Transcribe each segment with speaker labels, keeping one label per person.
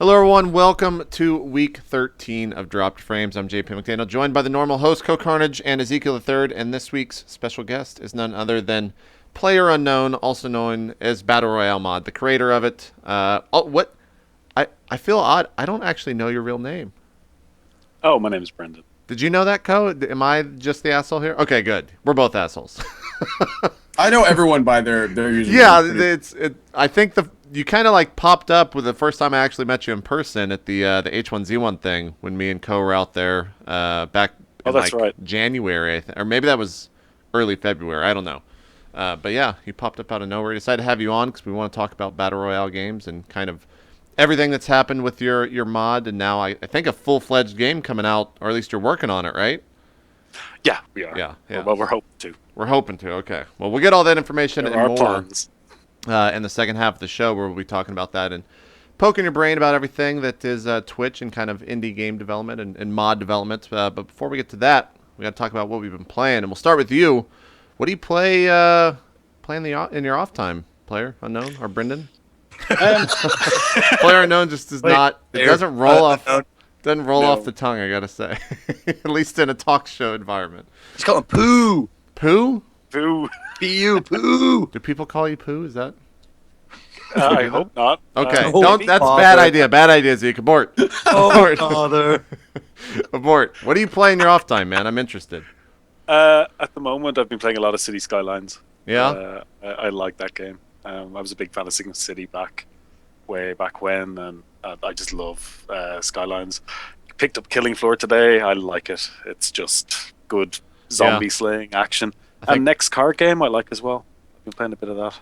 Speaker 1: Hello, everyone. Welcome to week 13 of Dropped Frames. I'm JP McDaniel, joined by the normal host, CohhCarnage, and Ezekiel III. And this week's special guest is none other than Player Unknown, also known as Battle Royale Mod, the creator of it. I feel odd. I don't actually know your real name.
Speaker 2: Oh, my name is Brendan.
Speaker 1: Did you know that, Co? Am I just the asshole here? Okay, good. We're both assholes.
Speaker 3: I know everyone by their username.
Speaker 1: Yeah, I think you kind of like popped up with the first time I actually met you in person at the H1Z1 thing when me and Co were out there back in right. January, I think, or maybe that was early February. I don't know. But yeah, you popped up out of nowhere. We decided to have you on because we want to talk about Battle Royale games and kind of everything that's happened with your mod, and now I think a full-fledged game coming out, or at least you're working on it, right?
Speaker 2: Yeah, we are.
Speaker 1: Yeah.
Speaker 2: Well, we're hoping to.
Speaker 1: We're hoping to. Okay. Well, we'll get all that information and more
Speaker 2: plans.
Speaker 1: In the second half of the show, where we'll be talking about that and poking your brain about everything that is Twitch and kind of indie game development and mod development. But before we get to that, we got to talk about what we've been playing, and we'll start with you. What do you play in your off time, Player Unknown or Brendan? Player Unknown just does not. It doesn't roll off. Doesn't roll off the tongue. I gotta say, at least in a talk show environment.
Speaker 4: Just call him Pooh.
Speaker 1: Pooh.
Speaker 2: Pooh.
Speaker 4: P-U, Pooh.
Speaker 1: Do people call you Pooh? Is that?
Speaker 2: I hope not.
Speaker 1: Okay, don't. That's a bad idea. Bad idea, Zeke. Abort.
Speaker 4: Oh, father.
Speaker 1: Abort. What do you play in your off time, man? I'm interested.
Speaker 2: At the moment, I've been playing a lot of City Skylines.
Speaker 1: Yeah.
Speaker 2: I like that game. I was a big fan of Signal City way back when, and I just love Skylines. Picked up Killing Floor today. I like it. It's just good zombie slaying action. And next card game I like as well. I've been playing a bit of that.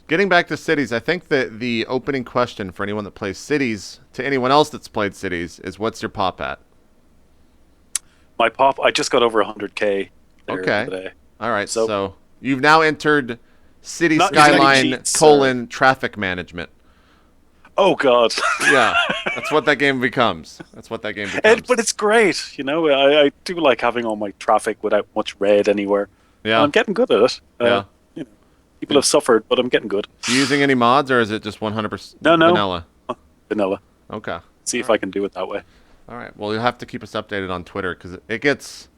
Speaker 1: Getting back to Cities, I think that the opening question for anyone that plays Cities to anyone else that's played Cities is, what's your pop at?
Speaker 2: My pop, I just got over 100K.
Speaker 1: Okay.
Speaker 2: Today.
Speaker 1: All right. So you've now entered City Skyline : traffic management.
Speaker 2: Oh God.
Speaker 1: Yeah, that's what that game becomes. But
Speaker 2: it's great, you know. I do like having all my traffic without much red anywhere.
Speaker 1: Yeah,
Speaker 2: and I'm getting good at it.
Speaker 1: Yeah,
Speaker 2: you know, people have suffered, but I'm getting good.
Speaker 1: You using any mods, or is it just 100%
Speaker 2: vanilla? Vanilla.
Speaker 1: Okay.
Speaker 2: See if I can do it that way.
Speaker 1: All right. Well, you'll have to keep us updated on Twitter because it gets,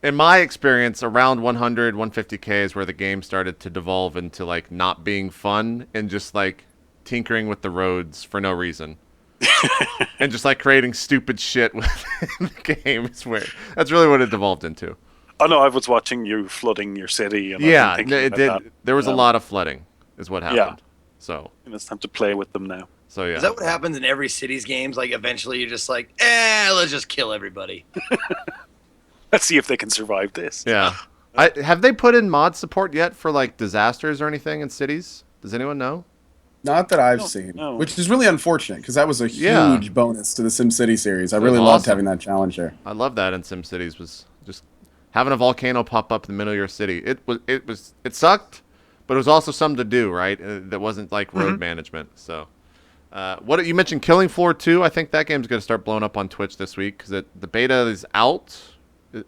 Speaker 1: in my experience, around 100, 150K is where the game started to devolve into like not being fun and just like tinkering with the roads for no reason. And just like creating stupid shit within the game is where that's really what it devolved into.
Speaker 2: Oh no, I was watching you flooding your city. And
Speaker 1: yeah, it did. There was a lot of flooding, is what happened. Yeah. So
Speaker 2: and it's time to play with them now.
Speaker 1: So yeah.
Speaker 4: Is that what happens in every Cities games? Like eventually you're just like, let's just kill everybody.
Speaker 2: Let's see if they can survive this.
Speaker 1: Yeah. Have they put in mod support yet for like disasters or anything in Cities? Does anyone know?
Speaker 3: Not that I've seen, which is really unfortunate because that was a huge bonus to the SimCity series. I really loved having that challenge there.
Speaker 1: I love that in SimCities was just having a volcano pop up in the middle of your city. It sucked, but it was also something to do, right? That wasn't like road management. So, what you mentioned, Killing Floor 2. I think that game's going to start blowing up on Twitch this week because the beta is out.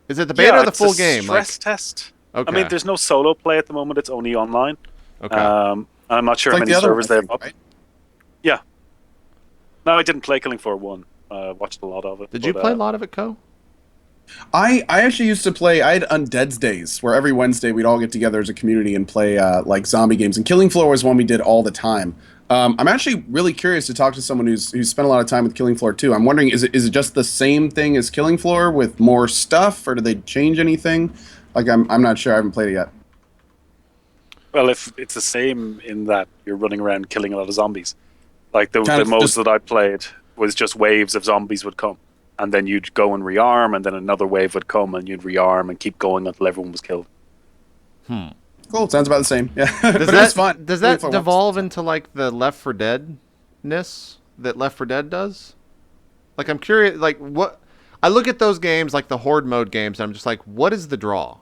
Speaker 1: Is it the beta or the full game?
Speaker 2: Stress test.
Speaker 1: Okay.
Speaker 2: I mean, there's no solo play at the moment. It's only online.
Speaker 1: Okay.
Speaker 2: I'm not sure how many servers they have up. Right? Yeah. No, I didn't play Killing Floor 1. Watched a lot of it.
Speaker 1: Did you play a lot of it, Co?
Speaker 3: I actually used to play. I had Undead's Days, where every Wednesday we'd all get together as a community and play like zombie games. And Killing Floor was one we did all the time. I'm actually really curious to talk to someone who's spent a lot of time with Killing Floor 2. I'm wondering, is it just the same thing as Killing Floor with more stuff, or do they change anything? Like I'm not sure. I haven't played it yet.
Speaker 2: Well, if it's the same in that you're running around killing a lot of zombies. Like the modes that I played was just waves of zombies would come. And then you'd go and rearm, and then another wave would come, and you'd rearm and keep going until everyone was killed.
Speaker 3: Cool. Sounds about the same. Yeah.
Speaker 1: Does that devolve into like the Left 4 Dead-ness that Left 4 Dead does? Like I'm curious, like what... I look at those games, like the Horde mode games, and I'm just like, what is the draw?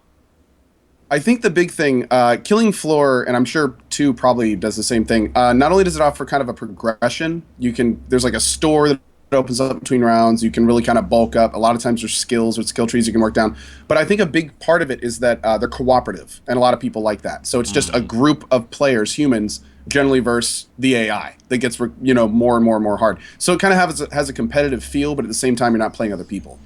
Speaker 3: I think the big thing, Killing Floor, and I'm sure 2 probably does the same thing. Not only does it offer kind of a progression, there's like a store that opens up between rounds. You can really kind of bulk up. A lot of times there's skills with skill trees you can work down. But I think a big part of it is that they're cooperative, and a lot of people like that. So it's just a group of players, humans, generally versus the AI that gets more and more and more hard. So it kind of has a competitive feel, but at the same time, you're not playing other people.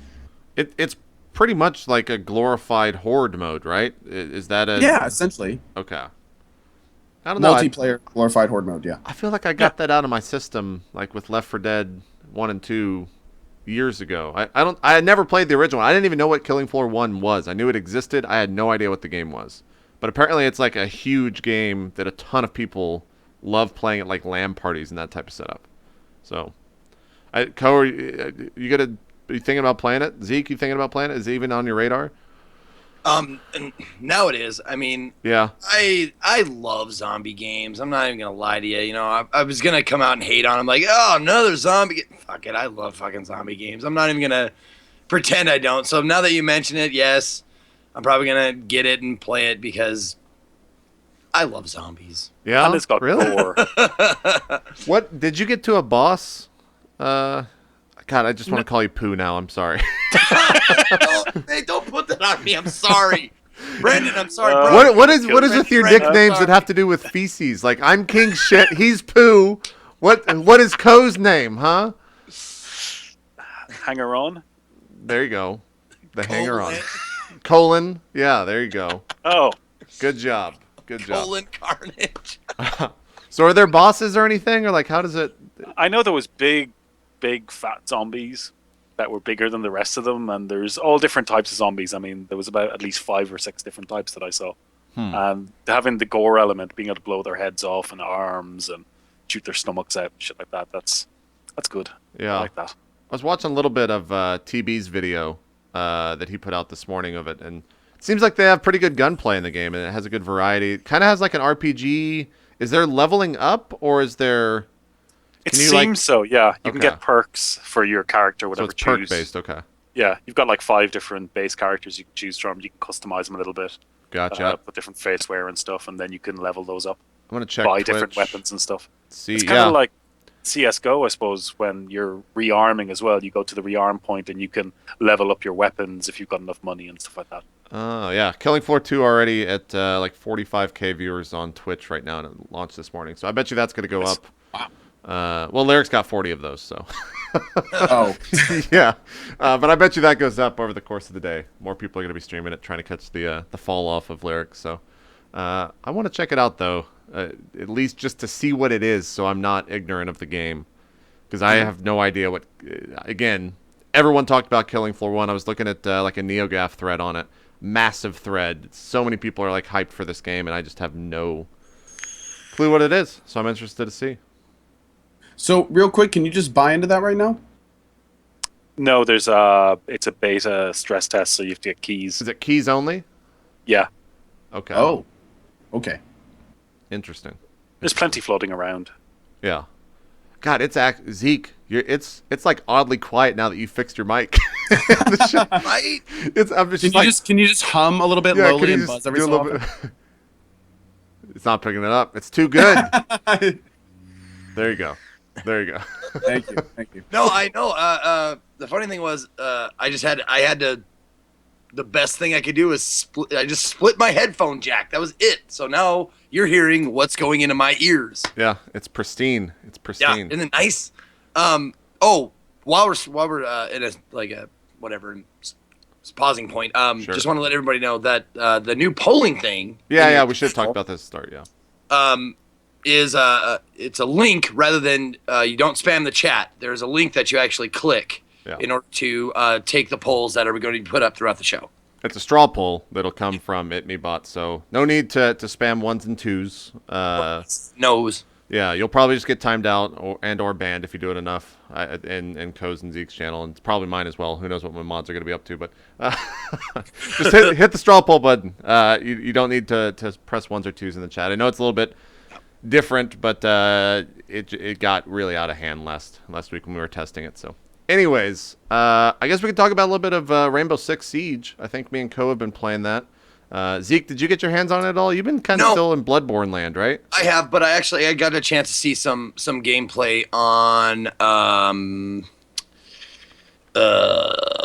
Speaker 1: It's pretty much like a glorified horde mode, right? Is that a...
Speaker 3: Yeah, essentially.
Speaker 1: Okay. I don't know.
Speaker 3: Multiplayer glorified horde mode, yeah.
Speaker 1: I feel like I got that out of my system, like with Left 4 Dead 1 and 2 years ago. I had never played the original. I didn't even know what Killing Floor 1 was. I knew it existed. I had no idea what the game was. But apparently it's like a huge game that a ton of people love playing at like LAN parties and that type of setup. So, Ko, are you thinking about playing it? Zeke, you thinking about playing it? Is it even on your radar?
Speaker 4: Now it is. I mean,
Speaker 1: yeah.
Speaker 4: I love zombie games. I'm not even gonna lie to you. You know, I was gonna come out and hate on them, like, oh, another zombie. Fuck it, I love fucking zombie games. I'm not even gonna pretend I don't. So now that you mention it, yes, I'm probably gonna get it and play it because I love zombies.
Speaker 1: Yeah,
Speaker 2: and it's got gore.
Speaker 1: What did you get to a boss? God, I just want to call you Pooh now. I'm sorry.
Speaker 4: Don't put that on me. I'm sorry. Brandon, I'm sorry, bro.
Speaker 1: What is with your nicknames that have to do with feces? Like, I'm King Shit, he's Pooh. What is Ko's name, huh?
Speaker 2: Hanger on.
Speaker 1: There you go. The hanger on. Colon. Yeah, there you go.
Speaker 2: Oh.
Speaker 1: Good job. Good job.
Speaker 4: CohhCarnage.
Speaker 1: So are there bosses or anything? Or like, how does it...
Speaker 2: I know there was big fat zombies that were bigger than the rest of them, and there's all different types of zombies. I mean, there was about at least 5 or 6 different types that I saw. And having the gore element, being able to blow their heads off and arms and shoot their stomachs out, shit like that, that's good.
Speaker 1: Yeah.
Speaker 2: I like that.
Speaker 1: I was watching a little bit of TB's video that he put out this morning of it, and it seems like they have pretty good gunplay in the game, and it has a good variety. It kind of has like an RPG. Is there leveling up, or is there...
Speaker 2: It seems so, yeah. You can get perks for your character, whatever.
Speaker 1: So it's perk-based, okay.
Speaker 2: Yeah, you've got like 5 different base characters you can choose from. You can customize them a little bit.
Speaker 1: Gotcha.
Speaker 2: Put different face wear and stuff, and then you can level those up.
Speaker 1: I'm going to check
Speaker 2: buy
Speaker 1: Twitch.
Speaker 2: Different weapons and stuff.
Speaker 1: See,
Speaker 2: it's kind of like CSGO, I suppose, when you're rearming as well. You go to the rearm point, and you can level up your weapons if you've got enough money and stuff like that.
Speaker 1: Oh, yeah. Killing Floor 2 already at like 45K viewers on Twitch right now, and it launched this morning. So I bet you that's going to go up.
Speaker 3: Wow.
Speaker 1: Well, Lyric's got 40 of those, so.
Speaker 3: Oh.
Speaker 1: Yeah. But I bet you that goes up over the course of the day. More people are going to be streaming it, trying to catch the fall off of Lyric. So I want to check it out, though, at least just to see what it is, so I'm not ignorant of the game. Because I have no idea what... Again, everyone talked about Killing Floor 1. I was looking at like a NeoGAF thread on it. Massive thread. So many people are like hyped for this game, and I just have no clue what it is. So I'm interested to see.
Speaker 3: So, real quick, can you just buy into that right now?
Speaker 2: No, it's a beta stress test, so you have to get keys.
Speaker 1: Is it keys only?
Speaker 2: Yeah.
Speaker 1: Okay.
Speaker 3: Oh. Okay.
Speaker 1: Interesting.
Speaker 2: There's plenty floating around.
Speaker 1: Yeah. God, Zeke. It's like oddly quiet now that you fixed your mic.
Speaker 4: Right?
Speaker 3: Can you just hum a little bit lowly and buzz every so often?
Speaker 1: It's not picking it up. It's too good. There you go. There you go.
Speaker 3: Thank you.
Speaker 4: No, I know. The funny thing was, the best thing I could do is I just split my headphone jack. That was it. So now you're hearing what's going into my ears.
Speaker 1: Yeah, it's pristine. It's pristine.
Speaker 4: Yeah, isn't it nice? While we're in a pausing point.
Speaker 1: Sure.
Speaker 4: Just want to let everybody know that the new polling thing.
Speaker 1: Yeah, we should have talked about this at the start. Yeah.
Speaker 4: Is it's a link rather than you don't spam the chat. There's a link that you actually click in order to take the polls that are going to be put up throughout the show.
Speaker 1: It's a straw poll that'll come from itmeBot, so no need to spam 1s and 2s.
Speaker 4: Knows.
Speaker 1: Yeah, you'll probably just get timed out or banned if you do it enough in Ko's and Zeke's channel, and it's probably mine as well. Who knows what my mods are going to be up to, but just hit the straw poll button. You don't need to press 1s or 2s in the chat. I know it's a little bit different, but it got really out of hand last week when we were testing it. So anyways, I guess we could talk about a little bit of Rainbow Six Siege. I think me and Ko have been playing that. Zeke, did you get your hands on it at all? You've been kind of still in Bloodborne land, right?
Speaker 4: I have, but I got a chance to see some gameplay on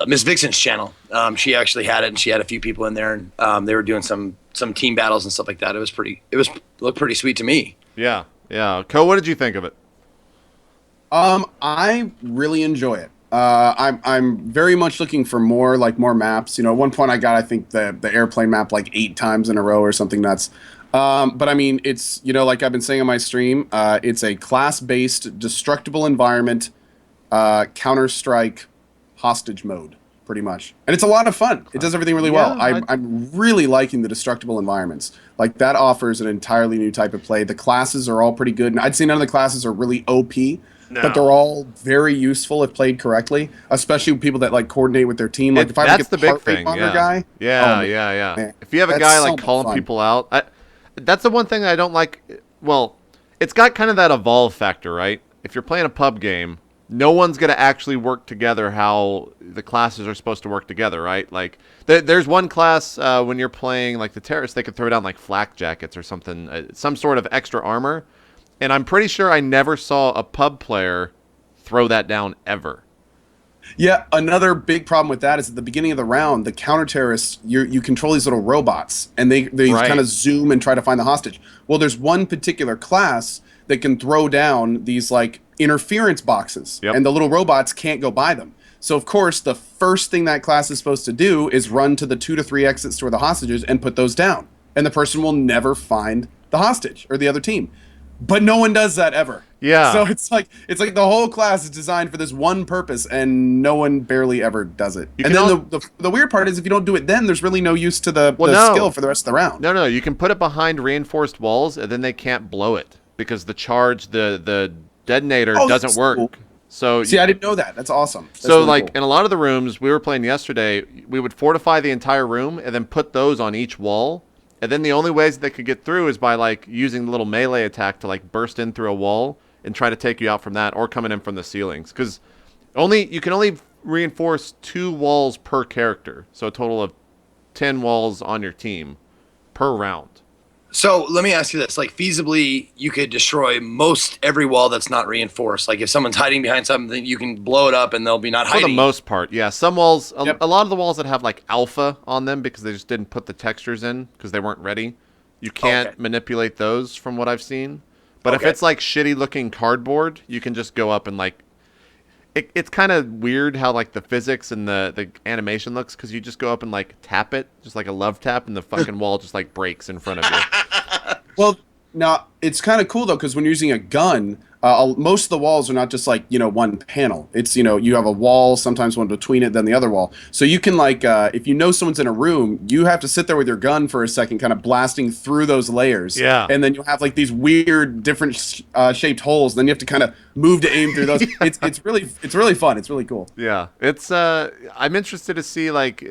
Speaker 4: Miss Vixen's channel. She actually had it, and she had a few people in there, and they were doing some team battles and stuff like that. It looked pretty sweet to me.
Speaker 1: Yeah, Yeah. What did you think of it?
Speaker 3: I really enjoy it. I'm very much looking for more maps. At one point I think the airplane map like 8 times in a row or something nuts. But I mean, it's like I've been saying on my stream, it's a class-based destructible environment, Counter-Strike hostage mode, pretty much, and it's a lot of fun. It does everything really well. I'm really liking the destructible environments. Like that offers an entirely new type of play. The classes are all pretty good, and I'd say none of the classes are really OP. No. But they're all very useful if played correctly, especially with people that like coordinate with their team. Like if I
Speaker 1: that's
Speaker 3: get
Speaker 1: the big thing,
Speaker 3: guy,
Speaker 1: yeah. Man, if you have a guy like calling people out, that's the one thing I don't like. Well, it's got kind of that evolve factor, right? If you're playing a pub game, no one's gonna actually work together how the classes are supposed to work together, right? Like there's one class when you're playing like the terrorists, they could throw down like flak jackets or something, some sort of extra armor. And I'm pretty sure I never saw a pub player throw that down ever.
Speaker 3: Yeah, another big problem with that is at the beginning of the round, the counter-terrorists, you control these little robots, and they kind of zoom and try to find the hostage. Well, there's one particular class that can throw down these, like, interference boxes, and the little robots can't go by them. So, of course, the first thing that class is supposed to do is run to the 2 to 3 exits to where the hostage is and put those down. And the person will never find the hostage or the other team. But no one does that ever.
Speaker 1: Yeah.
Speaker 3: So it's like the whole class is designed for this one purpose, and no one barely ever does it. And then the weird part is if you don't do it, then there's really no use to the skill for the rest of the round.
Speaker 1: No, you can put it behind reinforced walls, and then they can't blow it because the charge, the detonator doesn't work. Cool. So
Speaker 3: see, I didn't know that. That's awesome. That's
Speaker 1: so really cool. In a lot of the rooms we were playing yesterday, we would fortify the entire room and then put those on each wall. And then the only ways they could get through is by like using the little melee attack to like burst in through a wall and try to take you out from that, or coming in from the ceilings. Because you can only reinforce 2 walls per character, so a total of 10 walls on your team per round.
Speaker 4: So let me ask you this: like, feasibly, you could destroy most every wall that's not reinforced. Like, if someone's hiding behind something, you can blow it up, and they'll be not hiding.
Speaker 1: For the most part, yeah. Some walls, a lot of the walls that have like alpha on them because they just didn't put the textures in because they weren't ready. You can't manipulate those, from what I've seen. But if it's like shitty looking cardboard, you can just go up and like. It's kind of weird how like the physics and the animation looks, because you just go up and like tap it, just like a love tap, and the fucking wall just like breaks in front of you.
Speaker 3: Well, now it's kind of cool though, because when you're using a gun, most of the walls are not just like one panel. It's you have a wall, sometimes one between it, then the other wall. So you can like if you know someone's in a room, you have to sit there with your gun for a second, kind of blasting through those layers.
Speaker 1: Yeah.
Speaker 3: And then you'll have like these weird different shaped holes. Then you have to kind of move to aim through those. It's really fun. It's really cool.
Speaker 1: Yeah. It's I'm interested to see like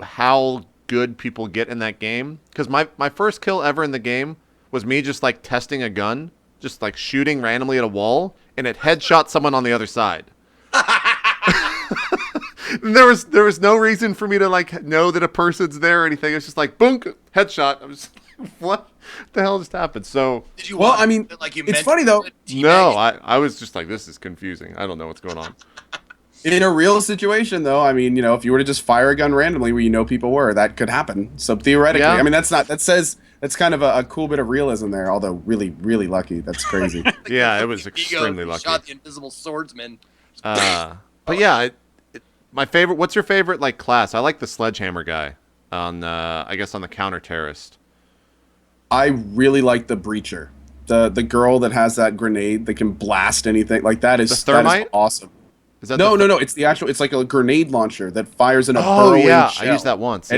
Speaker 1: how good people get in that game, because my first kill ever in the game was me just like testing a gun, just like shooting randomly at a wall, and it headshot someone on the other side. there was no reason for me to like know that a person's there or anything. It's just like boom, headshot. I was like, what the hell just happened? So
Speaker 3: did you it's funny though.
Speaker 1: No, I was just like, this is confusing. I don't know what's going on.
Speaker 3: In a real situation, though, I mean, if you were to just fire a gun randomly where people were, that could happen. So theoretically, I mean, that's kind of a cool bit of realism there. Although really, really lucky. That's crazy.
Speaker 1: Yeah, it was extremely lucky.
Speaker 4: Shot the invisible swordsman.
Speaker 1: But yeah, my favorite. What's your favorite like class? I like the sledgehammer guy on I guess on the counter terrorist.
Speaker 3: I really like the breacher, the girl that has that grenade that can blast anything. Like that is awesome. No. It's the actual. It's like a grenade launcher that fires in a burrowing shell.
Speaker 1: I used that once.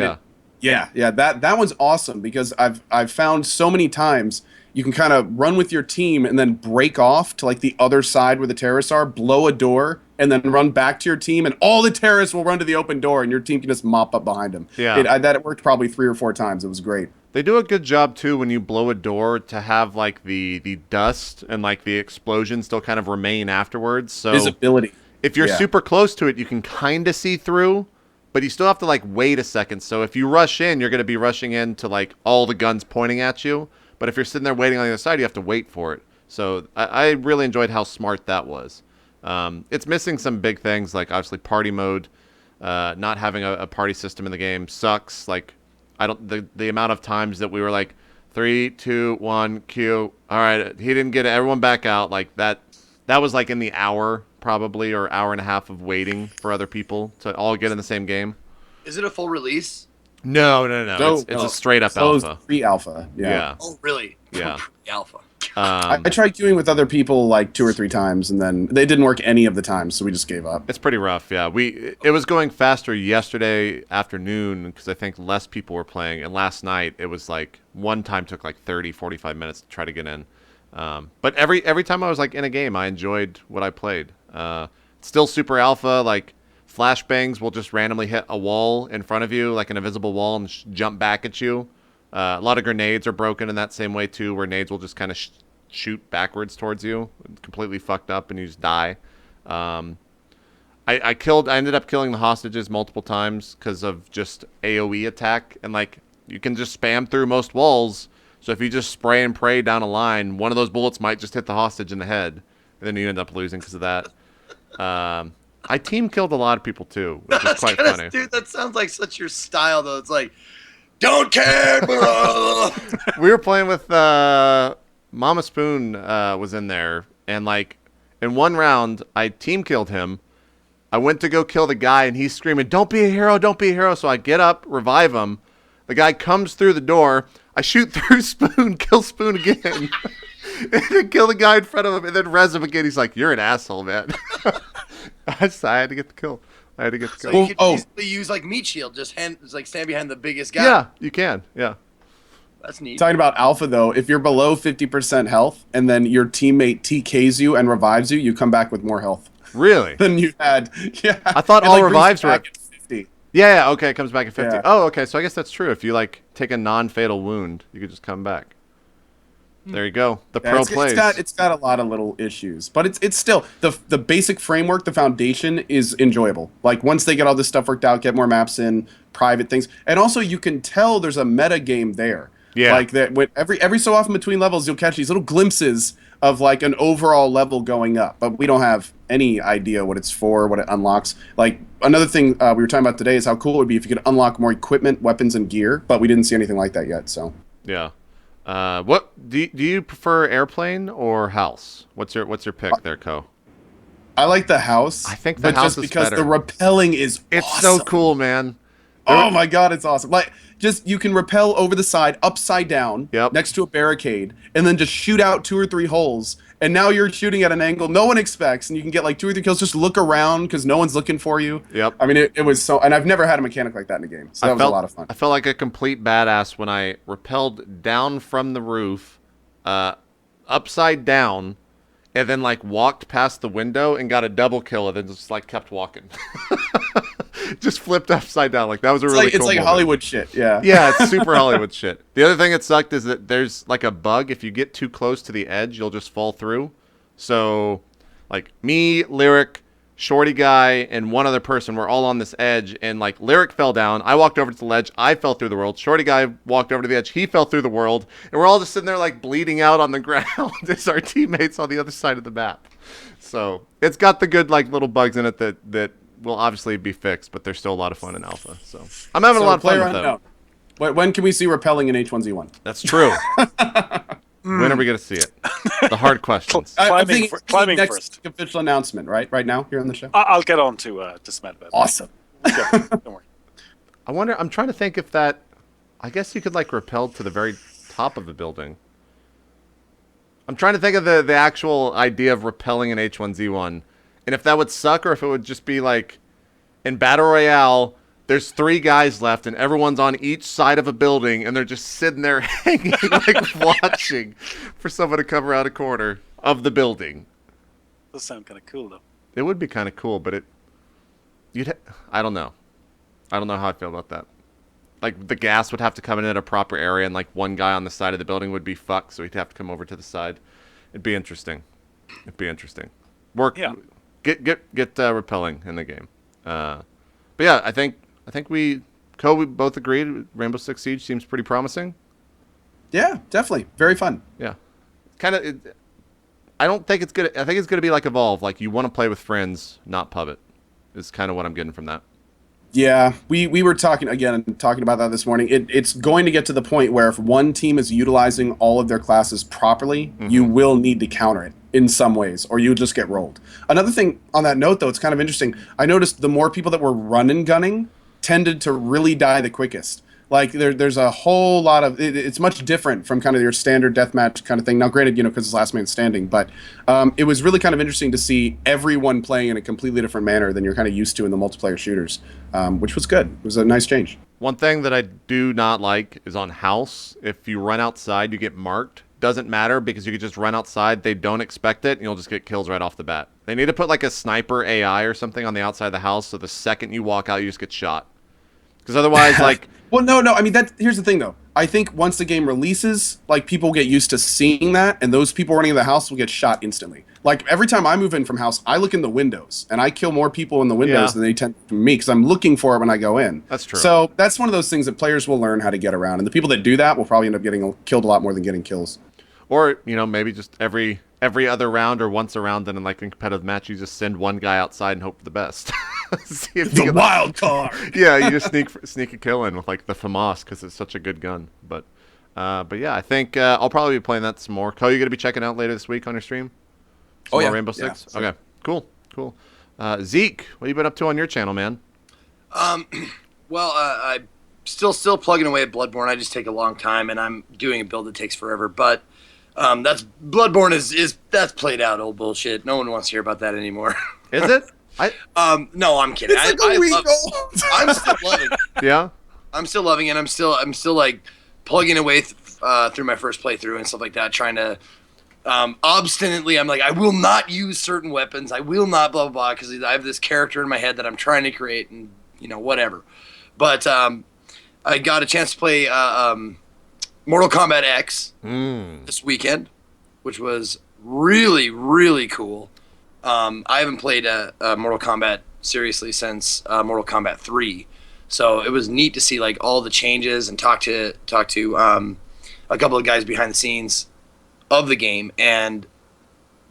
Speaker 3: Yeah. That one's awesome, because I've found so many times you can kind of run with your team and then break off to like the other side where the terrorists are, blow a door, and then run back to your team, and all the terrorists will run to the open door, and your team can just mop up behind them.
Speaker 1: Yeah,
Speaker 3: that worked probably 3 or 4 times. It was great.
Speaker 1: They do a good job too when you blow a door to have like the dust and like the explosion still kind of remain afterwards. So
Speaker 3: visibility.
Speaker 1: If you're super close to it, you can kind of see through, but you still have to like wait a second. So if you rush in, you're going to be rushing in to like all the guns pointing at you. But if you're sitting there waiting on the other side, you have to wait for it. So I really enjoyed how smart that was. It's missing some big things, like obviously party mode. Not having a party system in the game sucks. Like the amount of times that we were like 3, 2, 1, Q. All right, he didn't get everyone back out like that. That was like in the hour probably, or hour and a half of waiting for other people to all get in the same game.
Speaker 4: Is it a full release?
Speaker 1: No. It's a straight up alpha.
Speaker 3: Pre-alpha. Yeah.
Speaker 4: Oh, really?
Speaker 1: Yeah.
Speaker 4: Alpha.
Speaker 3: I tried queuing with other people like 2 or 3 times, and then they didn't work any of the times, so we just gave up.
Speaker 1: It's pretty rough, yeah. It was going faster yesterday afternoon because I think less people were playing, and last night it was like one time took like 30, 45 minutes to try to get in. But every time I was like in a game, I enjoyed what I played. Still super alpha, like flashbangs will just randomly hit a wall in front of you, like an invisible wall, and jump back at you. A lot of grenades are broken in that same way too, where nades will just kind of shoot backwards towards you, completely fucked up, and you just die. I ended up killing the hostages multiple times because of just AoE attack, and like you can just spam through most walls. So if you just spray and pray down a line, one of those bullets might just hit the hostage in the head, and then you end up losing because of that. I team killed a lot of people too, which is quite funny.
Speaker 4: Dude, that sounds like such your style though. It's like, don't care, bro.
Speaker 1: We were playing with Mama Spoon was in there, and like in one round I team killed him. I went to go kill the guy, and he's screaming, "Don't be a hero, don't be a hero." So I get up, revive him. The guy comes through the door. I shoot through Spoon, kill Spoon again, and then kill the guy in front of him, and then res him again. He's like, "You're an asshole, man." I had to get the kill.
Speaker 4: So you could easily use like meat shield, just stand behind the biggest guy.
Speaker 1: Yeah, you can. Yeah.
Speaker 4: That's neat.
Speaker 3: Talking about alpha though, if you're below 50% health and then your teammate TKs you and revives you, you come back with more health.
Speaker 1: Really?
Speaker 3: Than you had. Yeah.
Speaker 1: I thought all revives were
Speaker 3: at 50.
Speaker 1: Yeah, okay, it comes back at 50.
Speaker 3: Yeah.
Speaker 1: Oh, okay, so I guess that's true. If you like take a non-fatal wound, you could just come back. There you go. The pro plays.
Speaker 3: It's got a lot of little issues, but it's still the basic framework, the foundation is enjoyable. Like once they get all this stuff worked out, get more maps in, private things, and also you can tell there's a meta game there.
Speaker 1: Yeah.
Speaker 3: Like that, when every so often between levels, you'll catch these little glimpses of like an overall level going up, but we don't have any idea what it's for, what it unlocks. Like another thing we were talking about today is how cool it would be if you could unlock more equipment, weapons, and gear, but we didn't see anything like that yet. So
Speaker 1: yeah. What do you prefer, airplane or house? What's your pick there, Ko?
Speaker 3: I like the house.
Speaker 1: I think the house
Speaker 3: just
Speaker 1: is
Speaker 3: because
Speaker 1: better.
Speaker 3: the rappelling is
Speaker 1: It's
Speaker 3: awesome.
Speaker 1: so cool, man.
Speaker 3: Oh my god, it's awesome. Like just you can rappel over the side, upside down,
Speaker 1: Yep.
Speaker 3: next to a barricade, and then just shoot out 2 or 3 holes. And now you're shooting at an angle no one expects, and you can get like 2 or 3 kills. Just look around because no one's looking for you.
Speaker 1: Yep.
Speaker 3: I mean, it was so, and I've never had a mechanic like that in a game, so that was a lot of fun.
Speaker 1: I felt like a complete badass when I rappelled down from the roof, upside down, and then like walked past the window and got a double kill, and then just like kept walking. Just flipped upside down. Like that was a really cool
Speaker 3: It's like
Speaker 1: moment.
Speaker 3: Hollywood shit. Yeah.
Speaker 1: Yeah, it's super Hollywood shit. The other thing that sucked is that there's like a bug. If you get too close to the edge, you'll just fall through. So, like me, Lyric, Shorty Guy, and one other person were all on this edge, and like Lyric fell down. I walked over to the ledge. I fell through the world. Shorty Guy walked over to the edge. He fell through the world, and we're all just sitting there like bleeding out on the ground as our teammates on the other side of the map. So it's got the good like little bugs in it that will obviously be fixed, but there's still a lot of fun in alpha. So I'm having a lot of fun with them.
Speaker 3: When can we see rappelling in H1Z1?
Speaker 1: That's true. When are we going to see it? The hard questions.
Speaker 3: I think
Speaker 2: climbing
Speaker 3: next
Speaker 2: first.
Speaker 3: official announcement, right? Right now, here on the show.
Speaker 2: I'll get on to Smed about it.
Speaker 3: Awesome.
Speaker 2: Okay, don't worry.
Speaker 1: I wonder, I'm trying to think if that, I guess you could like rappel to the very top of a building. I'm trying to think of the actual idea of rappelling in H1Z1. And if that would suck, or if it would just be like, in Battle Royale, there's 3 guys left, and everyone's on each side of a building, and they're just sitting there hanging, like watching for someone to come around a corner of the building.
Speaker 2: Does sound kind of cool though.
Speaker 1: It would be kind of cool, but I don't know. I don't know how I feel about that. Like, the gas would have to come in at a proper area, and like one guy on the side of the building would be fucked, so he'd have to come over to the side. It'd be interesting.
Speaker 2: Yeah.
Speaker 1: Get rappelling in the game. But yeah, I think we both agreed Rainbow Six Siege seems pretty promising.
Speaker 3: Yeah, definitely. Very fun.
Speaker 1: Yeah. I don't think it's good. I think it's going to be like Evolve. Like, you want to play with friends, not pub it. Is kind of what I'm getting from that.
Speaker 3: Yeah, we were talking about that this morning. It's going to get to the point where if one team is utilizing all of their classes properly, you will need to counter it in some ways, or you just get rolled. Another thing on that note, though, it's kind of interesting. I noticed the more people that were run and gunning tended to really die the quickest. Like there's a whole lot of it's much different from kind of your standard deathmatch kind of thing. Now, granted, because it's last man standing, but it was really kind of interesting to see everyone playing in a completely different manner than you're kind of used to in the multiplayer shooters, which was good. It was a nice change.
Speaker 1: One thing that I do not like is on house. If you run outside, you get marked. Doesn't matter because you can just run outside. They don't expect it, and you'll just get kills right off the bat. They need to put like a sniper AI or something on the outside of the house, so the second you walk out, you just get shot. Because otherwise, like...
Speaker 3: Well, no. I mean, here's the thing, though. I think once the game releases, like, people get used to seeing that, and those people running in the house will get shot instantly. Like, every time I move in from house, I look in the windows, and I kill more people in the windows than they tend to me, because I'm looking for it when I go in.
Speaker 1: That's true.
Speaker 3: So that's one of those things that players will learn how to get around, and the people that do that will probably end up getting killed a lot more than getting kills.
Speaker 1: Or, maybe just every other round or once a round in like a competitive match, you just send one guy outside and hope for the best.
Speaker 3: See if it's a wild card.
Speaker 1: Yeah, you just sneak a kill in with like the FAMAS because it's such a good gun. But yeah, I think I'll probably be playing that some more. You gonna be checking out later this week on your stream? Some more Rainbow Six. Yeah, okay, cool. Zeke, what have you been up to on your channel, man?
Speaker 4: Well, I'm still plugging away at Bloodborne. I just take a long time, and I'm doing a build that takes forever. But that's Bloodborne is that's played out old bullshit. No one wants to hear about that anymore.
Speaker 1: Is it?
Speaker 4: No, I'm kidding.
Speaker 3: It's like a week old.
Speaker 4: I'm still loving it.
Speaker 1: Yeah?
Speaker 4: I'm still loving it. I'm still like plugging away through my first playthrough and stuff like that, trying to obstinately, I'm like, I will not use certain weapons. I will not blah, blah, blah, because I have this character in my head that I'm trying to create and, whatever. But I got a chance to play Mortal Kombat X this weekend, which was really, really cool. I haven't played Mortal Kombat seriously since Mortal Kombat 3, so it was neat to see like all the changes and talk to a couple of guys behind the scenes of the game and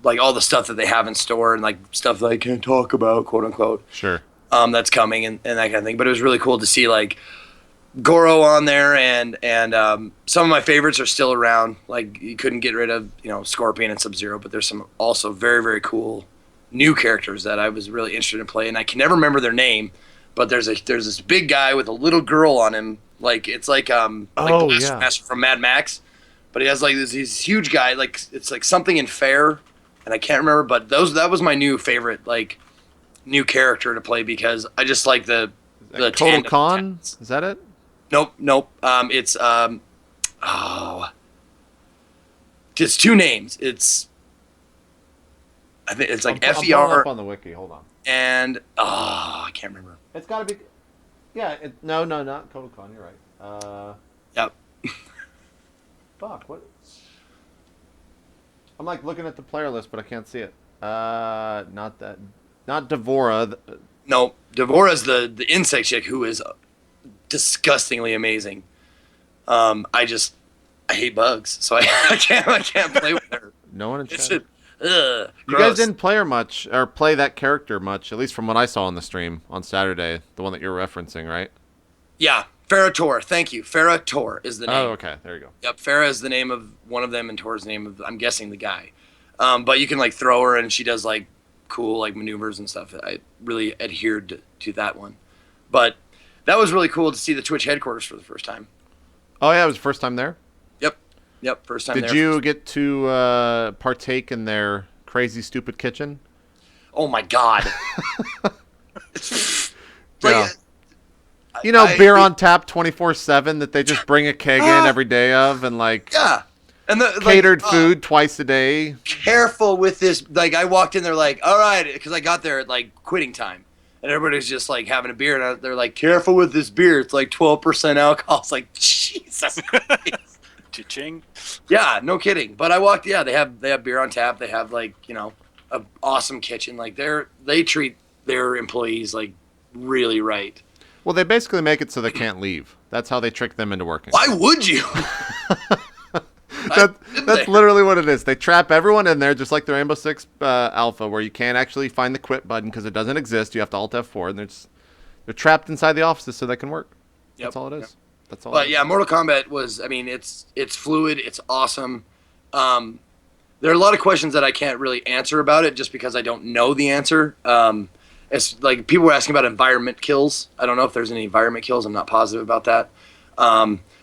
Speaker 4: like all the stuff that they have in store and like stuff that I can't talk about, quote unquote.
Speaker 1: Sure.
Speaker 4: That's coming and that kind of thing. But it was really cool to see like Goro on there and some of my favorites are still around. Like you couldn't get rid of Scorpion and Sub-Zero, but there's some also very, very cool new characters that I was really interested in playing. I can never remember their name, but there's this big guy with a little girl on him. Like it's like the Master from Mad Max, but he has like this huge guy. Like it's like something in Fair, and I can't remember. But that was my new favorite, like new character to play because I just like the
Speaker 1: Total Con. Is that it?
Speaker 4: Nope. It's it's two names. I think it's like FER.
Speaker 1: I'm up on the wiki. Hold on.
Speaker 4: And I can't remember.
Speaker 1: It's got to be. Yeah. No, not Total Con. You're right.
Speaker 4: Yep.
Speaker 1: Fuck. What? I'm like looking at the player list, but I can't see it. Not that. Not Devora.
Speaker 4: No, Devora's the insect chick who is disgustingly amazing. I hate bugs, so I can't play with her.
Speaker 1: No one in chat. You guys didn't play her much, or play that character much, at least from what I saw on the stream on Saturday, the one that you're referencing, right?
Speaker 4: Yeah, Farah Tor. Thank you. Farah Tor is the name.
Speaker 1: Oh, okay. There you go.
Speaker 4: Yep, Farah is the name of one of them, and Tor is the name of, I'm guessing, the guy. But you can like throw her, and she does like cool like maneuvers and stuff. I really adhered to that one. But that was really cool to see the Twitch headquarters for the first time.
Speaker 1: Oh yeah, it was the first time there?
Speaker 4: Yep, first time there.
Speaker 1: Did you get to partake in their crazy, stupid kitchen?
Speaker 4: Oh my god.
Speaker 1: Yeah. Beer on tap 24/7 that they just bring a keg in every day of, and like
Speaker 4: and the
Speaker 1: catered food twice a day.
Speaker 4: Careful with this. Like I walked in there like, all right, because I got there at like quitting time, and everybody's just like having a beer, and they're like, careful with this beer. It's like 12% alcohol. It's like Jesus Christ.
Speaker 2: Cha-ching.
Speaker 4: Yeah, no kidding. But I walked. Yeah, they have beer on tap. They have like an awesome kitchen. Like they treat their employees like really right.
Speaker 1: Well, they basically make it so they can't leave. That's how they trick them into working.
Speaker 4: Why would you?
Speaker 1: That's literally what it is. They trap everyone in there, just like the Rainbow Six Alpha, where you can't actually find the quit button because it doesn't exist. You have to Alt F4, and They're trapped inside the offices so they can work.
Speaker 4: Yep.
Speaker 1: That's all it is. Yep. That's all.
Speaker 4: But yeah, Mortal Kombat was. I mean, it's fluid. It's awesome. There are a lot of questions that I can't really answer about it just because I don't know the answer. It's like people were asking about environment kills. I don't know if there's any environment kills. I'm not positive about that.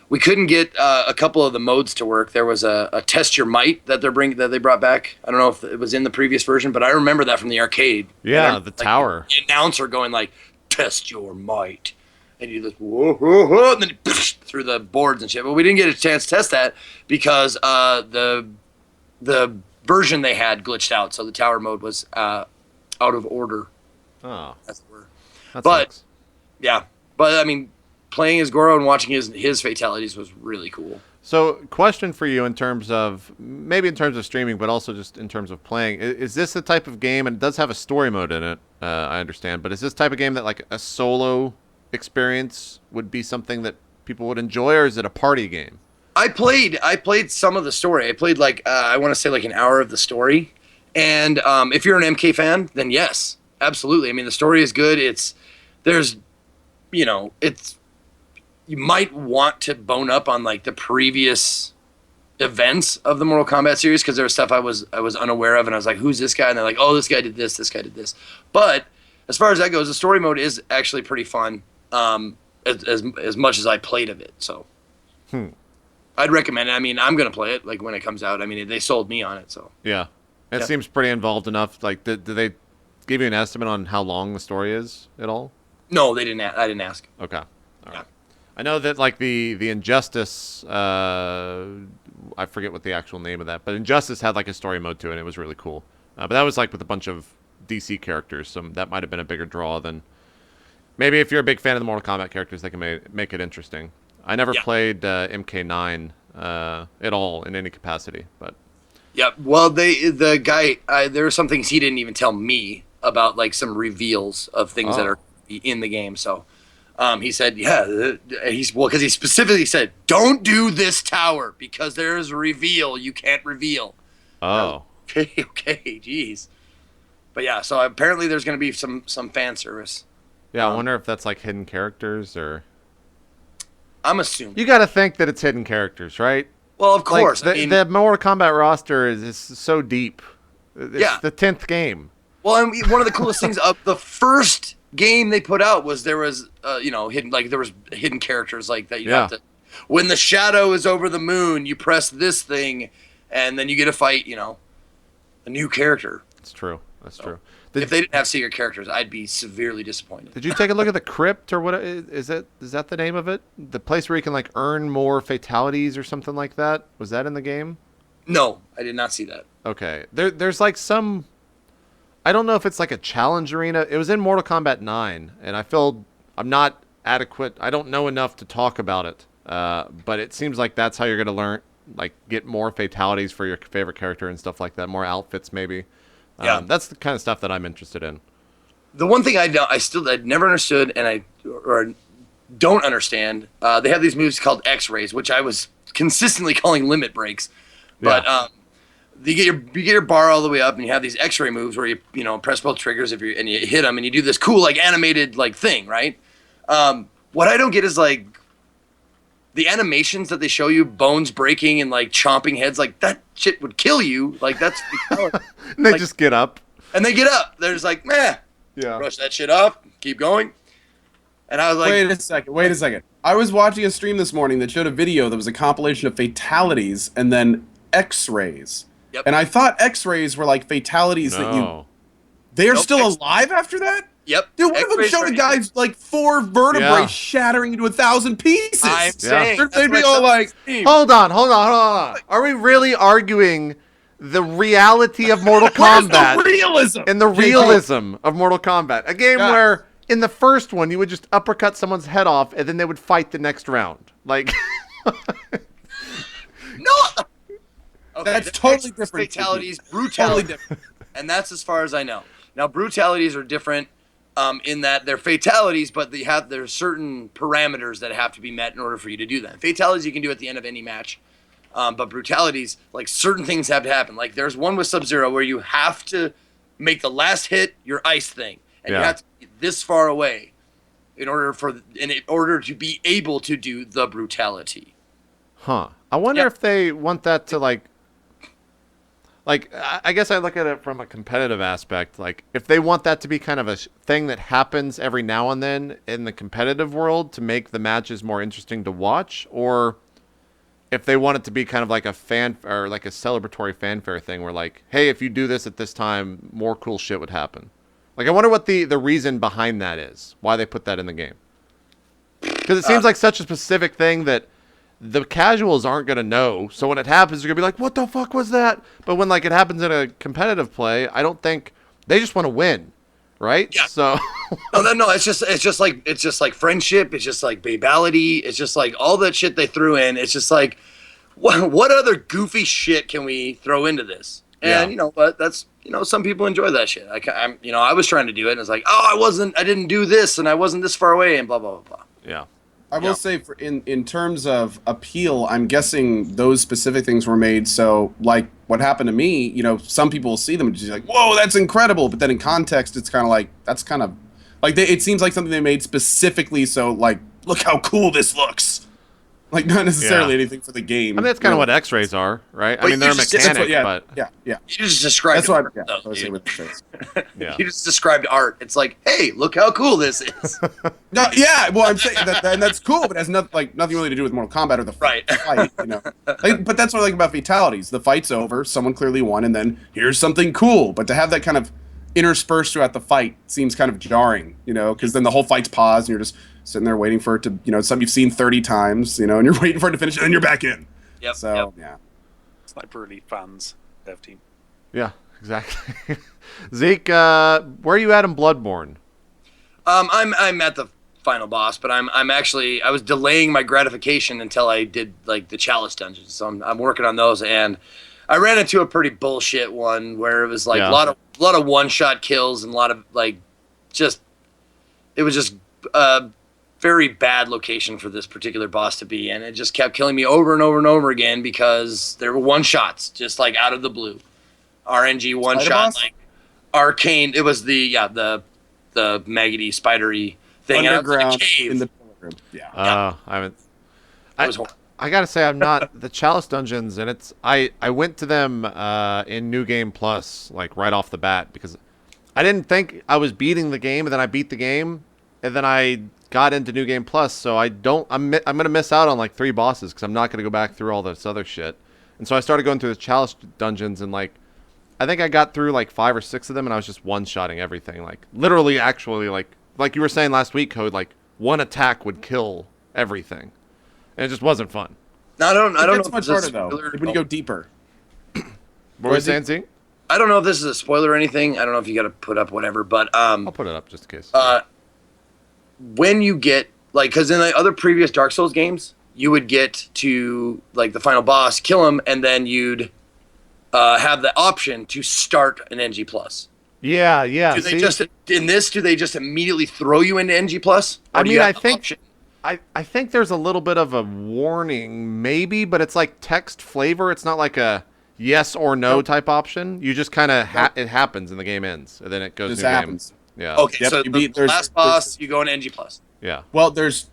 Speaker 4: We couldn't get a couple of the modes to work. There was a test your might that they brought back. I don't know if it was in the previous version, but I remember that from the arcade.
Speaker 1: Yeah, the tower.
Speaker 4: The announcer going like, "Test your might," and you just whoa, whoa, whoa, and then through the boards and shit. But we didn't get a chance to test that because the version they had glitched out, so the tower mode was out of order.
Speaker 1: Oh,
Speaker 4: that's the word.
Speaker 1: That
Speaker 4: but
Speaker 1: sucks.
Speaker 4: Yeah, but I mean, playing as Goro and watching his fatalities was really cool.
Speaker 1: So, question for you in terms of streaming, but also just in terms of playing. Is this the type of game, and it does have a story mode in it, I understand, but is this type of game that like a solo experience would be something that people would enjoy, or is it a party game?
Speaker 4: I played some of the story. I played like I want to say like an hour of the story, and if you're an MK fan, then yes, absolutely. I mean, the story is good. You might want to bone up on like the previous events of the Mortal Kombat series because there was stuff I was unaware of, and I was like, who's this guy? And they're like, oh, this guy did this guy did this. But as far as that goes, the story mode is actually pretty fun, as much as I played of it. So I'd recommend it. I mean, I'm gonna play it like when it comes out. I mean, they sold me on it, so
Speaker 1: yeah, it seems pretty involved enough. Like, did they give you an estimate on how long the story is at all?
Speaker 4: No, they didn't. I didn't ask.
Speaker 1: Okay, all right. I know that like the Injustice, I forget what the actual name of that, but Injustice had like a story mode to it, and it was really cool. But that was like with a bunch of DC characters, so that might have been a bigger draw than maybe if you're a big fan of the Mortal Kombat characters, they can make it interesting. I never played MK9 at all in any capacity, but
Speaker 4: yeah. Well, the guy there were some things he didn't even tell me about, like some reveals of things that are in the game. So. He said, because he specifically said, don't do this tower because there is a reveal you can't reveal.
Speaker 1: Oh.
Speaker 4: Okay, geez. But yeah, so apparently there's going to be some fan service.
Speaker 1: Yeah, I wonder if that's like hidden characters or...
Speaker 4: I'm assuming.
Speaker 1: You got to think that it's hidden characters, right?
Speaker 4: Well, of course.
Speaker 1: Like, the Mortal Kombat roster is so deep. It's the 10th game.
Speaker 4: Well, and one of the coolest things of the first game they put out was there was hidden characters like that. You have to, when the shadow is over the moon, you press this thing, and then you get to fight a new character.
Speaker 1: That's true. That's true.
Speaker 4: If they didn't have secret characters, I'd be severely disappointed.
Speaker 1: Did you take a look at the crypt or what is that the name of it? The place where you can like earn more fatalities or something like that? Was that in the game?
Speaker 4: No, I did not see that.
Speaker 1: Okay. There's like some, I don't know if it's like a challenge arena. It was in Mortal Kombat 9, and I feel I'm not adequate. I don't know enough to talk about it. But it seems like that's how you're going to learn, like get more fatalities for your favorite character and stuff like that. More outfits maybe. That's the kind of stuff that I'm interested in.
Speaker 4: The one thing I'd never understood and or don't understand, they have these moves called X-rays, which I was consistently calling limit breaks. But you get your bar all the way up, and you have these X-ray moves where you press both triggers and you hit them, and you do this cool like animated like thing, right? What I don't get is like the animations that they show you, bones breaking and like chomping heads, like that shit would kill you. Like that's
Speaker 1: and they just get up.
Speaker 4: And they get up. They're just like, meh.
Speaker 1: Yeah.
Speaker 4: Brush that shit off. Keep going. And I was like,
Speaker 3: wait a second. I was watching a stream this morning that showed a video that was a compilation of fatalities and then X-rays.
Speaker 4: Yep.
Speaker 3: And I thought X-rays were like fatalities that they're still alive after that?
Speaker 4: Yep.
Speaker 3: Dude, one of them showed a guy's like 4 vertebrae shattering into 1,000 pieces.
Speaker 4: I'm saying.
Speaker 3: They'd be all like,
Speaker 1: hold on. Are we really arguing the reality of Mortal Kombat?
Speaker 3: The realism?
Speaker 1: And the realism of Mortal Kombat. A game where in the first one you would just uppercut someone's head off and then they would fight the next round. Like
Speaker 4: no. Okay,
Speaker 3: that's totally different.
Speaker 4: Fatalities, brutalities, totally different. And that's as far as I know. Now, brutalities are different in that they're fatalities, but there's certain parameters that have to be met in order for you to do that. Fatalities you can do at the end of any match, but brutalities, like certain things have to happen. Like there's one with Sub-Zero where you have to make the last hit your ice thing, and you have to be this far away. in order to be able to do the brutality.
Speaker 1: Huh. I wonder if they want that to like I guess I look at it from a competitive aspect. Like, if they want that to be kind of a thing that happens every now and then in the competitive world to make the matches more interesting to watch, or if they want it to be kind of like a fan or like a celebratory fanfare thing where like, hey, if you do this at this time, more cool shit would happen. Like, I wonder what the reason behind that is, why they put that in the game. Because it seems like such a specific thing that the casuals aren't going to know. So when it happens, they're going to be like, what the fuck was that? But when like it happens in a competitive play, I don't think they just want to win, right?
Speaker 4: Yeah.
Speaker 1: So
Speaker 4: no, it's just like friendship. It's just like babality. It's just like all that shit they threw in. It's just like, what other goofy shit can we throw into this? And but that's some people enjoy that shit. I was trying to do it, and it's like, oh, I didn't do this, and I wasn't this far away, and blah blah blah blah.
Speaker 1: Yeah.
Speaker 3: I will say, in terms of appeal, I'm guessing those specific things were made so, like, what happened to me, some people will see them and just like, whoa, that's incredible, but then in context, it's kind of like, that's kind of, like, it seems like something they made specifically so, like, look how cool this looks. Like, not necessarily anything for the game.
Speaker 1: I mean, that's kind of what X-rays are, right? I mean, they're a mechanic, but...
Speaker 3: Yeah.
Speaker 4: You just described art, though.
Speaker 1: Yeah.
Speaker 4: You just described art. It's like, hey, look how cool this is.
Speaker 3: No, yeah, well, I'm saying that, and that's cool, but it has nothing really to do with Mortal Kombat or the fight, but that's what I like about fatalities. The fight's over, someone clearly won, and then here's something cool. But to have that kind of interspersed throughout the fight seems kind of jarring, because then the whole fight's paused, and you're just sitting there waiting for it to, something you've seen 30 times, and you're waiting for it to finish, and then you're back in.
Speaker 4: Yep.
Speaker 3: So,
Speaker 4: yeah.
Speaker 2: Sniper Elite fans, dev team.
Speaker 1: Yeah, exactly. Zeke, where are you at in Bloodborne?
Speaker 4: I'm at the final boss, but I was delaying my gratification until I did like the chalice dungeons. So I'm working on those, and I ran into a pretty bullshit one where it was like a lot of one-shot kills and a lot of like it was just very bad location for this particular boss to be, and it just kept killing me over and over and over again because there were one-shots just like out of the blue. RNG one-shot, like arcane. It was the maggoty, spidery thing
Speaker 3: underground
Speaker 4: in the cave.
Speaker 3: In the room. Yeah.
Speaker 1: I haven't.
Speaker 4: It was horrible.
Speaker 1: I gotta say, I'm not the chalice dungeons, and I went to them in New Game Plus like right off the bat because I didn't think I was beating the game, and then I beat the game, and then I got into New Game Plus, so I'm gonna miss out on like 3 bosses because I'm not gonna go back through all this other shit. And so I started going through the chalice dungeons, and like I think I got through like 5 or 6 of them, and I was just one-shotting everything, like literally, actually, like you were saying last week, Code, like one attack would kill everything, and it just wasn't fun.
Speaker 4: No, I don't know.
Speaker 3: It's much harder though when you go deeper.
Speaker 1: What were you saying, Zeke?
Speaker 4: I don't know if this is a spoiler or anything. I don't know if you got to put up whatever, but
Speaker 1: I'll put it up just in case.
Speaker 4: When you get like, because in the other previous Dark Souls games, you would get to like the final boss, kill him, and then you'd have the option to start an NG plus.
Speaker 1: Yeah.
Speaker 4: Do they do they just immediately throw you into NG plus?
Speaker 1: I mean, I think there's a little bit of a warning, maybe, but it's like text flavor. It's not like a yes or no type option. You just kind of it happens and the game ends, and then it goes to the game. Yeah.
Speaker 4: Okay, so the last boss, you go in NG plus.
Speaker 1: Yeah.
Speaker 3: Well, there's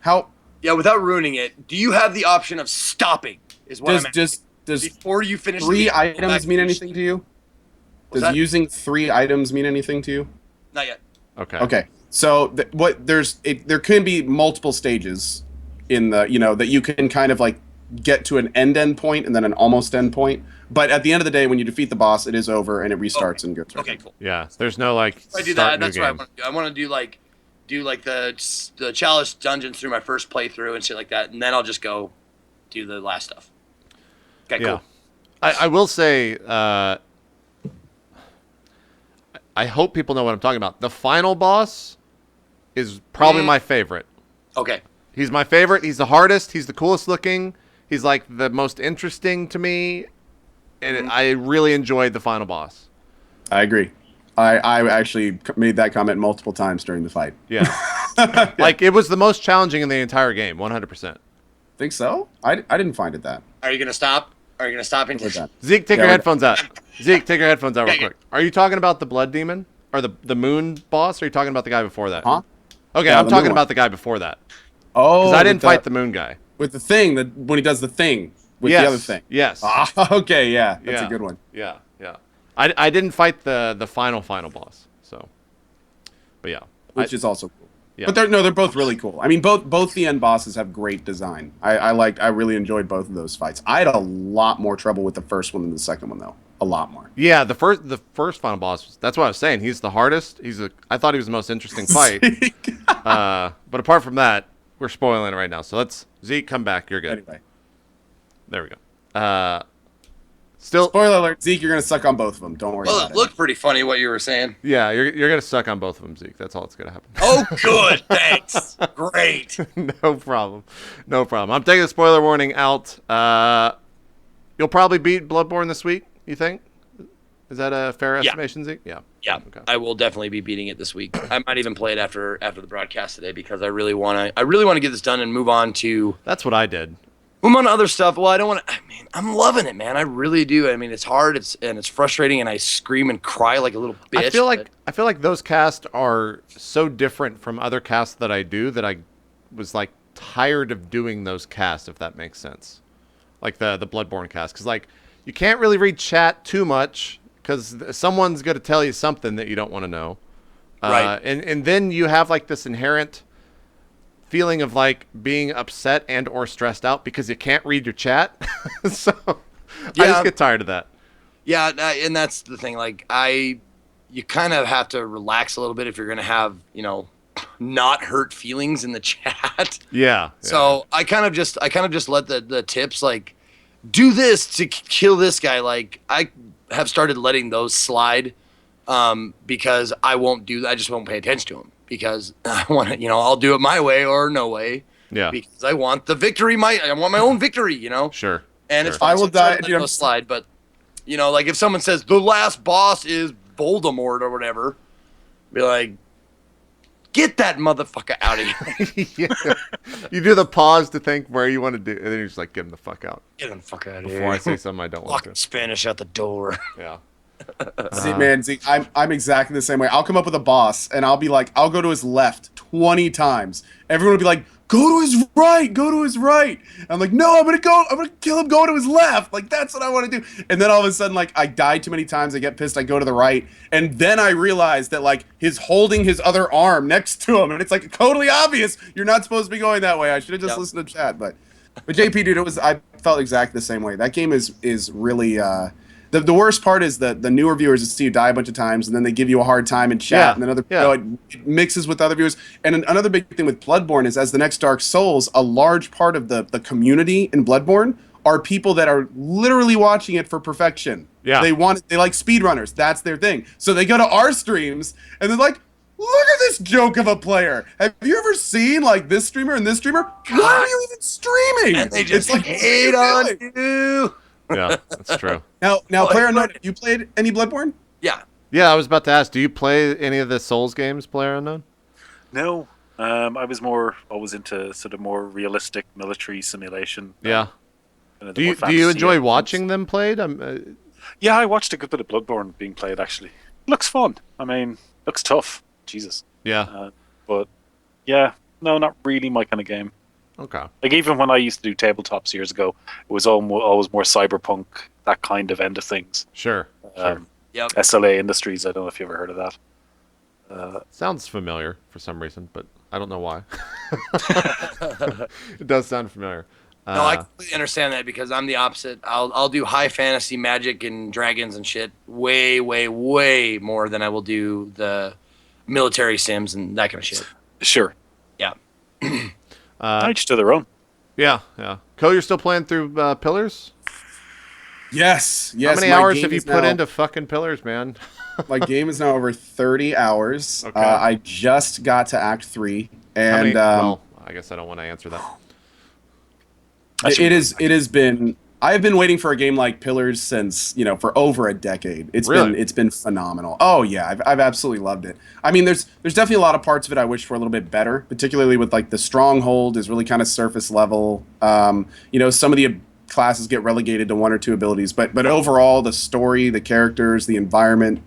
Speaker 3: how.
Speaker 4: Yeah, without ruining it, do you have the option of stopping? Is what I'm asking.
Speaker 3: Does
Speaker 4: before you finish
Speaker 3: 3 items mean anything to you? Does using 3 items mean anything to you?
Speaker 4: Not yet.
Speaker 3: Okay. So there can be multiple stages in the that you can kind of like get to an end point and then an almost end point. But at the end of the day, when you defeat the boss, it is over and it restarts and goes.
Speaker 4: Okay, cool.
Speaker 1: Yeah, there's no like.
Speaker 4: If I do that. That's what I want to do. I want to do like the chalice dungeons through my first playthrough and shit like that, and then I'll just go do the last stuff. Okay, cool.
Speaker 1: I will say. I hope people know what I'm talking about. The final boss is probably my favorite.
Speaker 4: Okay.
Speaker 1: He's my favorite. He's the hardest. He's the coolest looking. He's like the most interesting to me. And I really enjoyed the final boss.
Speaker 3: I agree. I actually made that comment multiple times during the fight.
Speaker 1: Yeah. Like, it was the most challenging in the entire game, 100%.
Speaker 3: Think so? I didn't find it that.
Speaker 4: Are you going to stop? Are you going to stop?
Speaker 1: Zeke, take your headphones out. Zeke, take your headphones out real quick. Are you talking about the blood demon? or the moon boss? Or are you talking about the guy before that?
Speaker 3: Huh?
Speaker 1: Okay,
Speaker 3: Yeah,
Speaker 1: I'm
Speaker 3: the
Speaker 1: talking
Speaker 3: moon
Speaker 1: about
Speaker 3: one.
Speaker 1: the guy before that.
Speaker 3: Oh,
Speaker 1: Because I didn't fight the moon guy.
Speaker 3: with the thing that when he does the thing with
Speaker 1: Yes,
Speaker 3: the other thing.
Speaker 1: yes.
Speaker 3: Ah, okay, yeah, that's
Speaker 1: Yeah.
Speaker 3: a good one.
Speaker 1: Yeah, yeah. I didn't fight the final boss. So, but yeah,
Speaker 3: Which is also cool.
Speaker 1: Yeah.
Speaker 3: But they're both really cool. I mean, both the end bosses have great design. I really enjoyed both of those fights. I had a lot more trouble with the first one than the second one, though. A lot more.
Speaker 1: Yeah, the first final boss. That's what I was saying. He's the hardest. I thought he was the most interesting fight. But apart from that, we're spoiling it right now. So Zeke, come back. You're good.
Speaker 3: Anyway,
Speaker 1: There we go. Still,
Speaker 3: spoiler alert: Zeke, you're gonna suck on both of them. Don't worry
Speaker 4: Well,
Speaker 3: about
Speaker 4: it looked pretty funny what you were saying.
Speaker 1: yeah, you're gonna suck on both of them, Zeke. That's all that's gonna happen.
Speaker 4: Oh, good. Thanks. Great.
Speaker 1: No problem. No problem. I'm taking the spoiler warning out. You'll probably beat Bloodborne this week, you think? Is that a fair estimation, Zeke? Yeah.
Speaker 4: Yeah,
Speaker 1: Okay.
Speaker 4: I will definitely be beating it this week. I might even play it after the broadcast today because I really want to get this done and move on to
Speaker 1: That's what I did.
Speaker 4: other stuff. Well, I don't want to. I mean, I'm loving it, man. I really do. I mean, it's hard. It's frustrating, and I scream and cry like a little bitch.
Speaker 1: I feel like those casts are so different from other casts that I do that I was like tired of doing those casts, if that makes sense. Like the Bloodborne cast, because like you can't really read chat too much because someone's going to tell you something that you don't want to know.
Speaker 4: Right.
Speaker 1: And then you have like this inherent feeling of like being upset and or stressed out because you can't read your chat. So I just get tired of that.
Speaker 4: Yeah, and that's the thing. Like you kind of have to relax a little bit if you're gonna have not hurt feelings in the chat.
Speaker 1: Yeah.
Speaker 4: So I kind of just let the tips like do this to kill this guy. Like I have started letting those slide because I won't do that. I just won't pay attention to them because I want to, I'll do it my way or no way.
Speaker 1: Yeah.
Speaker 4: Because I want the victory. I want my own victory.
Speaker 1: Sure.
Speaker 4: And it's
Speaker 3: I
Speaker 4: fine.
Speaker 3: will die. Dude,
Speaker 4: Those slide, but like if someone says the last boss is Voldemort or whatever, be like, get that motherfucker out of here.
Speaker 1: Yeah. You do the pause to think where you want to do, and then you're just like, get him the fuck out.
Speaker 4: Get him the fuck out of
Speaker 1: Before
Speaker 4: here.
Speaker 1: I say something I don't want
Speaker 4: Fucking
Speaker 1: to.
Speaker 4: Spanish out the door.
Speaker 1: Yeah.
Speaker 3: See, man, Zeke, I'm exactly the same way. I'll come up with a boss, and I'll be like, I'll go to his left 20 times. Everyone will be like, go to his right, go to his right. I'm like, no, I'm gonna kill him going to his left. Like, that's what I want to do. And then all of a sudden, like, I die too many times, I get pissed, I go to the right, and then I realize that, like, he's holding his other arm next to him, and it's, like, totally obvious you're not supposed to be going that way. I should have just listened to chat, but JP, dude, I felt exactly the same way. That game is really, the worst part is the newer viewers that see you die a bunch of times, and then they give you a hard time in chat, and then it mixes with other viewers. And another big thing with Bloodborne is, as the next Dark Souls, a large part of the community in Bloodborne are people that are literally watching it for perfection.
Speaker 1: Yeah.
Speaker 3: They like speedrunners. That's their thing. So they go to our streams, and they're like, look at this joke of a player. Have you ever seen, like, this streamer and this streamer? Why are you even streaming?
Speaker 4: And they just
Speaker 3: It's like,
Speaker 4: hate on you.
Speaker 1: Yeah, that's true.
Speaker 3: Now, Player Unknown, have you played any Bloodborne?
Speaker 4: Yeah.
Speaker 1: Yeah, I was about to ask, do you play any of the Souls games, Player Unknown?
Speaker 2: No. I was more always into sort of more realistic military simulation.
Speaker 1: Yeah.
Speaker 2: Do
Speaker 1: you enjoy watching them played?
Speaker 2: Yeah, I watched a good bit of Bloodborne being played, actually. Looks fun. I mean, looks tough. Jesus.
Speaker 1: Yeah.
Speaker 2: But, yeah, no, not really my kind of game.
Speaker 1: Okay.
Speaker 2: Like, even when I used to do tabletops years ago, it was always more cyberpunk, that kind of end of things.
Speaker 1: Sure.
Speaker 4: Yep.
Speaker 2: SLA Industries, I don't know if you ever heard of that.
Speaker 1: Sounds familiar for some reason, but I don't know why. It does sound familiar.
Speaker 4: No, I completely understand that because I'm the opposite. I'll do high fantasy magic and dragons and shit way, way, way more than I will do the military sims and that kind of shit.
Speaker 2: Sure.
Speaker 4: Yeah.
Speaker 2: Each to their own.
Speaker 1: Yeah. Co, you're still playing through Pillars?
Speaker 3: Yes.
Speaker 1: How many hours have you put into fucking Pillars, man?
Speaker 3: My game is now over 30 hours.
Speaker 1: Okay.
Speaker 3: I just got to Act 3, and
Speaker 1: well, I guess I don't want to answer that.
Speaker 3: it has been. I've been waiting for a game like Pillars since, for over a decade. It's been phenomenal. Oh yeah, I've absolutely loved it. I mean, there's definitely a lot of parts of it I wish were a little bit better, particularly with like the stronghold is really kind of surface level. Some of the classes get relegated to one or two abilities, but overall the story, the characters, the environment,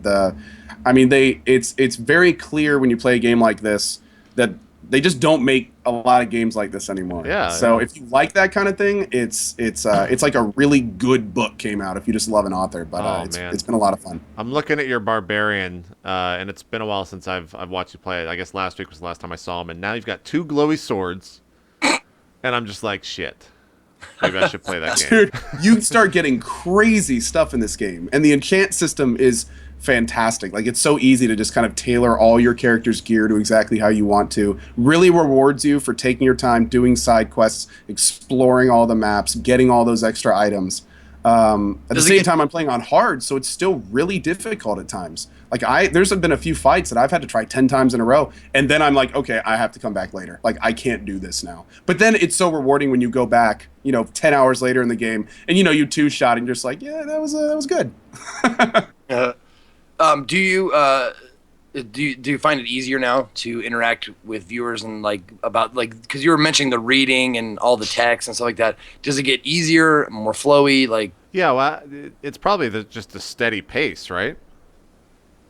Speaker 3: I mean, it's very clear when you play a game like this that they just don't make a lot of games like this anymore.
Speaker 1: Yeah.
Speaker 3: So if you like that kind of thing, it's like a really good book came out if you just love an author. But it's been a lot of fun.
Speaker 1: I'm looking at your barbarian, and it's been a while since I've watched you play it. I guess last week was the last time I saw him, and now you've got 2 glowy swords, and I'm just like, shit. Maybe I should play that game.
Speaker 3: Dude, you start getting crazy stuff in this game, and the enchant system is fantastic. Like, it's so easy to just kind of tailor all your character's gear to exactly how you want to. Really rewards you for taking your time, doing side quests, exploring all the maps, getting all those extra items. At the same time, I'm playing on hard, so it's still really difficult at times. Like, there's been a few fights that I've had to try 10 times in a row, and then I'm like, okay, I have to come back later. Like, I can't do this now. But then it's so rewarding when you go back, 10 hours later in the game, and you 2-shot, and you're just like, yeah, that was good.
Speaker 4: Do you find it easier now to interact with viewers and because you were mentioning the reading and all the text and stuff like that? Does it get easier, more flowy?
Speaker 1: Yeah, well, it's probably just a steady pace, right?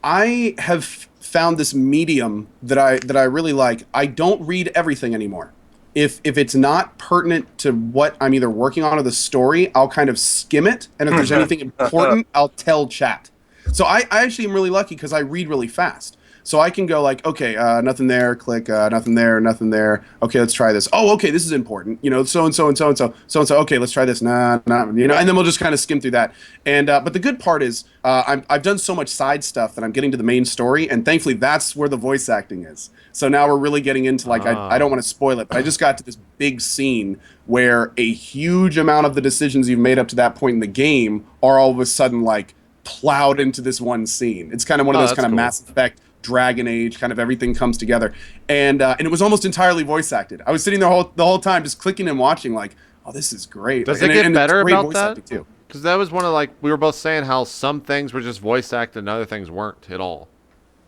Speaker 3: I have found this medium that I really like. I don't read everything anymore. If it's not pertinent to what I'm either working on or the story, I'll kind of skim it, and if there's anything important, I'll tell chat. So I actually am really lucky because I read really fast. So I can go like, okay, nothing there, click, nothing there, nothing there. Okay, let's try this. Oh, okay, this is important. So-and-so and so-and-so, so-and-so. Okay, let's try this. Nah, and then we'll just kind of skim through that. And but the good part is I've done so much side stuff that I'm getting to the main story, and thankfully that's where the voice acting is. So now we're really getting into, I don't want to spoil it, but I just got to this big scene where a huge amount of the decisions you've made up to that point in the game are all of a sudden, plowed into this one scene. It's kind of one of those kind of cool. Mass Effect, Dragon Age, kind of everything comes together. And it was almost entirely voice acted. I was sitting there the whole time just clicking and watching oh, this is great.
Speaker 1: Does it get better about that? Because that was one of we were both saying how some things were just voice acted and other things weren't at all.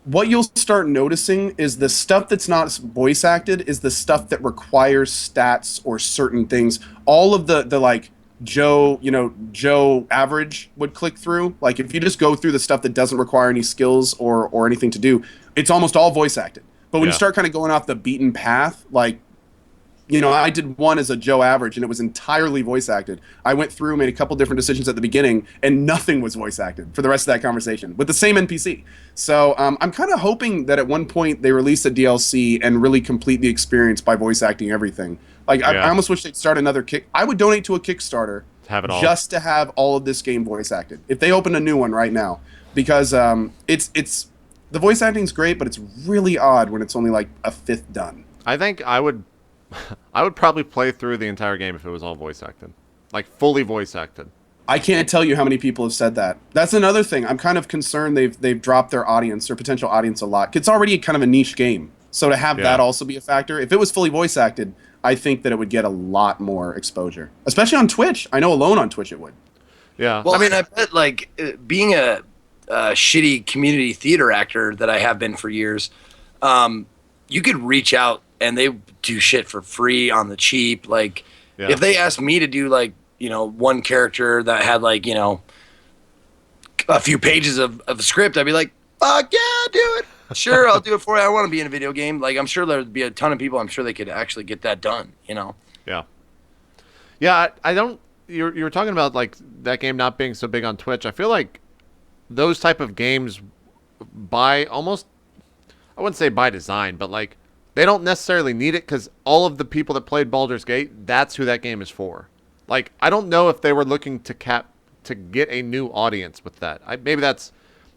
Speaker 3: What you'll start noticing is the stuff that's not voice acted is the stuff that requires stats or certain things. All of the Joe average would click through. Like, if you just go through the stuff that doesn't require any skills or anything to do, it's almost all voice acted. But when you start kind of going off the beaten path, I did one as a Joe average, and it was entirely voice acted. I went through, made a couple different decisions at the beginning, and nothing was voice acted for the rest of that conversation with the same NPC. So I'm kind of hoping that at one point they release a DLC and really complete the experience by voice acting everything. I almost wish they'd start another I would donate to a Kickstarter
Speaker 1: have it all.
Speaker 3: Just to have all of this game voice acted. If they open a new one right now, because it's the voice acting's great, but it's really odd when it's only a fifth done.
Speaker 1: I think I would probably play through the entire game if it was all voice acted, fully voice acted.
Speaker 3: I can't tell you how many people have said that. That's another thing. I'm kind of concerned they've dropped their audience, their potential audience, a lot. It's already kind of a niche game, so to have that also be a factor. If it was fully voice acted, I think that it would get a lot more exposure, especially on Twitch. I know alone on Twitch it would.
Speaker 1: Yeah.
Speaker 4: Well, I bet being a shitty community theater actor that I have been for years, you could reach out and they do shit for free on the cheap. If they asked me to do one character that had a few pages of a script, I'd be like, fuck yeah, do it. Sure, I'll do it for you. I want to be in a video game. I'm sure there'd be a ton of people. I'm sure they could actually get that done.
Speaker 1: Yeah. Yeah, I don't. You were talking about that game not being so big on Twitch. I feel like those type of games, I wouldn't say by design, but they don't necessarily need it because all of the people that played Baldur's Gate, that's who that game is for. I don't know if they were looking to get a new audience with that.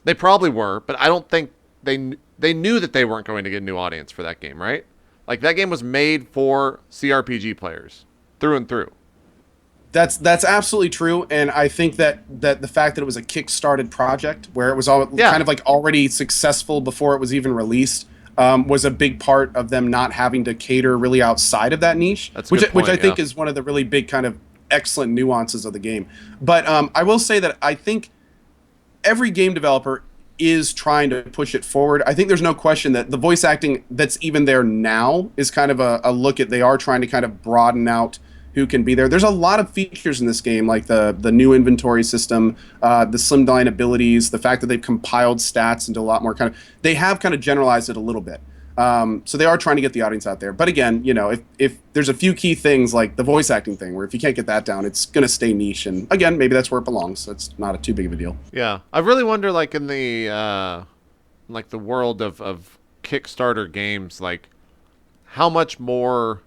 Speaker 1: They probably were, but I don't think they knew that they weren't going to get a new audience for that game, right? That game was made for CRPG players through and through.
Speaker 3: That's absolutely true, and I think that the fact that it was a kick-started project where it was all kind of already successful before it was even released was a big part of them not having to cater really outside of that niche, which I think is one of the really big kind of excellent nuances of the game. But I will say that I think every game developer is trying to push it forward. I think there's no question that the voice acting that's even there now is kind of a look at, they are trying to kind of broaden out who can be there. There's a lot of features in this game, like the new inventory system, the slimline abilities, the fact that they've compiled stats into a lot more they have kind of generalized it a little bit. So they are trying to get the audience out there. But again, you know, if there's a few key things like the voice acting thing, where if you can't get that down, it's going to stay niche. And again, maybe that's where it belongs. So it's not too big of a deal.
Speaker 1: Yeah. I really wonder, like, in the like the world of Kickstarter games, like, how much more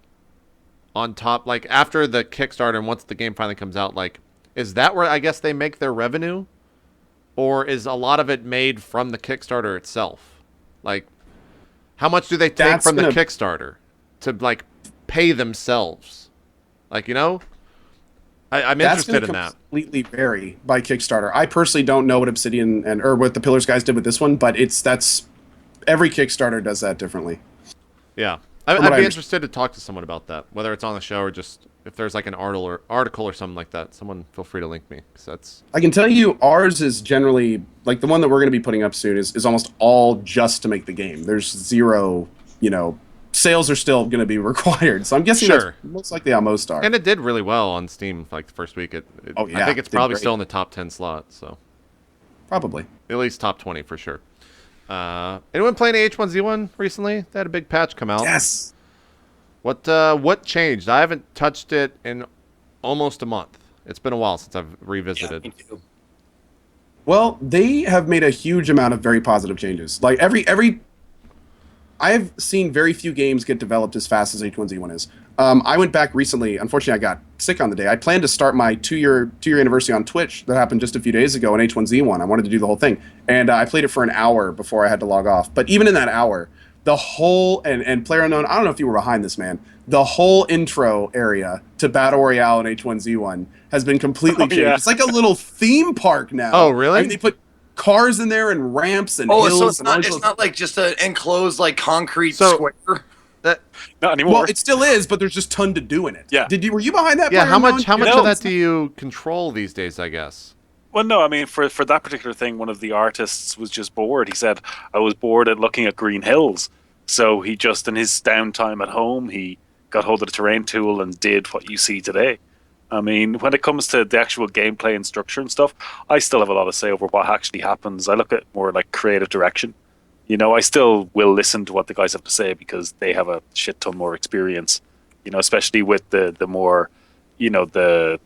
Speaker 1: on top, like, after the Kickstarter and once the game finally comes out, like, is that where I guess they make their revenue? Or is a lot of it made from the Kickstarter itself? Like, how much do they take from the Kickstarter to, like, pay themselves? Like, you know? I'm interested in that.
Speaker 3: Completely vary by Kickstarter. I personally don't know what Obsidian or what the Pillars guys did with this one, but that's every Kickstarter does that differently.
Speaker 1: Yeah. I'd be interested to talk to someone about that, whether it's on the show or just if there's like an article or something like that. Someone feel free to link me, because that's.
Speaker 3: I can tell you, ours is generally like the one that we're going to be putting up soon is almost all just to make the game. There's zero, you know, sales are still going to be required. So I'm guessing that's most likely how most are.
Speaker 1: And it did really well on Steam like the first week. I think it's probably still in the top 10 slot. So
Speaker 3: probably
Speaker 1: at least top 20 for sure. Anyone playing H1Z1 recently? They had a big patch come out.
Speaker 3: Yes.
Speaker 1: What changed? I haven't touched it in almost a month. It's been a while since I've revisited.
Speaker 4: Yeah, me too.
Speaker 3: Well, they have made a huge amount of very positive changes. Like every I've seen very few games get developed as fast as H1Z1 is. I went back recently. Unfortunately, I got sick on the day. I planned to start my two-year anniversary on Twitch that happened just a few days ago in H1Z1. I wanted to do the whole thing. And I played it for an hour before I had to log off. But even in that hour, the whole, and PlayerUnknown, I don't know if you were behind this, man, the whole intro area to Battle Royale in H1Z1 has been completely changed. Yeah. It's like a little theme park now.
Speaker 1: Oh, really?
Speaker 3: I mean, they put cars in there and ramps and hills.
Speaker 4: So it's not like just an enclosed like concrete square.
Speaker 2: Not anymore.
Speaker 3: Well, it still is, but there's just ton to do in it.
Speaker 2: Yeah.
Speaker 3: Were you behind that?
Speaker 1: Yeah. How much of that do you control these days? I guess.
Speaker 2: Well, no. I mean, for that particular thing, one of the artists was just bored. He said, "I was bored at looking at green hills." So he just, in his downtime at home, he got hold of the terrain tool and did what you see today. I mean, when it comes to the actual gameplay and structure and stuff, I still have a lot to say over what actually happens. I look at more like creative direction. You know, I still will listen to what the guys have to say because they have a shit ton more experience. You know, especially with the more, you know, the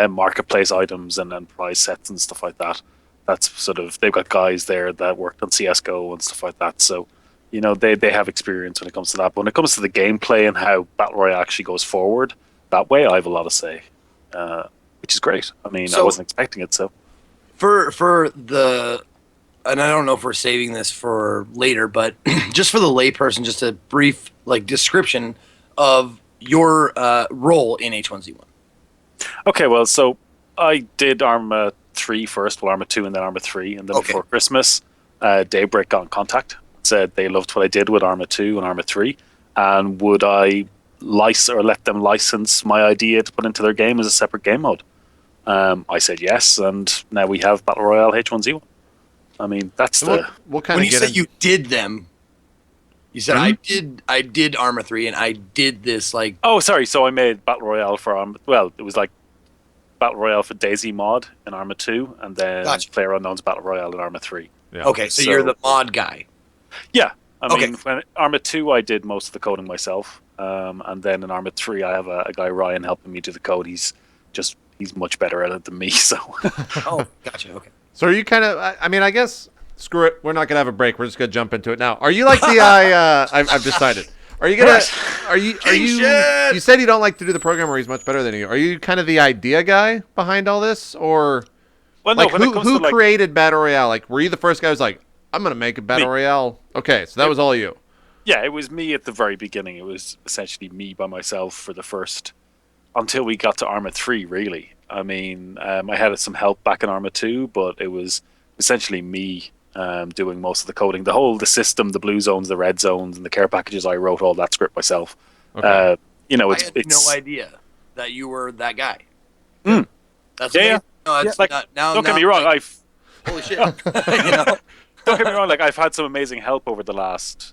Speaker 2: marketplace items and prize sets and stuff like that. That's sort of, they've got guys there that worked on CSGO and stuff like that. So, you know, they have experience when it comes to that. But when it comes to the gameplay and how Battle Royale actually goes forward, that way I have a lot to say, which is great. I mean, I wasn't expecting it, so.
Speaker 4: For the, and I don't know if we're saving this for later, but just for the layperson, just a brief like description of your role in H1Z1.
Speaker 2: Okay, well, so I did Arma 3 first, well, Arma 2 and then Arma 3, and then before Christmas, Daybreak got in contact, said they loved what I did with Arma 2 and Arma 3, and would I let them license my idea to put into their game as a separate game mode. I said yes, and now we have Battle Royale H1Z1. I mean, that's
Speaker 1: what kind
Speaker 4: when you said you did them, you said I did Arma 3 and I did this like.
Speaker 2: Oh, sorry. So I made Battle Royale for Arma. Well, it was like Battle Royale for Daisy mod in Arma 2, and then PlayerUnknown's Battle Royale in Arma 3.
Speaker 1: Yeah.
Speaker 4: Okay, so you're the mod guy.
Speaker 2: Yeah, I mean, when Arma 2, I did most of the coding myself, and then in Arma 3, I have a guy Ryan helping me do the code. He's much better at it than me. So.
Speaker 4: Oh, gotcha. Okay.
Speaker 1: So are you kind of? I mean, I guess screw it. We're not gonna have a break. We're just gonna jump into it now. Are you like the I've decided. Are you gonna? Are you? You said you don't like to do the program, or he's much better than you. Are you kind of the idea guy behind all this, or?
Speaker 2: Well, no.
Speaker 1: Like, who created Battle Royale? Like, were you the first guy who's like, I'm gonna make a Battle Royale? Okay, so that was all you.
Speaker 2: Yeah, it was me at the very beginning. It was essentially me by myself for the first, until we got to Arma 3, really. I mean, I had some help back in Arma 2, but it was essentially me doing most of the coding. The system, the blue zones, the red zones, and the care packages, I wrote all that script myself.
Speaker 1: Okay.
Speaker 2: You know,
Speaker 4: I had no idea that you were that guy. That's
Speaker 2: yeah.
Speaker 4: No, it's
Speaker 2: like,
Speaker 4: now,
Speaker 2: don't get me wrong.
Speaker 4: Holy shit. You know?
Speaker 2: Don't get me wrong. Like, I've had some amazing help over the last,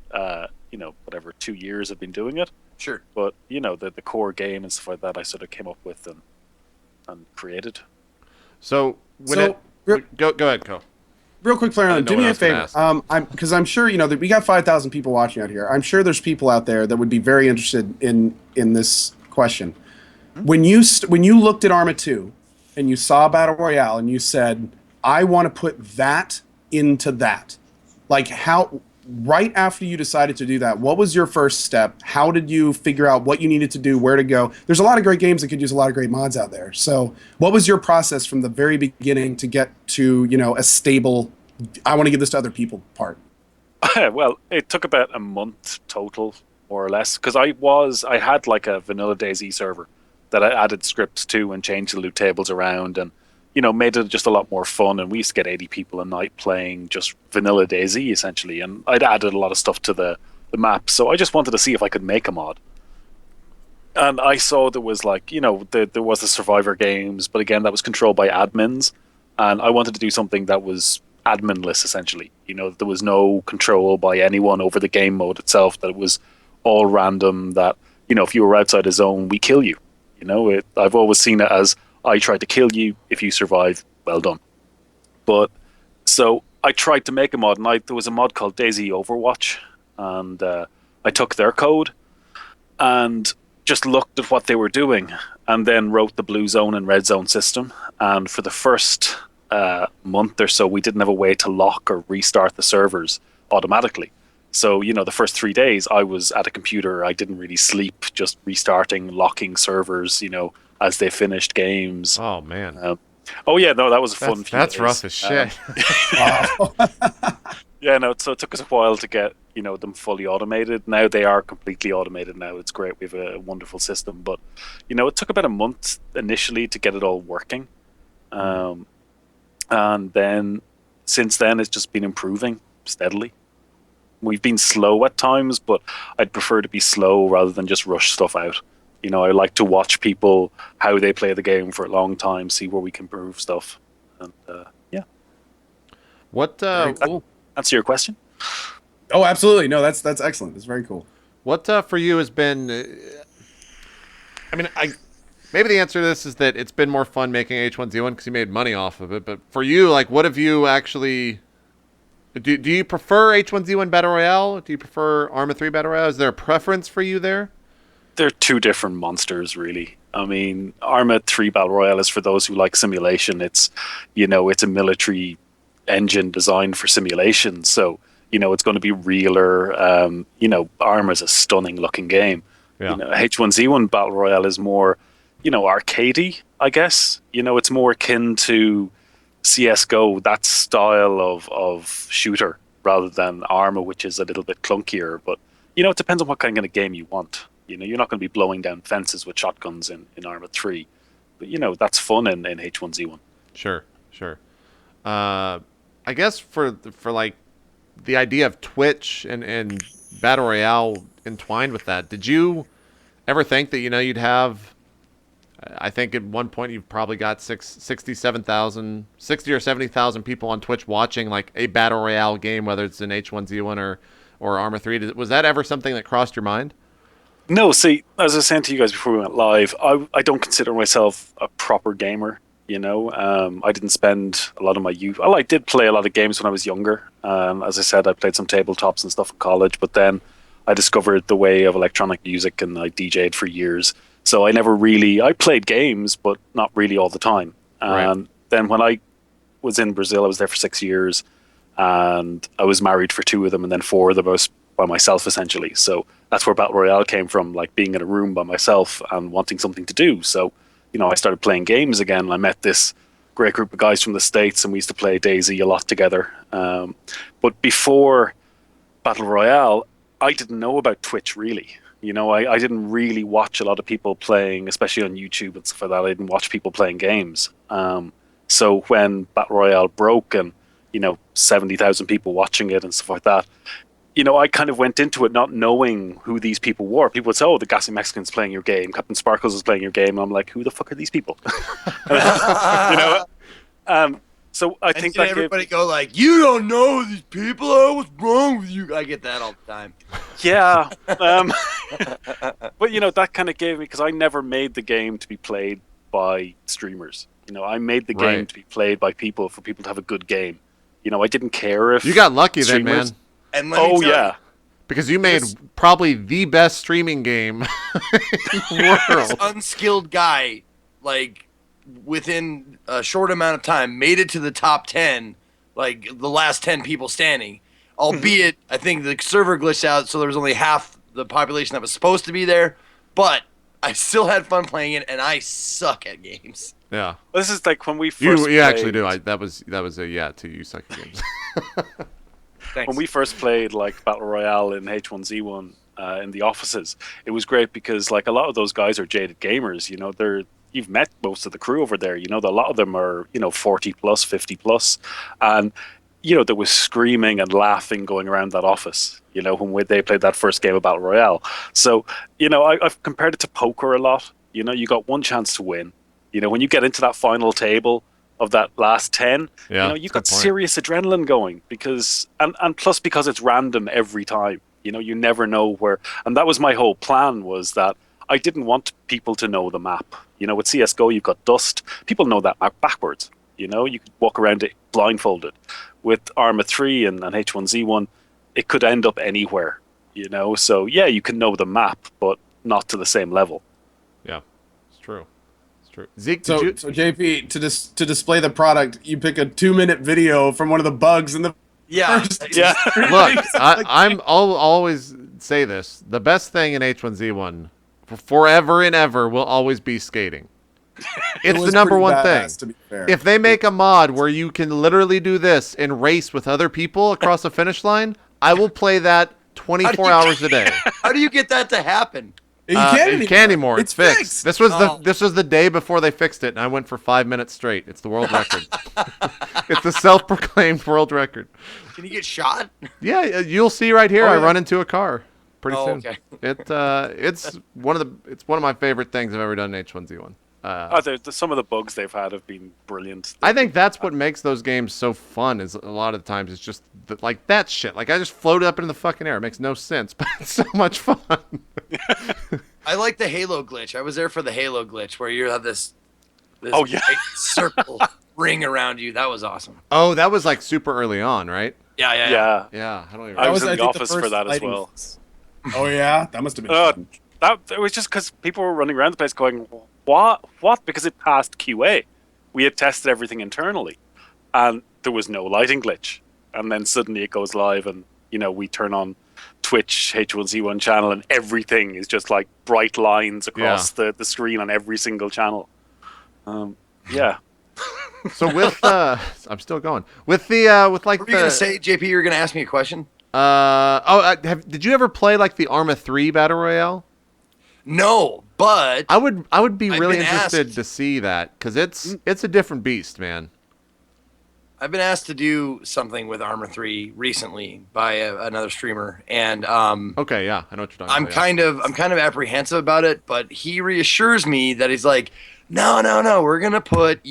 Speaker 2: 2 years I've been doing it.
Speaker 4: Sure.
Speaker 2: But the core game and stuff like that, I sort of came up with and created.
Speaker 1: So go ahead, Co.
Speaker 3: Real quick, Flare, do me a favor. Because I'm sure that we got 5,000 people watching out here. I'm sure there's people out there that would be very interested in this question. When you looked at Arma 2 and you saw Battle Royale and you said, I want to put that into that, like how right after you decided to do that, what was your first step? How did you figure out what you needed to do, where to go? There's a lot of great games that could use a lot of great mods out there. So what was your process from the very beginning to get to, a stable, I want to give this to other people part?
Speaker 2: Well, it took about a month total, more or less, because I had like a vanilla DayZ server that I added scripts to and changed the loot tables around and made it just a lot more fun. And we used to get 80 people a night playing just vanilla DayZ, essentially. And I'd added a lot of stuff to the map. So I just wanted to see if I could make a mod. And I saw there was there was the Survivor games, but again, that was controlled by admins. And I wanted to do something that was adminless, essentially. There was no control by anyone over the game mode itself, that it was all random, that, if you were outside a zone, we kill you. I've always seen it as, I tried to kill you. If you survive, well done. But so I tried to make a mod, and there was a mod called DayZ Overwatch, and I took their code and just looked at what they were doing, and then wrote the blue zone and red zone system. And for the first month or so, we didn't have a way to lock or restart the servers automatically. So the first 3 days, I was at a computer. I didn't really sleep, just restarting, locking servers. As they finished games.
Speaker 1: Oh man.
Speaker 2: That was a fun.
Speaker 1: That's rough as shit.
Speaker 2: Yeah, no. So it took us a while to get them fully automated. Now they are completely automated. Now it's great. We have a wonderful system, but it took about a month initially to get it all working, and then since then it's just been improving steadily. We've been slow at times, but I'd prefer to be slow rather than just rush stuff out. I like to watch people, how they play the game for a long time, see where we can improve stuff. And, yeah.
Speaker 1: What,
Speaker 2: answer your question?
Speaker 3: Oh, absolutely. No, that's excellent. It's very cool.
Speaker 1: What, for you has been, maybe the answer to this is that it's been more fun making H1Z1 because you made money off of it. But for you, what have you actually, do you prefer H1Z1 Battle Royale? Do you prefer Arma 3 Battle Royale? Is there a preference for you there?
Speaker 2: They're two different monsters, really. Arma 3 Battle Royale is for those who like simulation. It's, it's a military engine designed for simulation. So, it's going to be realer. Arma is a stunning looking game. Yeah. H1Z1 Battle Royale is more, arcadey, I guess. It's more akin to CSGO, that style of shooter, rather than Arma, which is a little bit clunkier. But, it depends on what kind of game you want. You're not going to be blowing down fences with shotguns in Arma 3. But, that's fun in H1Z1.
Speaker 1: Sure. I guess for the idea of Twitch and Battle Royale entwined with that, did you ever think that, you'd have, I think at one point you've probably got 60 or 70,000 people on Twitch watching a Battle Royale game, whether it's in H1Z1 or Arma 3. Was that ever something that crossed your mind?
Speaker 2: No, see, as I was saying to you guys before we went live, I don't consider myself a proper gamer, I didn't spend a lot of my youth. I did play a lot of games when I was younger. As I said, I played some tabletops and stuff in college, but then I discovered the way of electronic music and I DJ'd for years. So I played games, but not really all the time. And then when I was in Brazil, I was there for 6 years and I was married for 2 of them, and then 4 of them I was by myself, essentially. So that's where Battle Royale came from, being in a room by myself and wanting something to do. So, I started playing games again. I met this great group of guys from the States and we used to play DayZ a lot together. But before Battle Royale, I didn't know about Twitch, really. I didn't really watch a lot of people playing, especially on YouTube and stuff like that. I didn't watch people playing games. So when Battle Royale broke and, 70,000 people watching it and stuff like that, I kind of went into it not knowing who these people were. People would say, oh, the Gassy Mexican's playing your game. Captain Sparkles is playing your game. And I'm like, who the fuck are these people? So I think that
Speaker 4: everybody go you don't know these people. Oh, what's wrong with you? I get that all the time.
Speaker 2: Yeah. But that kind of gave me, because I never made the game to be played by streamers. I made the game to be played by people, for people to have a good game. I didn't care if
Speaker 1: you got lucky then, man.
Speaker 4: And
Speaker 1: because you made probably the best streaming game in the world.
Speaker 4: This unskilled guy, like, within a short amount of time, made it to the top 10, like the last 10 people standing. Albeit, I think the server glitched out, so there was only half the population that was supposed to be there. But I still had fun playing it, and I suck at games.
Speaker 1: Yeah.
Speaker 2: Well, this is like when we first
Speaker 1: You actually do. That was a yeah to you suck at games.
Speaker 2: Thanks. When we first played like Battle Royale in H1Z1 in the offices, it was great because like a lot of those guys are jaded gamers. You've met most of the crew over there. A lot of them are 40 plus, 50 plus, and there was screaming and laughing going around that office. When they played that first game of Battle Royale. So I've compared it to poker a lot. You got one chance to win. When you get into that final table of that last 10, you've got serious adrenaline going, because and plus because it's random every time. You never know where. And that was my whole plan, was that I didn't want people to know the map. With CS:GO, you've got Dust. People know that map backwards. You could walk around it blindfolded. With Arma 3 and H1Z1, it could end up anywhere. So yeah, you can know the map, but not to the same level.
Speaker 1: Yeah, it's true. Zeke,
Speaker 3: so JP, to display the product, you pick a 2-minute video from one of the bugs in the first.
Speaker 1: Look, I'll always say this: the best thing in H1Z1, forever and ever, will always be skating. It's the number one thing. To be fair. If they make a mod where you can literally do this and race with other people across the finish line, I will play that 24 hours a day.
Speaker 4: How do you get that to happen?
Speaker 3: You can't
Speaker 1: anymore. It's fixed. This was the day before they fixed it, and I went for 5 minutes straight. It's the world record. It's the self-proclaimed world record.
Speaker 4: Can you get shot?
Speaker 1: Yeah, you'll see right here. I run into a car pretty soon.
Speaker 4: Okay.
Speaker 1: It's one of my favorite things I've ever done in H1Z1.
Speaker 2: Some of the bugs they've had have been brilliant.
Speaker 1: I think that's what makes those games so fun. Is a lot of the times it's just like that shit. Like I just floated up into the fucking air. It makes no sense, but it's so much fun.
Speaker 4: I like the Halo glitch. I was there for the Halo glitch where you have this
Speaker 2: white
Speaker 4: circle ring around you. That was awesome.
Speaker 1: Oh, that was like super early on, right?
Speaker 2: Yeah.
Speaker 1: I don't even.
Speaker 2: I was in the office for that as well.
Speaker 3: Oh yeah, that must have been fun.
Speaker 2: It was just because people were running around the place going, What? Because it passed QA. We had tested everything internally, and there was no lighting glitch. And then suddenly it goes live, and we turn on Twitch H1Z1 channel, and everything is just like bright lines across the screen on every single channel. Yeah.
Speaker 1: So with I'm still going with the with like.
Speaker 4: What were you gonna say, JP? You were gonna ask me a question.
Speaker 1: Did you ever play like the Arma 3 Battle Royale?
Speaker 4: No, but
Speaker 1: I would be really interested to see that, because it's a different beast, man.
Speaker 4: I've been asked to do something with Arma 3 recently by another streamer, and
Speaker 1: okay, yeah, I know what you're talking
Speaker 4: about. I'm kind of apprehensive about it, but he reassures me that he's like, no, we're gonna put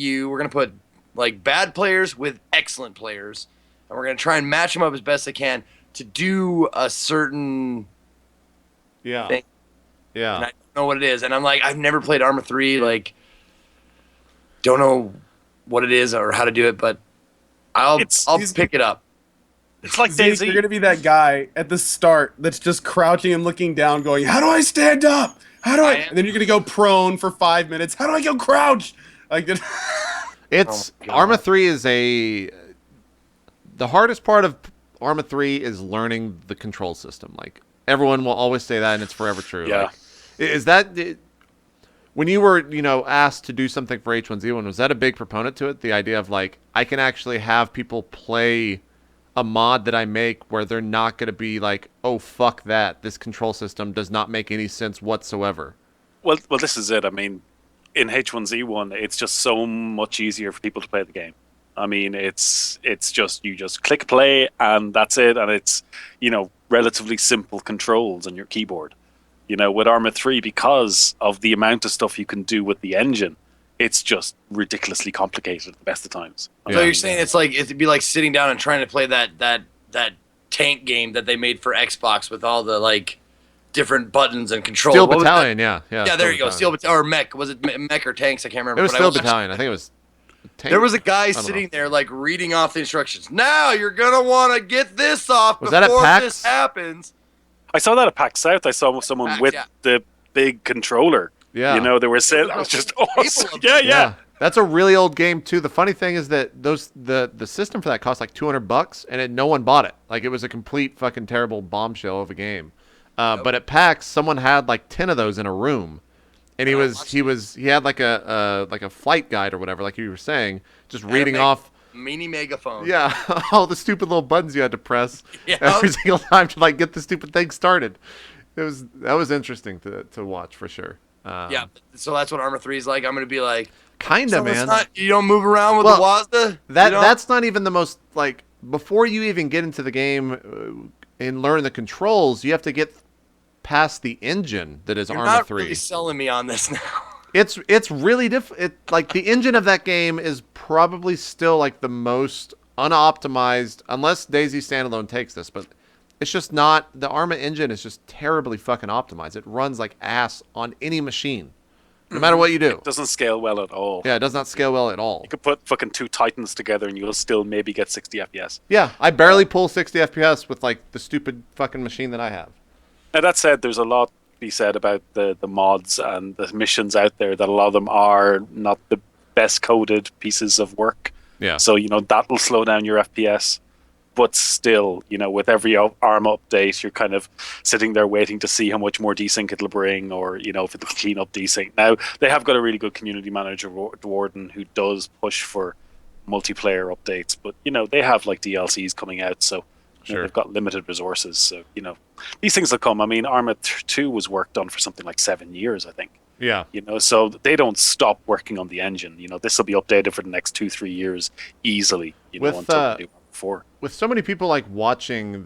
Speaker 4: like bad players with excellent players, and we're gonna try and match them up as best I can to do a certain thing.
Speaker 1: Yeah.
Speaker 4: And I don't know what it is. And I'm like, I've never played Arma 3, like, don't know what it is or how to do it, but I'll pick it up.
Speaker 2: It's like Daisy.
Speaker 3: You're going to be that guy at the start that's just crouching and looking down going, how do I stand up? How do I? And then you're going to go prone for 5 minutes. How do I go crouch? Like,
Speaker 1: it's Arma 3 is the hardest part of Arma 3 is learning the control system. Like, everyone will always say that, and it's forever true.
Speaker 2: Yeah.
Speaker 1: Like, is that when you were, asked to do something for H1Z1? Was that a big proponent to it? The idea of like, I can actually have people play a mod that I make where they're not going to be like, oh fuck that, this control system does not make any sense whatsoever.
Speaker 2: Well, this is it. I mean, in H1Z1, it's just so much easier for people to play the game. I mean, it's just you just click play and that's it, and it's relatively simple controls on your keyboard. With Arma 3, because of the amount of stuff you can do with the engine, it's just ridiculously complicated at the best of times.
Speaker 4: So you're saying it'd be like sitting down and trying to play that tank game that they made for Xbox with all the like different buttons and controls.
Speaker 1: Steel Battalion, yeah.
Speaker 4: Yeah, there you go. Steel Battalion, or mech. Was it mech or tanks? I can't remember.
Speaker 1: It was Steel Battalion. I think it was tank.
Speaker 4: There was a guy sitting there, like, reading off the instructions. Now you're going to want to get this off before this happens.
Speaker 2: I saw that at PAX South. I saw someone with the big controller.
Speaker 1: Yeah.
Speaker 2: You know, they were saying that was just awesome. Yeah.
Speaker 1: That's a really old game too. The funny thing is that the system for that cost like $200, and no one bought it. Like, it was a complete fucking terrible bombshell of a game. But at PAX, someone had like 10 of those in a room, and he had like a flight guide or whatever, like you were saying, just reading off
Speaker 4: mini megaphone.
Speaker 1: Yeah, all the stupid little buttons you had to press every single time to like get the stupid thing started. That was interesting to watch for sure.
Speaker 4: So that's what Arma 3 is like. I'm gonna be like,
Speaker 1: kinda, man.
Speaker 4: You don't move around with the WASD.
Speaker 1: That's not even the most, like, before you even get into the game and learn the controls, you have to get past the engine that is Arma 3. You're not
Speaker 4: really selling me on this now.
Speaker 1: It's really like, the engine of that game is probably still like the most unoptimized, unless Daisy Standalone takes this, but it's just not. The Arma engine is just terribly fucking optimized. It runs like ass on any machine, no matter what you do.
Speaker 2: It doesn't scale well at all.
Speaker 1: Yeah, it does not scale well at all.
Speaker 2: You could put fucking two Titans together and you'll still maybe get 60 FPS.
Speaker 1: Yeah, I barely pull 60 FPS with like the stupid fucking machine that I have.
Speaker 2: Now, that said, there's a lot to be said about the mods and the missions out there, that a lot of them are not the best coded pieces of work.
Speaker 1: Yeah.
Speaker 2: So, that will slow down your FPS. But still, with every Arma update, you're kind of sitting there waiting to see how much more desync it'll bring, or, if it'll clean up desync. Now, they have got a really good community manager, Warden, who does push for multiplayer updates. But, they have, like, DLCs coming out, so they've got limited resources. So, these things will come. I mean, Arma 2 was worked on for something like 7 years, I think.
Speaker 1: Yeah.
Speaker 2: So they don't stop working on the engine. This will be updated for the next 2-3 years easily, until they do before.
Speaker 1: With so many people like watching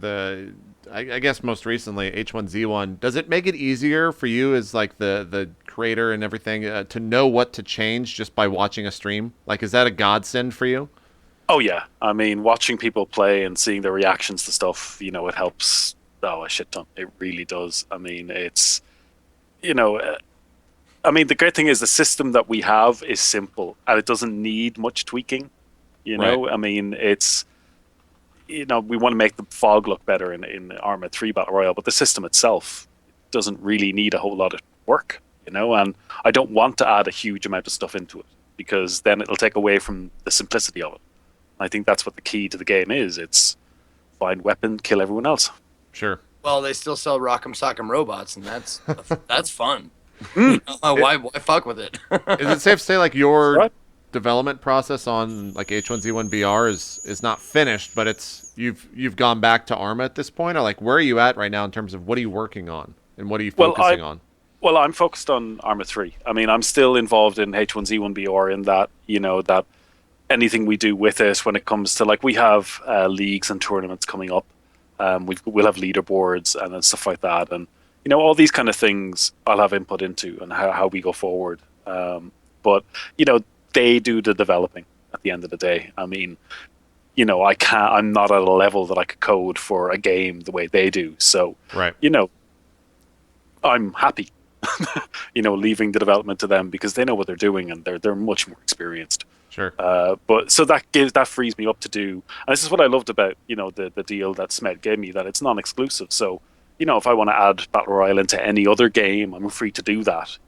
Speaker 1: I guess most recently H1Z1, does it make it easier for you as like the creator and everything to know what to change just by watching a stream? Like, is that a godsend for you?
Speaker 2: Oh yeah, I mean, watching people play and seeing their reactions to stuff, it helps. Oh, a shit ton. It really does. I mean, it's, the great thing is the system that we have is simple and it doesn't need much tweaking.
Speaker 1: Right.
Speaker 2: I mean, it's, we want to make the fog look better in Arma 3 Battle Royale, but the system itself doesn't really need a whole lot of work, and I don't want to add a huge amount of stuff into it, because then it'll take away from the simplicity of it. I think that's what the key to the game is. It's find weapon, kill everyone else.
Speaker 1: Sure.
Speaker 4: Well, they still sell Rock'em Sock'em robots, and that's fun. Why fuck with it?
Speaker 1: Is it safe to say like your development process on like H1Z1 BR is not finished, but you've gone back to Arma at this point, or like where are you at right now in terms of what are you working on and what are you focusing on?
Speaker 2: Well, I'm focused on Arma 3. I mean, I'm still involved in H1Z1 BR in that, that anything we do with it when it comes to, like, we have leagues and tournaments coming up. We'll have leaderboards and stuff like that. And, all these kind of things I'll have input into and how we go forward. But, they do the developing at the end of the day. I mean, I'm not at a level that I could code for a game the way they do. So,
Speaker 1: right.
Speaker 2: I'm happy, leaving the development to them, because they know what they're doing and they're much more experienced.
Speaker 1: Sure.
Speaker 2: But so that frees me up to do, and this is what I loved about, the deal that Smed gave me, that it's non-exclusive. So, if I want to add Battle Royale into any other game, I'm free to do that.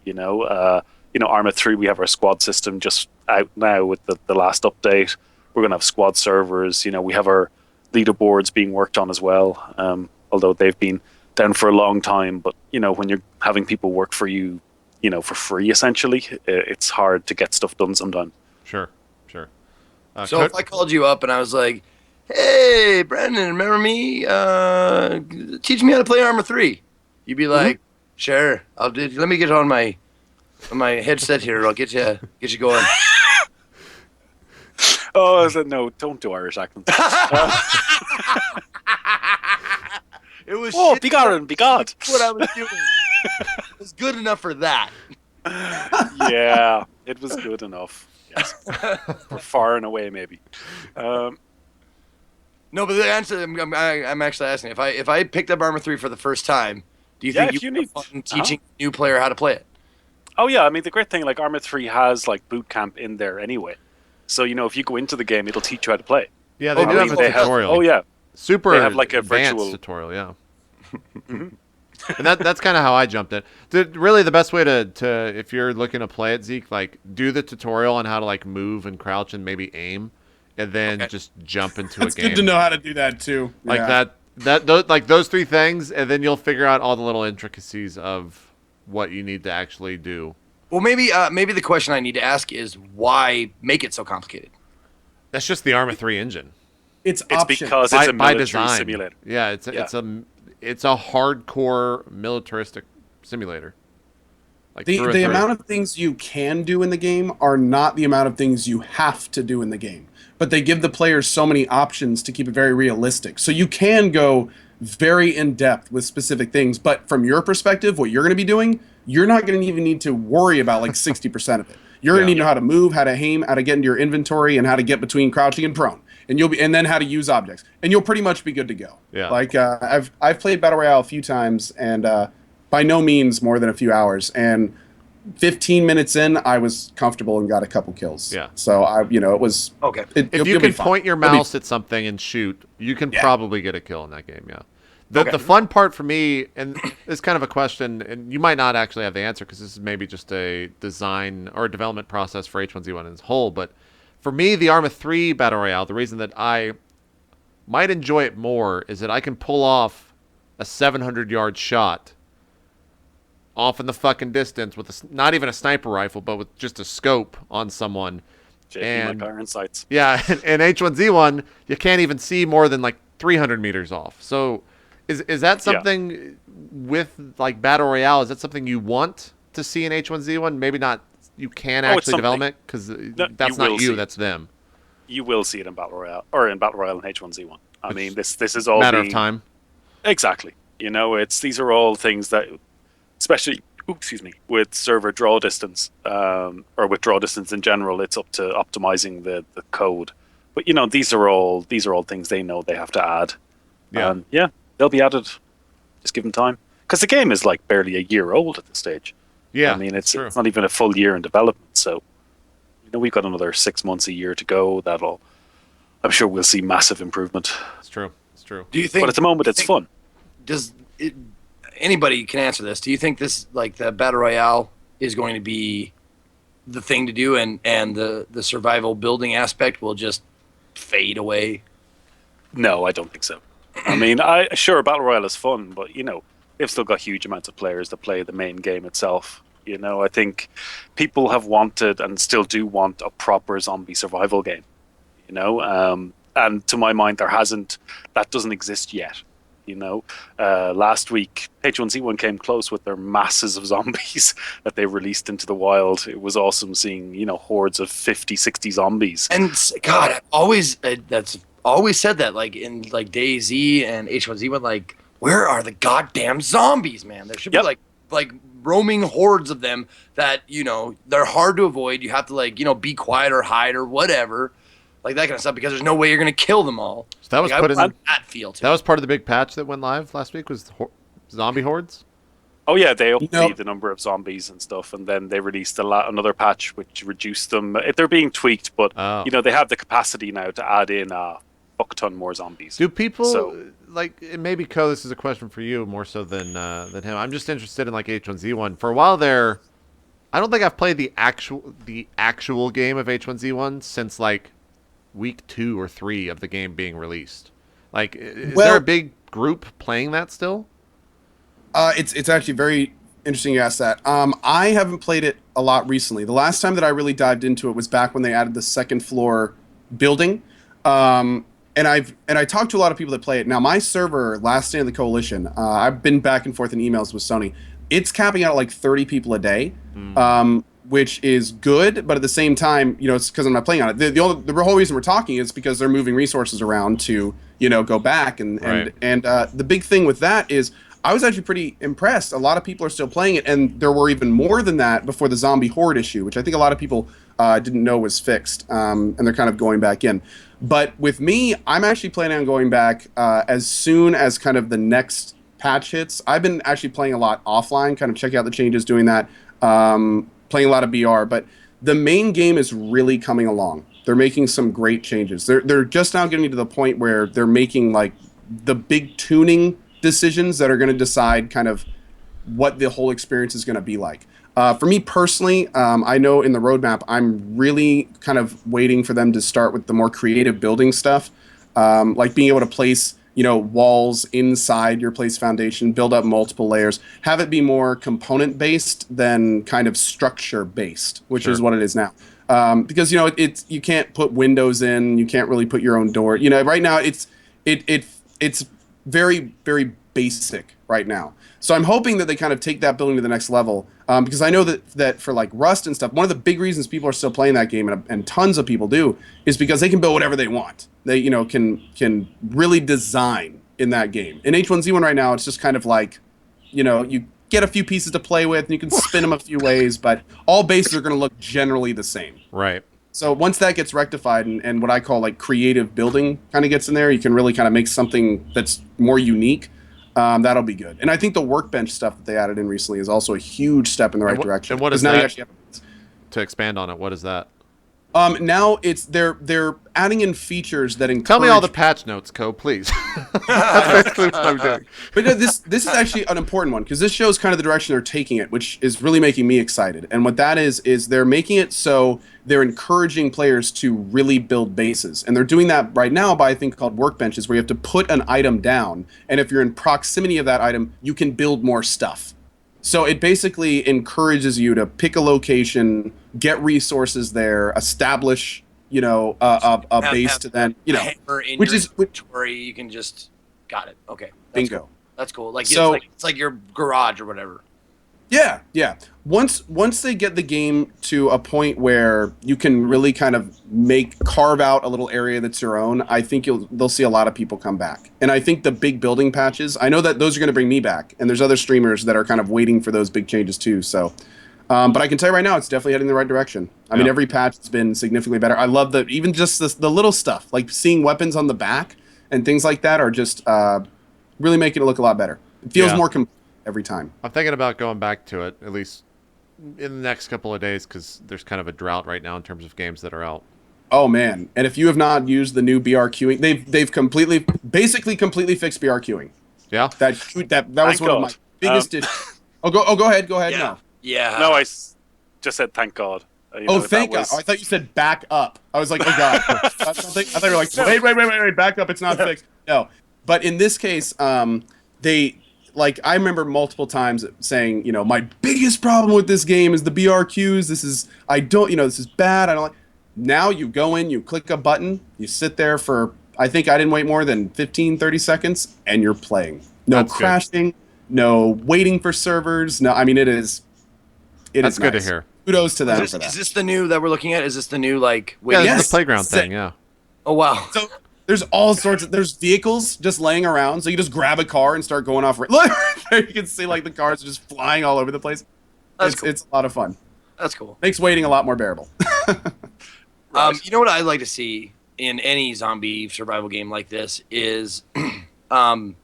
Speaker 2: Arma 3, we have our squad system just out now with the last update. We're going to have squad servers. We have our leaderboards being worked on as well, although they've been down for a long time. But, when you're having people work for you, for free, essentially, it's hard to get stuff done sometimes.
Speaker 1: Sure.
Speaker 4: So if I called you up and I was like, hey, Brandon, remember me? Teach me how to play Arma 3. You'd be like, sure, let me get on my headset here. I'll get you going.
Speaker 2: Oh, I said, no, don't do Irish accents.
Speaker 4: It was
Speaker 2: be God.
Speaker 4: What I was doing. It was good enough for that.
Speaker 2: Yeah, it was good enough. Yes. For far and away, maybe.
Speaker 4: No, but the answer I'm actually asking, if I picked up Arma 3 for the first time, Do you think you need fun teaching a new player how to play it?
Speaker 2: Oh yeah, I mean the great thing, like Arma 3 has like boot camp in there anyway, so if you go into the game, it'll teach you how to play.
Speaker 1: Yeah, they do have a tutorial.
Speaker 2: Oh yeah,
Speaker 1: super.
Speaker 2: They have like a
Speaker 1: advanced
Speaker 2: virtual
Speaker 1: tutorial. Yeah. And that's kind of how I jumped in. Really, the best way to if you're looking to play it, Zeke, like do the tutorial on how to like move and crouch and maybe aim, and then just jump into a game.
Speaker 3: It's good to know how to do that too.
Speaker 1: Like those three things, and then you'll figure out all the little intricacies of what you need to actually do.
Speaker 4: Well, maybe the question I need to ask is why make it so complicated?
Speaker 1: That's just the Arma 3 engine.
Speaker 3: It's
Speaker 2: because it's a military simulator.
Speaker 1: Yeah, it's a hardcore militaristic simulator. Like
Speaker 3: the amount of things you can do in the game are not the amount of things you have to do in the game. But they give the players so many options to keep it very realistic. So you can go very in-depth with specific things, but from your perspective, what you're going to be doing, you're not going to even need to worry about like 60% of it. You're going to need to know how to move, how to aim, how to get into your inventory, and how to get between crouching and prone. And then how to use objects. And you'll pretty much be good to go.
Speaker 1: Yeah.
Speaker 3: Like I've played Battle Royale a few times, and by no means more than a few hours. And 15 minutes in, I was comfortable and got a couple kills.
Speaker 1: Yeah.
Speaker 3: So it was
Speaker 4: okay.
Speaker 1: If you can point your mouse at something and shoot, you can probably get a kill in that game. Yeah. The fun part for me, and it's kind of a question, and you might not actually have the answer because this is maybe just a design or a development process for H1Z1 as a whole, but for me, the Arma 3 Battle Royale, the reason that I might enjoy it more is that I can pull off a 700-yard shot off in the fucking distance with not even a sniper rifle, but with just a scope on someone.
Speaker 2: And my parents' sights.
Speaker 1: Yeah, and H1Z1, you can't even see more than like 300 meters off. So is that something with like Battle Royale, is that something you want to see in H1Z1? Maybe not. You can actually develop it because that's not you, that's them.
Speaker 2: You will see it in Battle Royale in H1Z1. I mean, this is all
Speaker 1: matter of time.
Speaker 2: Exactly. These are all things that, especially with server draw distance, or with draw distance in general, it's up to optimizing the code. But these are all things they know they have to add. Yeah, they'll be added. Just give them time, because the game is like barely a year old at this stage.
Speaker 1: Yeah,
Speaker 2: I mean, it's not even a full year in development, so we've got another 6 months, a year to go. I'm sure we'll see massive improvement.
Speaker 1: It's true.
Speaker 4: Do you think?
Speaker 2: But at the moment, it's fun.
Speaker 4: Anybody can answer this? Do you think this, like the Battle Royale, is going to be the thing to do, and the survival building aspect will just fade away?
Speaker 2: No, I don't think so. I mean, sure, Battle Royale is fun, but they've still got huge amounts of players that play the main game itself. I think people have wanted and still do want a proper zombie survival game. And to my mind, that doesn't exist yet. Last week, H1Z1 came close with their masses of zombies that they released into the wild. It was awesome seeing, hordes of 50, 60 zombies.
Speaker 4: And God, that's always said that, like in like DayZ and H1Z1, like, where are the goddamn zombies, man? There should be like roaming hordes of them that, they're hard to avoid. You have to be quiet or hide or whatever. Like that kind of stuff, because there's no way you're going to kill them all.
Speaker 1: So that was
Speaker 4: that feel too.
Speaker 1: That was part of the big patch that went live last week, was zombie hordes.
Speaker 2: Oh yeah, they upped the number of zombies and stuff, and then they released another patch which reduced them. They're being tweaked, but they have the capacity now to add in a fuck ton more zombies.
Speaker 1: Do people maybe Ko? This is a question for you more so than him. I'm just interested in like H1Z1. For a while there, I don't think I've played the actual game of H1Z1 since like week 2 or 3 of the game being released. Like, is there a big group playing that still?
Speaker 3: It's actually very interesting you asked that. I haven't played it a lot recently. The last time that I really dived into it was back when they added the second floor building. And I talked to a lot of people that play it. Now, my server, Last Stand of the Coalition, I've been back and forth in emails with Sony. It's capping out at like 30 people a day. Which is good, but at the same time, it's because I'm not playing on it. The whole reason we're talking is because they're moving resources around to, go back. And the big thing with that is I was actually pretty impressed. A lot of people are still playing it, and there were even more than that before the zombie horde issue, which I think a lot of people didn't know was fixed, and they're kind of going back in. But with me, I'm actually planning on going back as soon as kind of the next patch hits, I've been actually playing a lot offline, kind of checking out the changes, doing that, playing a lot of BR. But the main game is really coming along. They're making some great changes. They're just now getting to the point where they're making like the big tuning decisions that are going to decide kind of what the whole experience is going to be like. For me personally, I know in the roadmap, I'm really kind of waiting for them to start with the more creative building stuff, like being able to place, walls inside your place foundation, build up multiple layers, have it be more component based than kind of structure based, which is what it is now. Because it's you can't put windows in, you can't really put your own door. Right now it's very, very basic right now. So I'm hoping that they kind of take that building to the next level, because I know that for like Rust and stuff, one of the big reasons people are still playing that game, and tons of people do, is because they can build whatever they want. They can really design in that game. In H1Z1 right now, it's just kind of like, you get a few pieces to play with, and you can spin them a few ways, but all bases are going to look generally the same.
Speaker 1: Right.
Speaker 3: So once that gets rectified and what I call like creative building kind of gets in there, you can really kind of make something that's more unique. That'll be good. And I think the workbench stuff that they added in recently is also a huge step in the right direction.
Speaker 1: And what is
Speaker 3: now
Speaker 1: that?
Speaker 3: You actually have,
Speaker 1: to expand on it, what is that?
Speaker 3: Now they're adding in features that encourage...
Speaker 1: Tell me all the patch notes, Co, please. That's basically what I'm doing.
Speaker 3: But no, this is actually an important one, because this shows kind of the direction they're taking it, which is really making me excited. And what that is they're making it so they're encouraging players to really build bases. And they're doing that right now by a thing called workbenches, where you have to put an item down, and if you're in proximity of that item, you can build more stuff. So it basically encourages you to pick a location, get resources there, establish, a base to then,
Speaker 4: hammer in
Speaker 3: which
Speaker 4: your
Speaker 3: is
Speaker 4: inventory. You can just got it. Okay,
Speaker 3: bingo.
Speaker 4: Cool. That's cool. Like
Speaker 3: so,
Speaker 4: it's like your garage or whatever.
Speaker 3: Yeah. Once they get the game to a point where you can really kind of carve out a little area that's your own, I think they'll see a lot of people come back. And I think the big building patches, I know that those are going to bring me back, and there's other streamers that are kind of waiting for those big changes too. So, but I can tell you right now, it's definitely heading in the right direction. I mean, every patch has been significantly better. I love even just the little stuff, like seeing weapons on the back and things like that are just really making it look a lot better. It feels more complete every time.
Speaker 1: I'm thinking about going back to it, at least in the next couple of days, because there's kind of a drought right now in terms of games that are out.
Speaker 3: Oh man! And if you have not used the new BR queuing, they've basically completely fixed BR queuing.
Speaker 1: Yeah.
Speaker 3: That was one of my biggest issues. Go ahead.
Speaker 4: Yeah. Yeah.
Speaker 2: No, I just said thank God.
Speaker 3: Thank God! Oh, I thought you said back up. I was like, oh God! I thought you were like, wait, back up. It's not fixed. No, but in this case, I remember multiple times saying, my biggest problem with this game is the BR queues. This is bad. I don't like. Now you go in, you click a button, you sit there for, I think I didn't wait more than 15, 30 seconds, and you're playing. No
Speaker 1: That's
Speaker 3: crashing, no waiting for servers. No, I mean, That's
Speaker 1: good
Speaker 3: nice.
Speaker 1: to hear.
Speaker 3: Kudos to them for that.
Speaker 4: Is this the new that we're looking at? Is this the new, like...
Speaker 1: Yeah, this is the playground thing, yeah.
Speaker 4: Oh, wow.
Speaker 3: So there's all sorts of... There's vehicles just laying around, so you just grab a car and start going off... Look! You can see, like, the cars are just flying all over the place. It's a lot of fun.
Speaker 4: That's cool.
Speaker 3: Makes waiting a lot more bearable.
Speaker 4: You know what I'd like to see in any zombie survival game like this is... I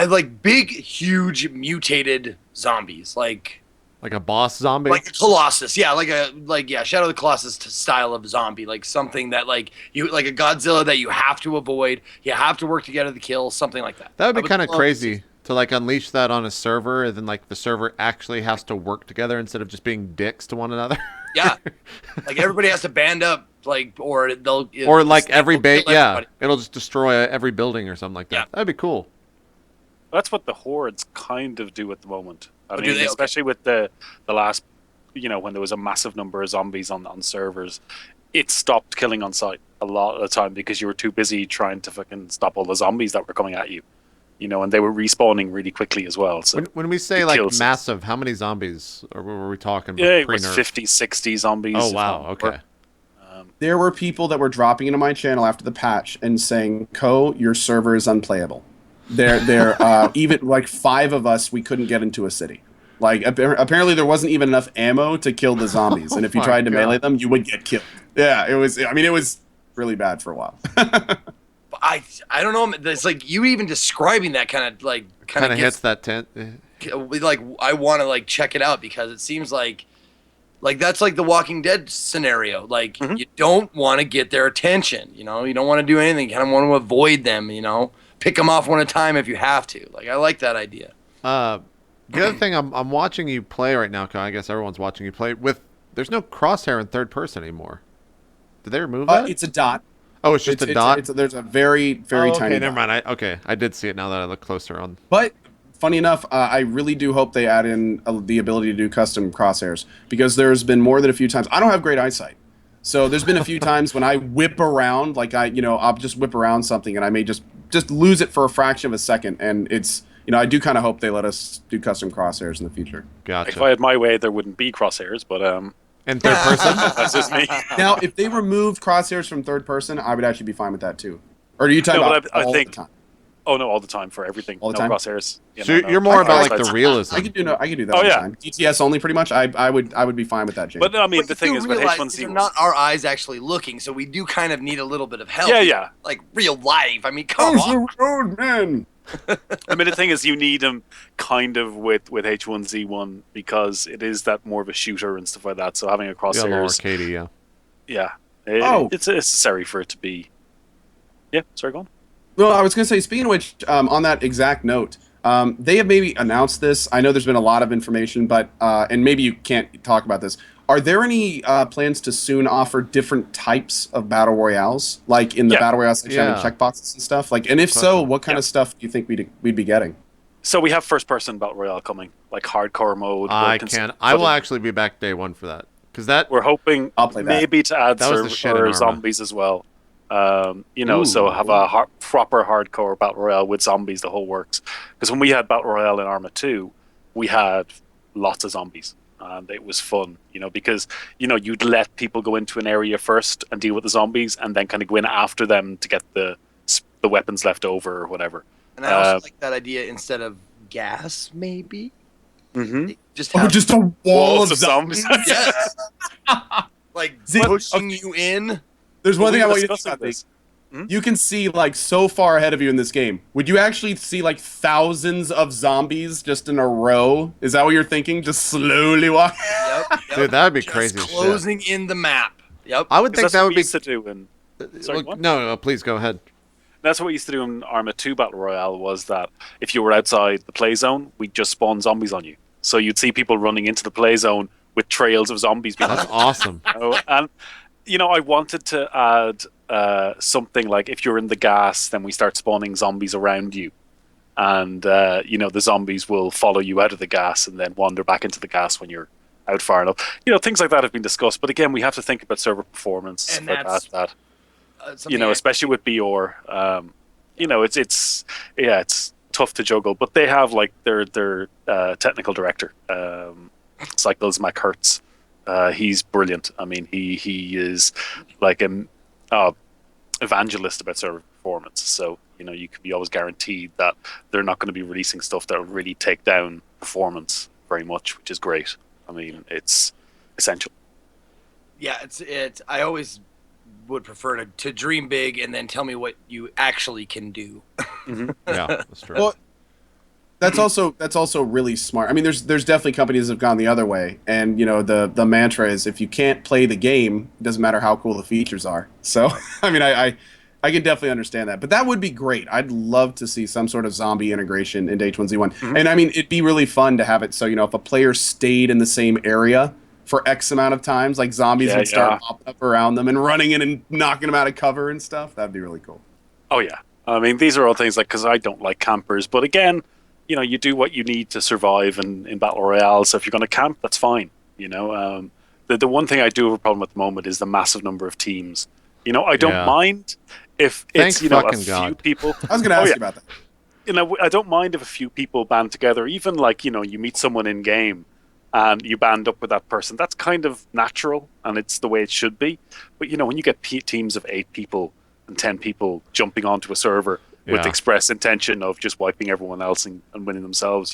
Speaker 4: like big, huge, mutated zombies, like
Speaker 1: a boss zombie,
Speaker 4: like a Colossus, Shadow of the Colossus style of zombie, like something that like a Godzilla that you have to avoid, you have to work together to kill, something like that.
Speaker 1: That would be kind of crazy to like unleash that on a server, and then like the server actually has to work together instead of just being dicks to one another.
Speaker 4: Yeah, like everybody has to band up, like or they'll
Speaker 1: every bait. Yeah, it'll just destroy every building or something like that. Yeah. That'd be cool.
Speaker 2: That's what the hordes kind of do at the moment. I mean, especially with the last, when there was a massive number of zombies on servers, it stopped killing on sight a lot of the time because you were too busy trying to fucking stop all the zombies that were coming at you. And they were respawning really quickly as well. So
Speaker 1: when we say like massive, how many zombies were we talking about?
Speaker 2: Yeah, it was 50, 60 zombies.
Speaker 1: Oh, wow. Okay.
Speaker 3: There were people that were dropping into my channel after the patch and saying, your server is unplayable. There, even like 5 of us, we couldn't get into a city. Like apparently there wasn't even enough ammo to kill the zombies, and if you tried to melee them, you would get killed. Yeah, it was. I mean, it was really bad for a while.
Speaker 4: I don't know. It's like you even describing that kind of
Speaker 1: hits that tent.
Speaker 4: Like I want to like check it out because it seems like that's like the Walking Dead scenario. Like you don't want to get their attention. You know, you don't want to do anything. You kind of want to avoid them. You know, pick them off one at a time if you have to. Like I like that idea.
Speaker 1: The other thing I'm watching you play right now, I guess everyone's watching you play with. There's no crosshair in third person anymore. Did they remove that?
Speaker 3: It's a dot.
Speaker 1: Oh, it's just a dot.
Speaker 3: There's a very tiny.
Speaker 1: Okay, never mind. I did see it now that I look closer on.
Speaker 3: But funny enough, I really do hope they add in the ability to do custom crosshairs because there's been more than a few times. I don't have great eyesight, so there's been a few times when I whip around, like I'll just whip around something and I may just lose it for a fraction of a second, and it's. I do kind of hope they let us do custom crosshairs in the future.
Speaker 1: Gotcha.
Speaker 2: If I had my way, there wouldn't be crosshairs, but
Speaker 1: in third person?
Speaker 2: That's just me.
Speaker 3: Now, if they removed crosshairs from third person, I would actually be fine with that too. Or do you talk about all the time?
Speaker 2: Oh no, all the time for everything.
Speaker 3: All the time?
Speaker 2: Crosshairs.
Speaker 1: So you're more about like the realism.
Speaker 3: I could do that all the time. DTS only, pretty much. I would be fine with that, James.
Speaker 2: But I mean, the thing is with H1Z1,
Speaker 4: not our eyes actually looking, so we do kind of need a little bit of help.
Speaker 2: Yeah.
Speaker 4: Like real life. I mean, come on.
Speaker 3: Road man.
Speaker 2: I mean, the thing is, you need them kind of with H1Z1 because it is that more of a shooter and stuff like that. So having a crosshairs,
Speaker 1: arcadey,
Speaker 2: it's necessary for it to be. Yeah, sorry, go on.
Speaker 3: Well, I was going to say, speaking of which, on that exact note, they have maybe announced this. I know there's been a lot of information, but and maybe you can't talk about this. Are there any plans to soon offer different types of battle royales, like in the battle royale section, checkboxes and stuff? Like, and if so, what kind of stuff do you think we'd be getting?
Speaker 2: So we have first-person battle royale coming, like hardcore mode.
Speaker 1: I will actually be back day one for that because
Speaker 2: we're hoping maybe to add server zombies as well. So have a proper hardcore battle royale with zombies, the whole works. Because when we had battle royale in Arma 2, we had lots of zombies. And it was fun, because, you'd let people go into an area first and deal with the zombies and then kind of go in after them to get the weapons left over or whatever.
Speaker 4: And I also like that idea instead of gas, maybe?
Speaker 2: Mm-hmm.
Speaker 3: Just a wall of zombies.
Speaker 4: Yes. Like pushing you in.
Speaker 3: There's one thing I want you to think about this. You can see like so far ahead of you in this game. Would you actually see like thousands of zombies just in a row? Is that what you're thinking? Just slowly walking?
Speaker 4: Yep.
Speaker 1: Dude, that'd be crazy.
Speaker 4: Closing in the map. Yep.
Speaker 1: I would think that would be.
Speaker 2: To do
Speaker 1: no, please go ahead.
Speaker 2: That's what we used to do in Arma 2 Battle Royale. Was that if you were outside the play zone, we'd just spawn zombies on you. So you'd see people running into the play zone with trails of zombies.
Speaker 1: That's awesome.
Speaker 2: And I wanted to add something like if you're in the gas, then we start spawning zombies around you. And, the zombies will follow you out of the gas and then wander back into the gas when you're out far enough. Things like that have been discussed. But again, we have to think about server performance.
Speaker 4: And that's
Speaker 2: especially with BR. It's tough to juggle. But they have like their technical director, Cycles Mac Hertz. He's brilliant. I mean, he is like an evangelist about server performance. So, you can be always guaranteed that they're not going to be releasing stuff that will really take down performance very much, which is great. I mean, it's essential.
Speaker 4: Yeah, it's. I always would prefer to dream big and then tell me what you actually can do.
Speaker 1: Mm-hmm. Yeah, that's true.
Speaker 3: Well, that's also really smart. I mean, there's definitely companies that have gone the other way, and the mantra is if you can't play the game, it doesn't matter how cool the features are. So, I mean, I can definitely understand that, but that would be great. I'd love to see some sort of zombie integration into H1Z1, and I mean, it'd be really fun to have it. So if a player stayed in the same area for X amount of times, like zombies would start popping up around them and running in and knocking them out of cover and stuff. That'd be really cool.
Speaker 2: Oh yeah, I mean, these are all things like because I don't like campers, but again. You do what you need to survive in Battle Royale. So if you're going to camp, that's fine. The one thing I do have a problem at the moment is the massive number of teams. I don't mind if it's, a few people.
Speaker 3: I was going to ask you about that.
Speaker 2: I don't mind if a few people band together. Even like, you meet someone in game and you band up with that person. That's kind of natural and it's the way it should be. But, when you get teams of 8 people and 10 people jumping onto a server, with express intention of just wiping everyone else and winning themselves,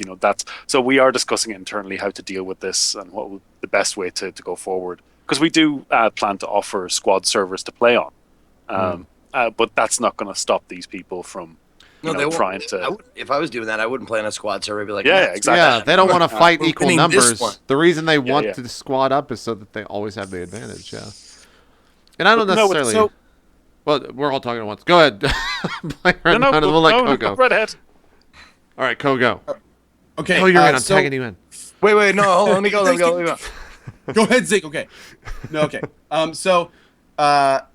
Speaker 2: so we are discussing internally how to deal with this and what would the best way to go forward. Because we do plan to offer squad servers to play on. but that's not going to stop these people from trying to.
Speaker 4: If I was doing that, I wouldn't play on a squad server. I'd be like,
Speaker 2: exactly.
Speaker 1: Yeah, they don't want to fight equal numbers. The reason they want to squad up is so that they always have the advantage. Yeah, and I don't necessarily. Well, we're all talking at once. Go ahead. We'll let Koh go.
Speaker 2: Right ahead.
Speaker 1: All right, Koh, go.
Speaker 3: Okay.
Speaker 1: Oh, you're in. I'm tagging you in.
Speaker 4: Wait, no, hold on. Let me go.
Speaker 3: Go ahead, Zeke. Okay. No, okay. So,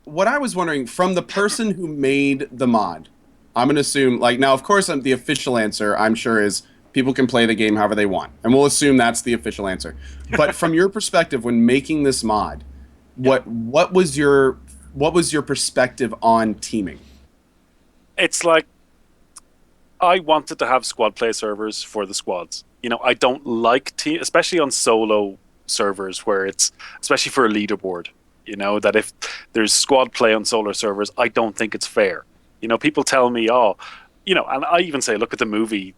Speaker 3: what I was wondering, from the person who made the mod, I'm going to assume, now, of course, the official answer, I'm sure, is people can play the game however they want. And we'll assume that's the official answer. But from your perspective, when making this mod, what was your perspective on teaming?
Speaker 2: It's like, I wanted to have squad play servers for the squads. I don't like team, especially on solo servers where it's, especially for a leaderboard, that if there's squad play on solo servers, I don't think it's fair. People tell me, and I even say, look at the movie,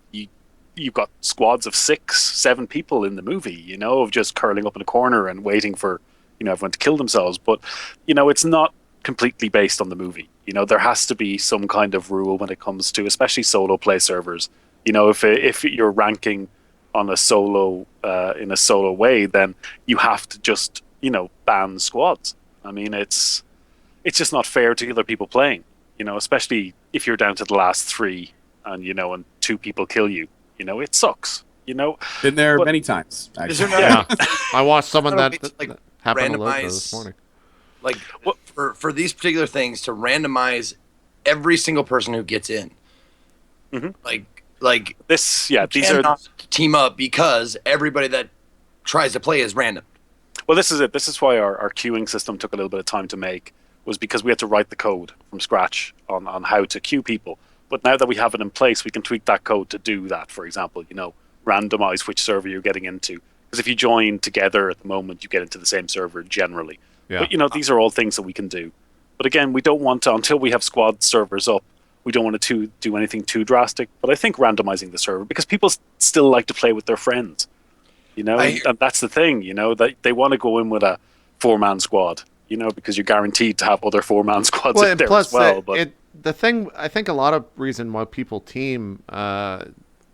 Speaker 2: you've got squads of 6, 7 people in the movie, of just curling up in a corner and waiting for, everyone to kill themselves. But, it's not completely based on the movie. There has to be some kind of rule when it comes to, especially solo play servers. If you're ranking on a solo, in a solo way, then you have to just, ban squads. I mean, it's just not fair to other people playing, especially if you're down to the last 3 and, and 2 people kill you, it sucks,
Speaker 3: Been there many times, actually.
Speaker 1: I watched someone that happened to Loco this morning.
Speaker 4: For these particular things, to randomize every single person who gets in.
Speaker 2: Mm-hmm.
Speaker 4: These are not team up because everybody that tries to play is random.
Speaker 2: Well, this is it. This is why our queuing system took a little bit of time to make, was because we had to write the code from scratch on how to queue people. But now that we have it in place, we can tweak that code to do that. For example, randomize which server you're getting into. Because if you join together at the moment, you get into the same server generally. Yeah. But, these are all things that we can do. But again, we don't want to, until we have squad servers up, we don't want to do anything too drastic. But I think randomizing the server, because people still like to play with their friends, and that's the thing, that they want to go in with a 4-man squad, because you're guaranteed to have other 4-man squads in there plus as well.
Speaker 1: The thing, I think a lot of reason why people team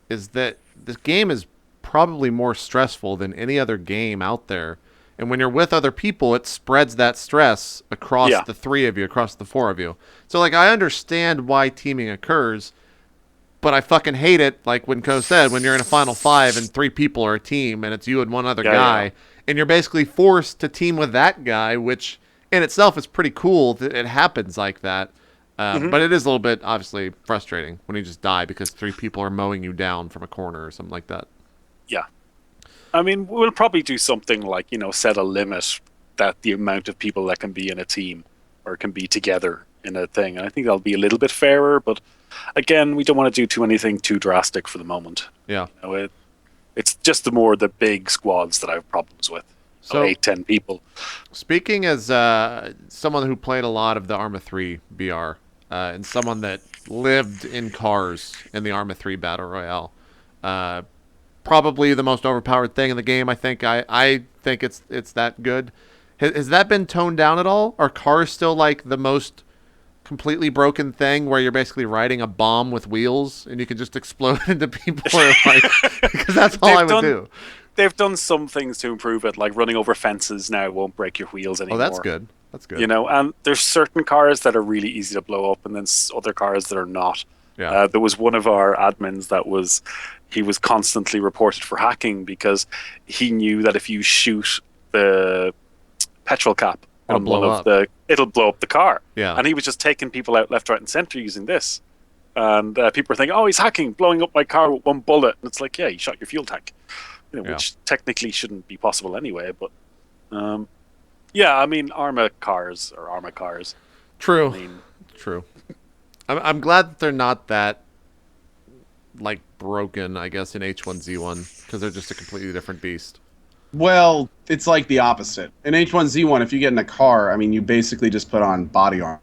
Speaker 1: is that this game is probably more stressful than any other game out there. And when you're with other people, it spreads that stress across the 3 of you, across the 4 of you. So, I understand why teaming occurs, but I fucking hate it, like when Koh said, when you're in a Final 5 and 3 people are a team and it's you and one other guy, and you're basically forced to team with that guy, which in itself is pretty cool that it happens like that. But it is a little bit, obviously, frustrating when you just die because 3 people are mowing you down from a corner or something like that.
Speaker 2: Yeah. I mean, we'll probably do something like, set a limit that the amount of people that can be in a team or can be together in a thing. And I think that'll be a little bit fairer, but again, we don't want to do anything too drastic for the moment.
Speaker 1: Yeah.
Speaker 2: It's just the big squads that I have problems with. So 8-10 people. Speaking
Speaker 1: as someone who played a lot of the Arma 3 BR and someone that lived in cars in the Arma 3 Battle Royale, probably the most overpowered thing in the game. I think it's that good. Has that been toned down at all? Are cars still the most completely broken thing where you're basically riding a bomb with wheels and you can just explode into people? Because that's all I would do.
Speaker 2: They've done some things to improve it, like running over fences now won't break your wheels anymore.
Speaker 1: Oh, that's good. That's good.
Speaker 2: And there's certain cars that are really easy to blow up, and then other cars that are not. Yeah. There was one of our admins he was constantly reported for hacking because he knew that if you shoot the petrol cap on it'll blow up the car. Yeah. And he was just taking people out left, right, and center using this. And people were thinking, oh, he's hacking, blowing up my car with 1 bullet. And it's like, yeah, you shot your fuel tank. Which technically shouldn't be possible anyway. But I mean, Arma cars.
Speaker 1: True. True. I'm glad that they're not that broken, I guess, in H1Z1 because they're just a completely different beast.
Speaker 3: Well, it's like the opposite. In H1Z1, if you get in a car, I mean, you basically just put on body armor.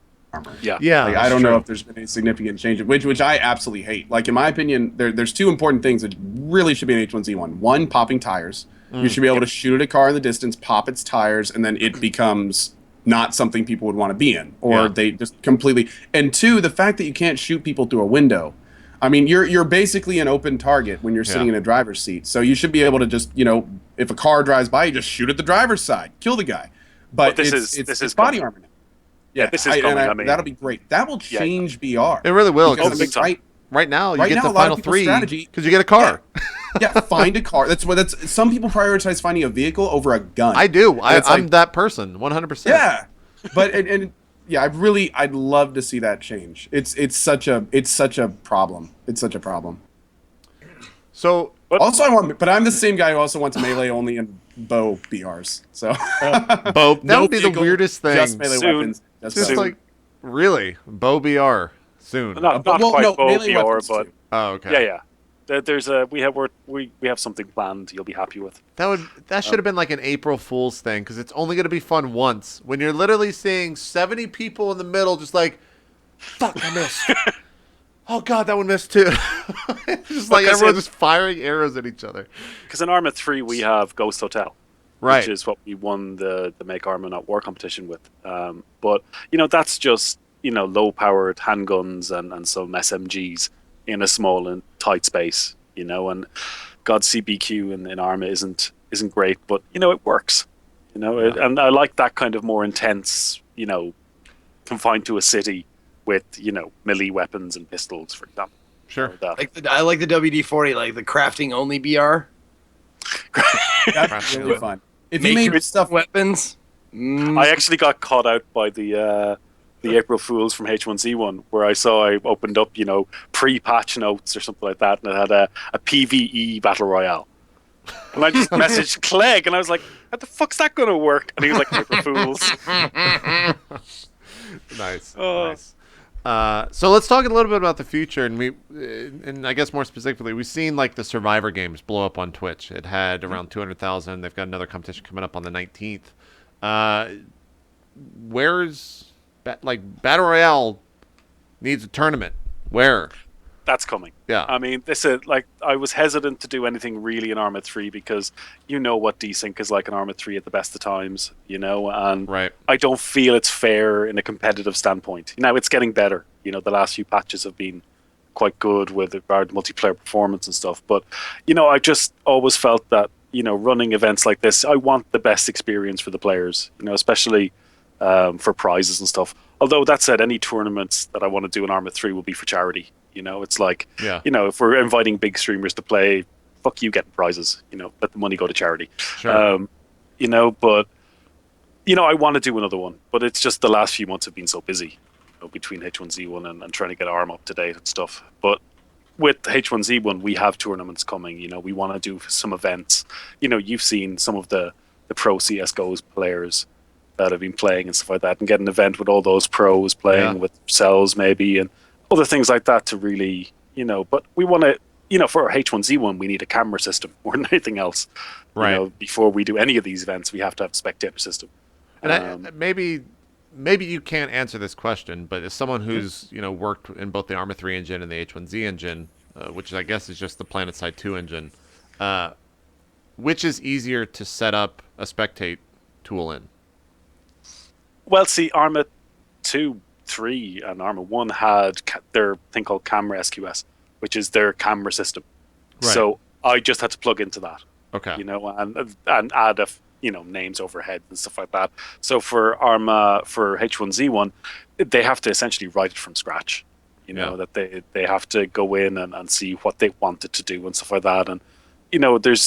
Speaker 2: Yeah.
Speaker 3: I don't know if there's been any significant change, which I absolutely hate. In my opinion, there's 2 important things that really should be in H1Z1. One, popping tires. You should be able to shoot at a car in the distance, pop its tires, and then it becomes not something people would want to be in, or they just completely. And two, the fact that you can't shoot people through a window. I mean, you're basically an open target when you're sitting in a driver's seat. So you should be able to just, if a car drives by, you just shoot at the driver's side, kill the guy. But this is body armor now.
Speaker 2: Yeah, this is coming. I mean,
Speaker 3: that'll be great. That will change VR.
Speaker 1: It really will.
Speaker 3: Right
Speaker 1: now, you get the final 3 because you get a car.
Speaker 3: Find a car. That's some people prioritize finding a vehicle over a gun.
Speaker 1: I do. I'm that person, 100%.
Speaker 3: Yeah, but I'd love to see that change. It's such a problem. It's such a problem.
Speaker 1: So
Speaker 3: I'm the same guy who also wants melee only and bow BRs. So
Speaker 1: bow. That would be the weirdest thing.
Speaker 3: Just melee weapons.
Speaker 1: Just like really bow BR soon.
Speaker 2: Not quite bow BR, but
Speaker 1: okay.
Speaker 2: Yeah. There's we have something planned you'll be happy with.
Speaker 1: That should have been like an April Fool's thing, because it's only going to be fun once when you're literally seeing 70 people in the middle just like, fuck, I missed. Oh god, that one missed too. Just like everyone just firing arrows at each other.
Speaker 2: Because in Arma 3 we have Ghost Hotel,
Speaker 1: right,
Speaker 2: which is what we won the Make Arma Not War competition with. But that's just low powered handguns and some SMGs in a small and tight space, and God CBQ in Arma isn't great, but it works, and I like that kind of more intense, confined to a city with melee weapons and pistols, for example.
Speaker 1: Sure.
Speaker 4: I like the WD-40, like the crafting only BR.
Speaker 3: That's really fun. If you made stuff
Speaker 4: weapons,
Speaker 2: I actually got caught out by the April Fools from H1Z1, where I opened up, pre-patch notes or something like that, and it had a PvE battle royale. And I just messaged Clegg, and I was like, how the fuck's that going to work? And he was like, April Fools.
Speaker 1: Nice. Nice. So let's talk a little bit about the future, and I guess more specifically, we've seen like the Survivor games blow up on Twitch. It had around 200,000. They've got another competition coming up on the 19th. Where's Battle Royale needs a tournament? Where?
Speaker 2: That's coming.
Speaker 1: Yeah.
Speaker 2: I mean, I was hesitant to do anything really in Arma 3 because what desync is like in Arma 3 at the best of times, and
Speaker 1: right.
Speaker 2: I don't feel it's fair in a competitive standpoint. Now it's getting better. The last few patches have been quite good with regard to multiplayer performance and stuff. But, I just always felt that, running events like this, I want the best experience for the players, especially for prizes and stuff. Although that said, any tournaments that I want to do in Arma 3 will be for charity. It's like, if we're inviting big streamers to play, fuck you getting prizes. Let the money go to charity.
Speaker 1: Sure.
Speaker 2: But I want to do another one, but it's just the last few months have been so busy, between H1Z1 and trying to get Arma up to date and stuff. But with H1Z1, we have tournaments coming. We want to do some events. You've seen some of the pro CS:GO's players that have been playing and stuff like that, and get an event with all those pros playing with themselves maybe, and other things like that to really, but we want to, for our H1Z1, we need a camera system more than anything else.
Speaker 1: Right.
Speaker 2: Before we do any of these events, we have to have a spectator system.
Speaker 1: And maybe you can't answer this question, but as someone who's, worked in both the Arma 3 engine and the H1Z engine, which I guess is just the PlanetSide 2 engine, which is easier to set up a spectate tool in?
Speaker 2: Well, see, Arma 2, 3, and Arma 1 had their thing called Camera SQS, which is their camera system.
Speaker 1: Right.
Speaker 2: So I just had to plug into that.
Speaker 1: Okay.
Speaker 2: And add names overhead and stuff like that. So for H1Z1, they have to essentially write it from scratch. That they have to go in and see what they want it to do and stuff like that. And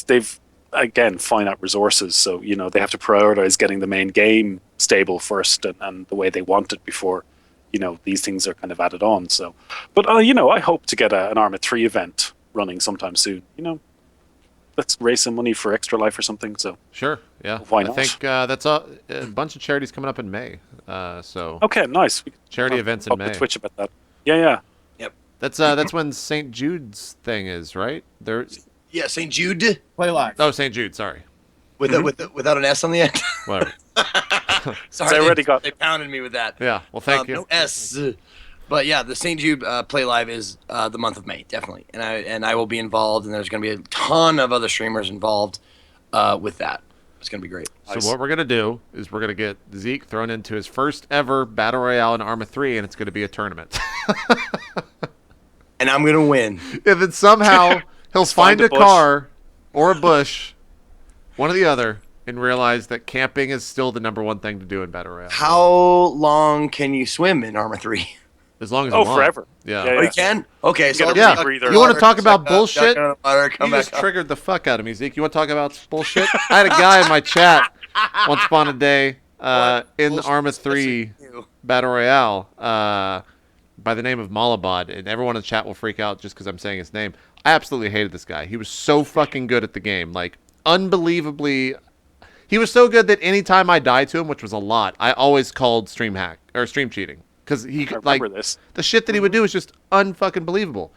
Speaker 2: they've again finite resources, so they have to prioritize getting the main game stable first and the way they want it before these things are kind of added on. So, but I hope to get an Arma 3 event running sometime soon. Let's raise some money for Extra Life or something. So
Speaker 1: sure, yeah.
Speaker 2: Why not?
Speaker 1: I think that's a bunch of charities coming up in May. So
Speaker 2: okay, nice.
Speaker 1: Charity events in May.
Speaker 2: Twitch about that. Yeah.
Speaker 4: Yep.
Speaker 1: That's when St. Jude's thing is, right?
Speaker 4: Yeah, St. Jude.
Speaker 3: Play live.
Speaker 1: Oh, St. Jude. Sorry.
Speaker 4: Without an S on the end.
Speaker 1: Whatever.
Speaker 4: Sorry, they pounded me with that.
Speaker 1: Yeah. Well, thank you.
Speaker 4: No S. But yeah, the St. Jude Play Live is the month of May, definitely, and I will be involved, and there's going to be a ton of other streamers involved with that. It's going to be great.
Speaker 1: So what we're going to do is we're going to get Zeke thrown into his first ever Battle Royale in Arma 3, and it's going to be a tournament.
Speaker 4: And I'm going to win.
Speaker 1: And then somehow he'll find a car or a bush, one or the other, and realize that camping is still the #1 thing to do in Battle Royale.
Speaker 4: How long can you swim in Arma 3?
Speaker 1: As long as you want.
Speaker 2: Forever.
Speaker 1: Yeah.
Speaker 4: Oh, you can? Okay. So
Speaker 1: yeah. You want to talk about bullshit?
Speaker 4: You
Speaker 1: just triggered the fuck out of me, Zeke. You want to talk about bullshit? I had a guy in my chat once upon a day in Arma 3 Battle Royale by the name of Malabad, and everyone in the chat will freak out just because I'm saying his name. I absolutely hated this guy. He was so fucking good at the game. Like, unbelievably... He was so good that anytime I died to him, which was a lot, I always called stream hack or stream cheating. Because he the shit that he would do is just unfucking believable.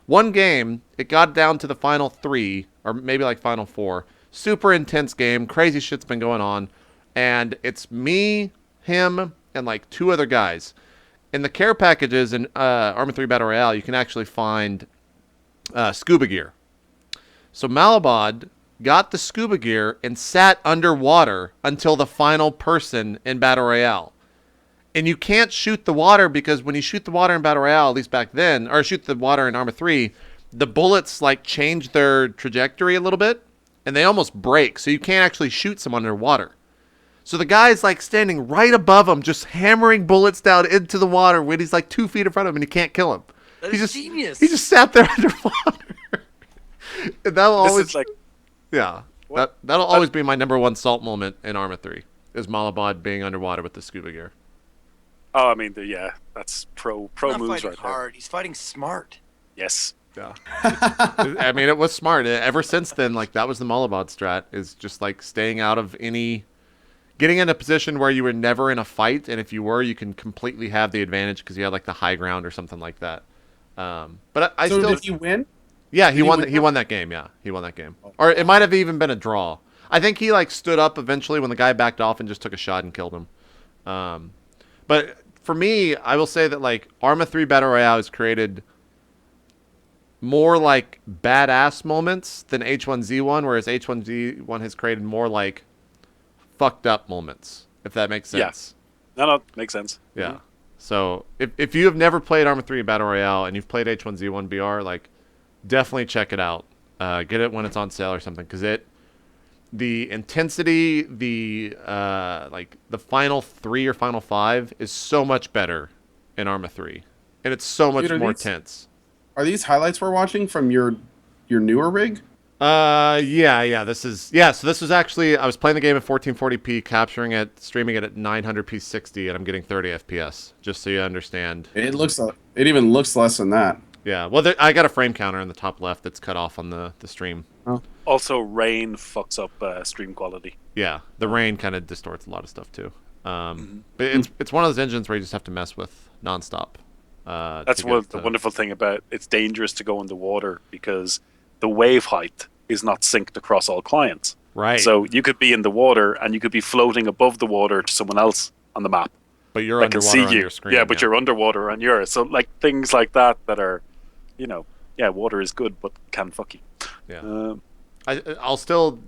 Speaker 1: One game, it got down to the final 3, or maybe like final 4. Super intense game, crazy shit's been going on, and it's me, him, and like 2 other guys. In the care packages in Arma 3 Battle Royale, you can actually find scuba gear. So Malabad got the scuba gear and sat underwater until the final person in Battle Royale. And you can't shoot the water because when you shoot the water in Battle Royale, at least back then, or shoot the water in Arma 3, the bullets like change their trajectory a little bit and they almost break. So you can't actually shoot someone underwater. So the guy's like standing right above him, just hammering bullets down into the water when he's like 2 feet in front of him and he can't kill him.
Speaker 4: That's genius.
Speaker 1: He just sat there underwater. And that'll always, yeah, that'll always be my #1 salt moment in Arma 3 is Malabad being underwater with the scuba gear.
Speaker 2: Oh, I mean, yeah, that's pro moves right
Speaker 4: hard. He's fighting smart.
Speaker 2: Yes.
Speaker 1: Yeah. I mean, it was smart. Ever since then, like, that was the Malabad strat, is just, like, staying out of getting in a position where you were never in a fight, and if you were, you can completely have the advantage because you had, like, the high ground or something like that. But I still...
Speaker 3: did he win?
Speaker 1: Yeah, he won that game, yeah. He won that game. Or it might have even been a draw. I think he, like, stood up eventually when the guy backed off and just took a shot and killed him. But for me, I will say that, like, Arma 3 Battle Royale has created more, like, badass moments than H1Z1, whereas H1Z1 has created more, like, fucked up moments, if that makes sense.
Speaker 2: Yeah. No, makes sense.
Speaker 1: Yeah.
Speaker 2: Mm-hmm.
Speaker 1: So, if you have never played Arma 3 Battle Royale and you've played H1Z1 BR, like, definitely check it out. Get it when it's on sale or something, because the intensity, like the final 3 or final 5 is so much better in Arma 3, and it's so much more tense.
Speaker 3: Are these highlights we're watching from your newer rig?
Speaker 1: Yeah. So this was actually, I was playing the game at 1440p, capturing it, streaming it at 900p 60, and I'm getting 30 FPS. Just so you understand.
Speaker 3: It even looks less than that.
Speaker 1: Yeah. Well, I got a frame counter in the top left that's cut off on the stream.
Speaker 3: Oh.
Speaker 2: Also, rain fucks up stream quality.
Speaker 1: Yeah, the rain kind of distorts a lot of stuff too. But it's one of those engines where you just have to mess with nonstop.
Speaker 2: That's the wonderful thing about it's dangerous to go in the water because the wave height is not synced across all clients.
Speaker 1: Right.
Speaker 2: So you could be in the water and you could be floating above the water to someone else on the map.
Speaker 1: But you're underwater on your screen.
Speaker 2: Yeah, but you're underwater on yours. So like things like that are, water is good but can fuck you.
Speaker 1: Yeah. I'll still...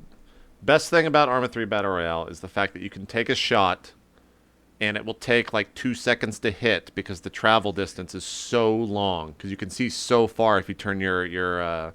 Speaker 1: Best thing about Arma 3 Battle Royale is the fact that you can take a shot and it will take like 2 seconds to hit because the travel distance is so long. Because you can see so far if you turn your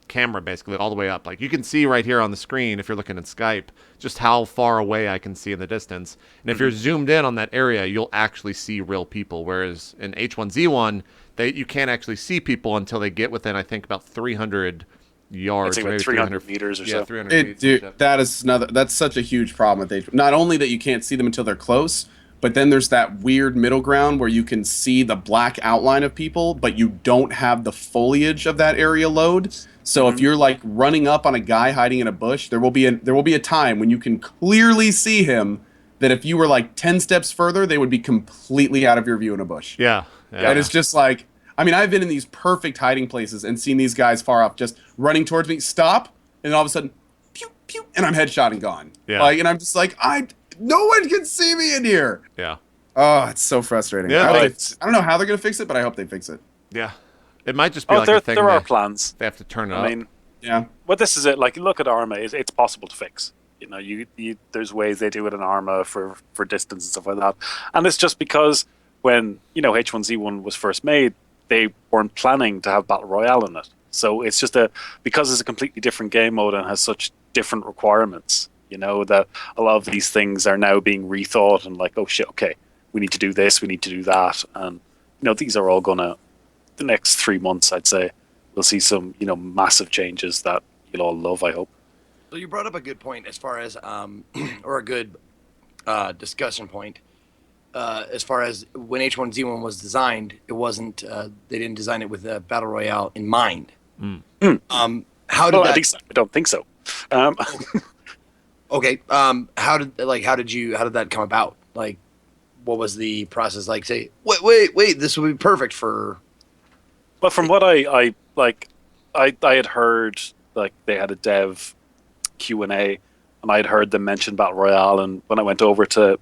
Speaker 1: camera basically all the way up. Like you can see right here on the screen if you're looking at Skype just how far away I can see in the distance. And if you're zoomed in on that area, you'll actually see real people. Whereas in H1Z1, you can't actually see people until they get within, I think, about 300 yards,
Speaker 2: maybe 300 meters or so.
Speaker 1: 300 meters.
Speaker 3: Dude, that's such a huge problem with H. Not only that you can't see them until they're close, but then there's that weird middle ground where you can see the black outline of people, but you don't have the foliage of that area load. So if you're like running up on a guy hiding in a bush, there will be a time when you can clearly see him that if you were like 10 steps further, they would be completely out of your view in a bush.
Speaker 1: Yeah.
Speaker 3: And it's just like, I mean, I've been in these perfect hiding places and seen these guys far off just running towards me, stop, and then all of a sudden, pew, pew, and I'm headshot and gone.
Speaker 1: Yeah.
Speaker 3: And I'm just like, no one can see me in here.
Speaker 1: Yeah.
Speaker 3: Oh, it's so frustrating.
Speaker 1: Yeah,
Speaker 3: I don't know how they're going to fix it, but I hope they fix it.
Speaker 1: Yeah. It might just be like a thing
Speaker 2: there are plans.
Speaker 1: They have to turn it up.
Speaker 2: I mean,
Speaker 3: Yeah.
Speaker 2: Well, this is it. Like, you look at Arma, it's possible to fix. You know, there's ways they do it in Arma for distance and stuff like that. And it's just because when, H1Z1 was first made, they weren't planning to have Battle Royale in it. So it's just because it's a completely different game mode and has such different requirements, that a lot of these things are now being rethought and like, oh shit, okay, we need to do this, we need to do that. And, these are all gonna, the next 3 months, I'd say, we'll see some, massive changes that you'll all love, I hope.
Speaker 4: So you brought up a good point as far as, or a good discussion point. As far as when H1Z1 was designed, it wasn't. They didn't design it with a battle royale in mind. How did
Speaker 2: that? At least I don't think so.
Speaker 4: Okay. How did that come about? Like, what was the process like? Say, wait. This would be perfect for.
Speaker 2: Well, from what I had heard, like they had a dev Q&A, and I'd heard them mention Battle Royale, and when I went over to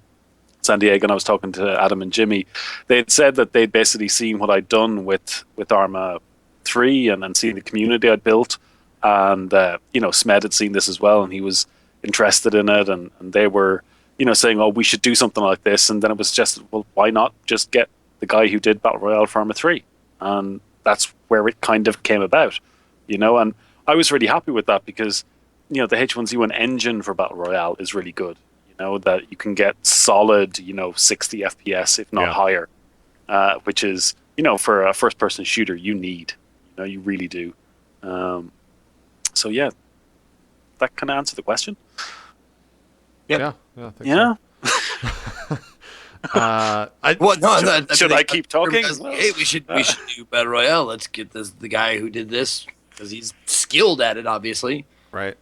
Speaker 2: San Diego and I was talking to Adam and Jimmy, they had said that they'd basically seen what I'd done with Arma 3 and seen the community I'd built, and Smed had seen this as well, and he was interested in it, and they were saying, oh, we should do something like this, and then it was just, well, why not just get the guy who did Battle Royale for Arma 3, and that's where it kind of came about, and I was really happy with that because the H1Z1 engine for Battle Royale is really good. That you can get solid, 60 FPS, if not higher, which is, for a first-person shooter, you need. You really do. So, yeah, that kind of answer the question.
Speaker 1: Yeah. I think so.
Speaker 2: Should I keep talking?
Speaker 4: Hey, we should do Battle Royale. Let's get the guy who did this because he's skilled at it, obviously.
Speaker 1: Right.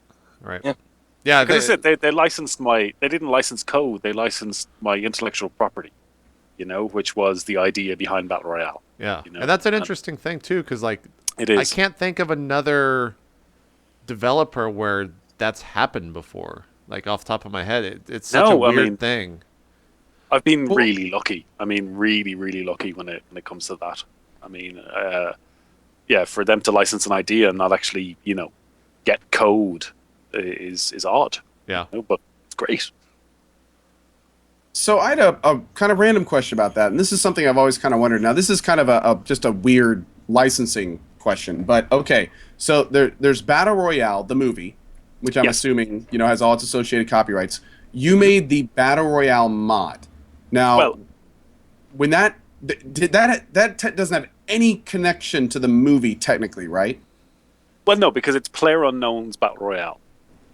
Speaker 2: Yeah, they licensed they didn't license code, they licensed my intellectual property, which was the idea behind Battle Royale.
Speaker 1: Yeah, and that's an interesting thing too, because like,
Speaker 2: it is.
Speaker 1: I can't think of another developer where that's happened before. Like off the top of my head, it's such a weird thing.
Speaker 2: I've been really lucky. I mean, really, really lucky when it comes to that. I mean, for them to license an idea and not actually, get code is odd.
Speaker 1: Yeah.
Speaker 2: But it's great.
Speaker 3: So I had a kind of random question about that, and this is something I've always kind of wondered. Now, this is kind of just a weird licensing question, but okay. So there's Battle Royale, the movie, which I'm assuming has all its associated copyrights. You made the Battle Royale mod. Now, when that doesn't have any connection to the movie technically, right?
Speaker 2: Well, no, because it's PlayerUnknown's Battle Royale.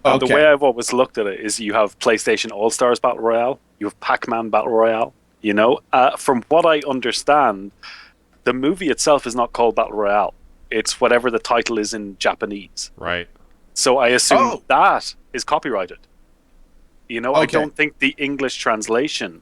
Speaker 3: Okay.
Speaker 2: The way I've always looked at it is you have PlayStation All-Stars Battle Royale, you have Pac-Man Battle Royale, From what I understand, the movie itself is not called Battle Royale. It's whatever the title is in Japanese.
Speaker 1: Right.
Speaker 2: So I assume that is copyrighted.
Speaker 3: Okay.
Speaker 2: I don't think the English translation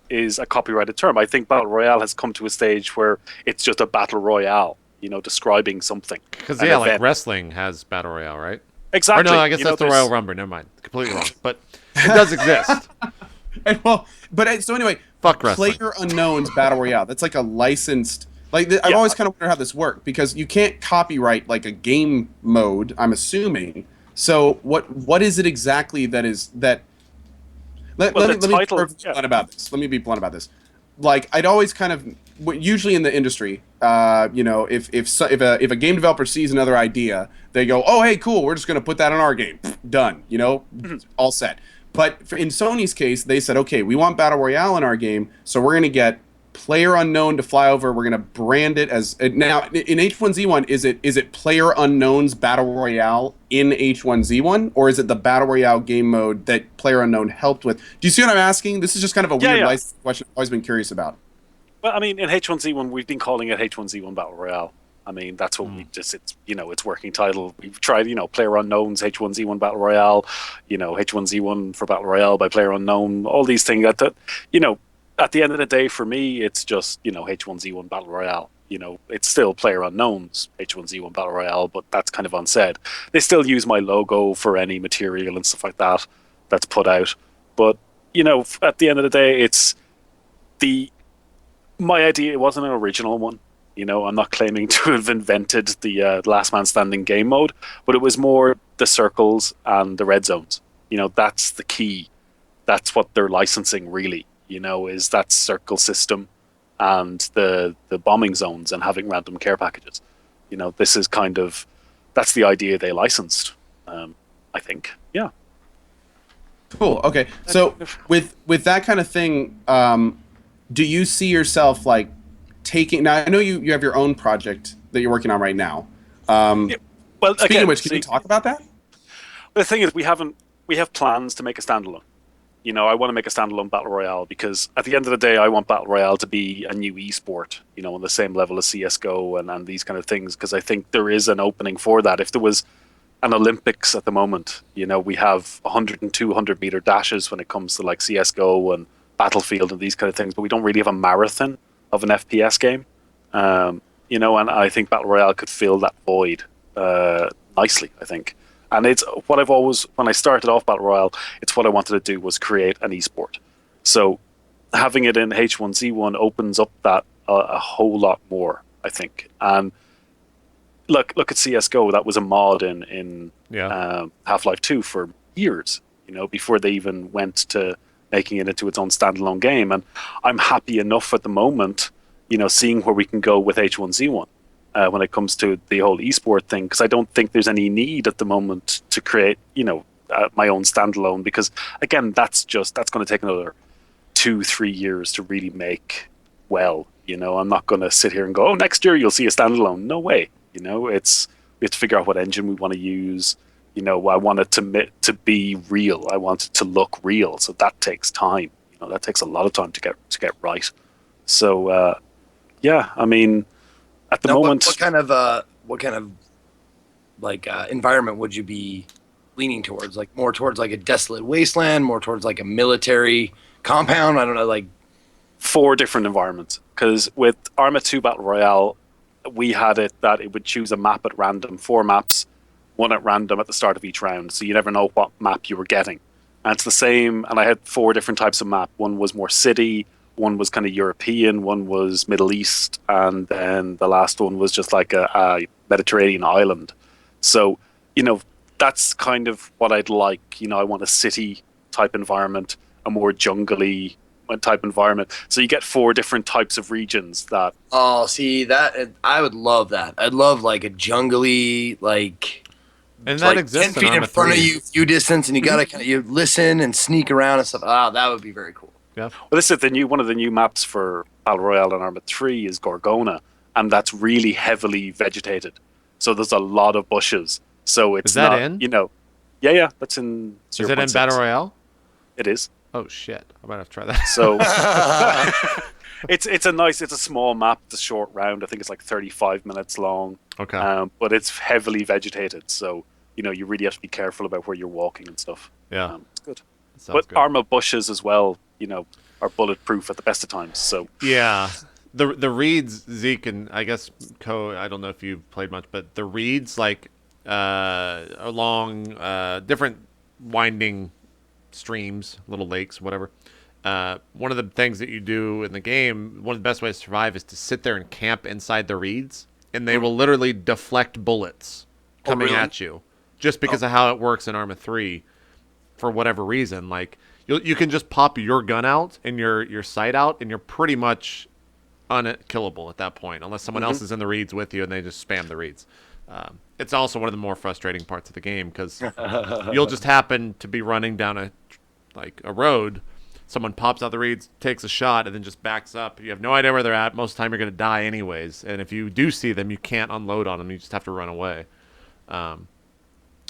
Speaker 2: is a copyrighted term. I think Battle Royale has come to a stage where it's just a Battle Royale, describing something.
Speaker 1: Because, like wrestling has Battle Royale, right?
Speaker 2: Exactly.
Speaker 1: Or no, I guess that's the Royal Rumble. Never mind. Completely wrong. But it does exist.
Speaker 3: So anyway,
Speaker 1: fuck wrestling.
Speaker 3: PlayerUnknown's Battle Royale. That's like a licensed. I've always kind of wondered how this worked because you can't copyright like a game mode. I'm assuming. So what is it exactly that is that? Let me be blunt about this. Let me be blunt about this. Like I'd always kind of usually in the industry, if a game developer sees another idea, they go, oh hey cool, we're just gonna put that in our game. Done. All set. But in Sony's case, they said, okay, we want Battle Royale in our game, so we're gonna get PlayerUnknown to fly over. We're gonna brand it as now in H1Z1. Is it PlayerUnknown's Battle Royale in H1Z1, or is it the Battle Royale game mode that PlayerUnknown helped with? Do you see what I'm asking? This is just kind of a weird license question I've always been curious about.
Speaker 2: Well, I mean, in H1Z1, we've been calling it H1Z1 Battle Royale. I mean, that's what we just, it's working title. We've tried, PlayerUnknown's H1Z1 Battle Royale, H1Z1 for Battle Royale by PlayerUnknown, all these things that at the end of the day, for me, it's just, H1Z1 Battle Royale. It's still PlayerUnknown's H1Z1 Battle Royale, but that's kind of unsaid. They still use my logo for any material and stuff like that that's put out. But, at the end of the day, it's my idea. It wasn't an original one. I'm not claiming to have invented the last man standing game mode, but it was more the circles and the red zones. That's the key. That's what they're licensing, really. Is that circle system and the bombing zones and having random care packages. This is that's the idea they licensed. I think, yeah.
Speaker 3: Cool. Okay, so with that kind of thing, do you see yourself like taking? Now I know you have your own project that you're working on right now.
Speaker 2: Yeah. Well,
Speaker 3: speaking of which, can you talk about that?
Speaker 2: The thing is, we have plans to make a standalone. I want to make a standalone battle royale because at the end of the day, I want battle royale to be a new esport. On the same level as CS:GO and these kind of things, because I think there is an opening for that. If there was an Olympics at the moment, we have 100 and 200 meter dashes when it comes to like CS:GO and Battlefield and these kind of things, but we don't really have a marathon of an FPS game. And I think battle royale could fill that void nicely, I think. And it's what I've always, when I started off battle royale, it's what I wanted to do was create an esport. So having it in H1Z1 opens up that a whole lot more, I think. And look at CS:GO. That was a mod in Half-Life 2 for years, before they even went to making it into its own standalone game. And I'm happy enough at the moment, seeing where we can go with H1Z1 when it comes to the whole esport thing, because I don't think there's any need at the moment to create, my own standalone, because again, that's going to take another 2-3 years to really make well. I'm not going to sit here and go, oh, next year you'll see a standalone. No way. We have to figure out what engine we want to use. I want it to be real. I want it to look real. So that takes time. That takes a lot of time to get right. So yeah, I mean, at the moment,
Speaker 4: what kind of like environment would you be leaning towards? Like more towards like a desolate wasteland, more towards like a military compound? I don't know, like
Speaker 2: 4 different environments. Because with Arma 2 Battle Royale, we had it that it would choose a map at random, 4 maps, 1 at random at the start of each round, so you never know what map you were getting. And it's the same, and I had 4 different types of map. 1 was more city, 1 was kind of European, 1 was Middle East, and then the last one was just like a Mediterranean island. So, that's kind of what I'd like. I want a city type environment, a more jungly type environment. So you get 4 different types of regions that...
Speaker 4: Oh, see, that I would love that. I'd love like a jungly, like...
Speaker 1: And that exists
Speaker 4: 10 feet in front of you, few distance, and you gotta you listen and sneak around and stuff. Oh, that would be very cool.
Speaker 1: Yeah.
Speaker 2: Well, this is one of the new maps for Battle Royale and Arma 3 is Gorgona, and that's really heavily vegetated. So there's a lot of bushes. So it's
Speaker 1: is that
Speaker 2: not,
Speaker 1: in?
Speaker 2: Yeah, that's in 0.6.
Speaker 1: Is it in Battle Royale?
Speaker 2: It is.
Speaker 1: Oh shit! I might have to try that.
Speaker 2: So it's a small map. It's a short round. I think it's like 35 minutes long.
Speaker 1: Okay.
Speaker 2: But it's heavily vegetated, so you really have to be careful about where you're walking and stuff.
Speaker 1: Yeah.
Speaker 2: It's good.
Speaker 1: But
Speaker 2: good. Arma bushes as well, are bulletproof at the best of times. So
Speaker 1: yeah, the reeds, Zeke, and I guess I don't know if you've played much, but the reeds like along different winding streams, little lakes, whatever. One of the things that you do in the game, one of the best ways to survive is to sit there and camp inside the reeds, and they will literally deflect bullets coming at you, just because of how it works in Arma 3. For whatever reason, like you can just pop your gun out and your sight out, and you're pretty much unkillable at that point, unless someone else is in the reeds with you and they just spam the reeds. It's also one of the more frustrating parts of the game because you'll just happen to be running down a road, someone pops out the reeds, takes a shot, and then just backs up. You have no idea where they're at. Most of the time you're going to die anyways, and if you do see them, you can't unload on them. You just have to run away.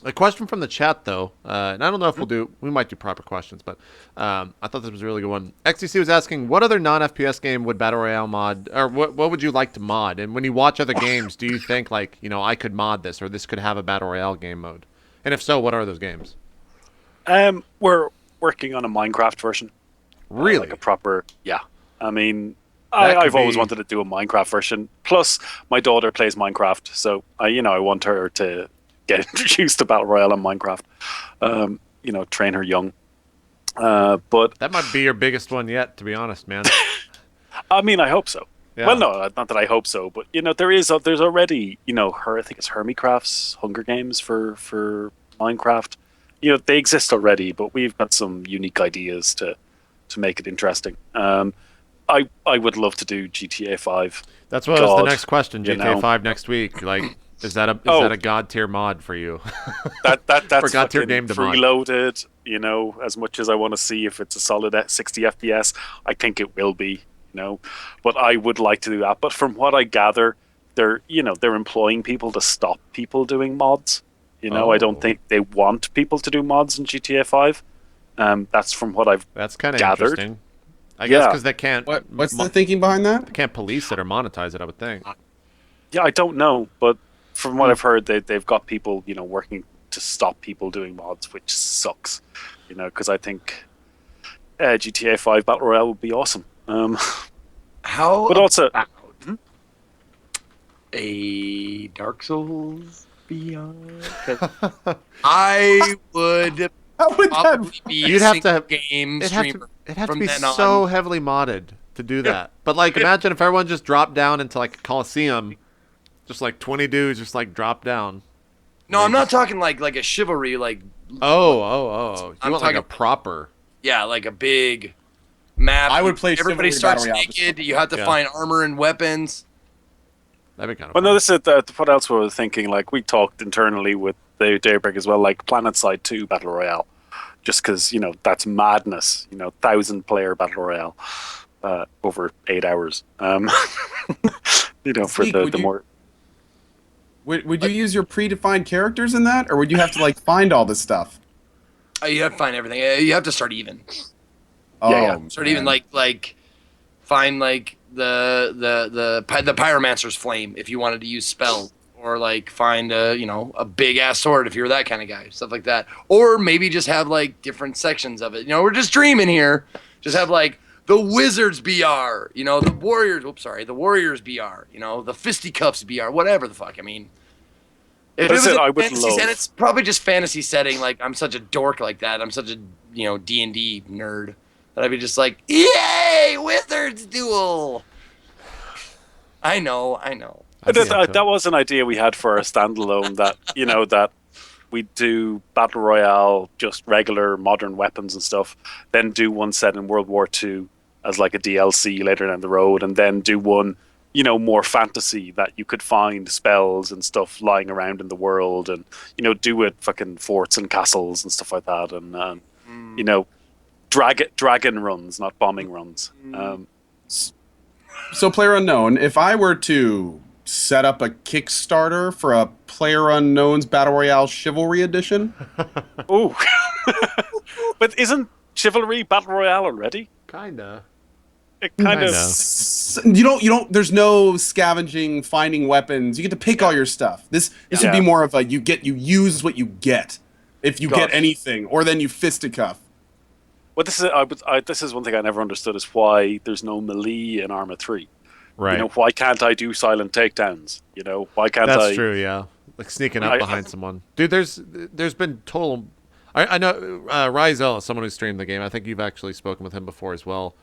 Speaker 1: A question from the chat, though, and I don't know if we might do proper questions, but I thought this was a really good one. XTC was asking, what other non-FPS game would Battle Royale mod, or what would you like to mod? And when you watch other games, do you think, like, I could mod this, or this could have a Battle Royale game mode? And if so, what are those games?
Speaker 2: We're working on a Minecraft version.
Speaker 1: Really?
Speaker 2: Like a proper, yeah. I mean, I've always wanted to do a Minecraft version. Plus, my daughter plays Minecraft, so I want her to get introduced to Battle Royale on Minecraft. Train her young. But
Speaker 1: that might be your biggest one yet, to be honest, man.
Speaker 2: I mean, I hope so.
Speaker 1: Yeah.
Speaker 2: Well, no, not that I hope so, but there's already I think it's Hermicraft's Hunger Games for Minecraft. They exist already, but we've got some unique ideas to make it interesting. I would love to do GTA 5.
Speaker 1: That's what was the next question. GTA 5 next week. Like, is that a god tier mod for you?
Speaker 2: That's
Speaker 1: god tier game to mod.
Speaker 2: preloaded. As much as I want to see if it's a solid 60 FPS, I think it will be. But I would like to do that. But from what I gather, they're employing people to stop people doing mods. I don't think they want people to do mods in GTA 5. That's from what I've
Speaker 1: That's kind of
Speaker 2: gathered.
Speaker 1: Interesting. I guess because they can't.
Speaker 3: What's the thinking behind that?
Speaker 1: They can't police it or monetize it, I would think.
Speaker 2: Yeah, I don't know, but from what I've heard, they've got people, working to stop people doing mods, which sucks. Because I think GTA 5 Battle Royale would be awesome.
Speaker 4: How?
Speaker 2: But also,
Speaker 4: a Dark Souls VR. I would.
Speaker 3: How would that?
Speaker 1: You'd have to
Speaker 4: game
Speaker 1: It'd
Speaker 4: streamer.
Speaker 1: have to be so heavily modded to do that. But like, imagine if everyone just dropped down into like a Coliseum, just like 20 dudes just like drop down.
Speaker 4: No, I'm not talking like a chivalry like.
Speaker 1: Oh! You
Speaker 4: I'm
Speaker 1: want like a proper?
Speaker 4: Yeah, like a big map.
Speaker 3: I would play.
Speaker 4: Everybody
Speaker 3: Chivalry
Speaker 4: starts
Speaker 3: Battle Royale.
Speaker 4: naked. You have to find armor and weapons.
Speaker 1: That'd be kind of.
Speaker 2: Well, no, this is what else we were thinking. Like we talked internally with the Daybreak as well, like PlanetSide 2 Battle Royale, just because that's madness. 1,000-player Battle Royale over 8 hours. For the more.
Speaker 3: Would you use your predefined characters in that, or would you have to like find all this stuff?
Speaker 4: You have to find everything. You have to start even.
Speaker 3: Oh,
Speaker 4: Start even like find like the pyromancer's flame if you wanted to use spell, or like find a big ass sword if you're that kind of guy, stuff like that. Or maybe just have like different sections of it. We're just dreaming here. Just have like the Wizards BR, the Warriors. The Warriors BR, the Fisticuffs BR, whatever the fuck. I mean, if it was
Speaker 2: I would
Speaker 4: fantasy, and it's probably just fantasy setting. Like I'm such a dork like that. I'm such a D&D nerd that I'd be just like, yay, Wizards duel. I know.
Speaker 2: That was an idea we had for a standalone. That that we do battle royale, just regular modern weapons and stuff. Then do one set in World War II as like a DLC later down the road, and then do one, more fantasy that you could find spells and stuff lying around in the world, and do it fucking forts and castles and stuff like that, and dragon runs, not bombing runs.
Speaker 3: So PlayerUnknown, if I were to set up a Kickstarter for a PlayerUnknown's Battle Royale Chivalry Edition.
Speaker 2: Ooh. But isn't Chivalry Battle Royale already?
Speaker 1: Kinda.
Speaker 2: It kind of.
Speaker 3: You don't. There's no scavenging, finding weapons. You get to pick all your stuff. This would be more of a you use what you get. If you get anything, or then you fisticuff.
Speaker 2: Well, this is one thing I never understood is why there's no melee in Arma 3.
Speaker 1: Right.
Speaker 2: Why can't I do silent takedowns? Why can't I?
Speaker 1: That's true. Yeah, like sneaking up behind someone. Dude, there's been total. I know Ryzel, someone who streamed the game. I think you've actually spoken with him before as well.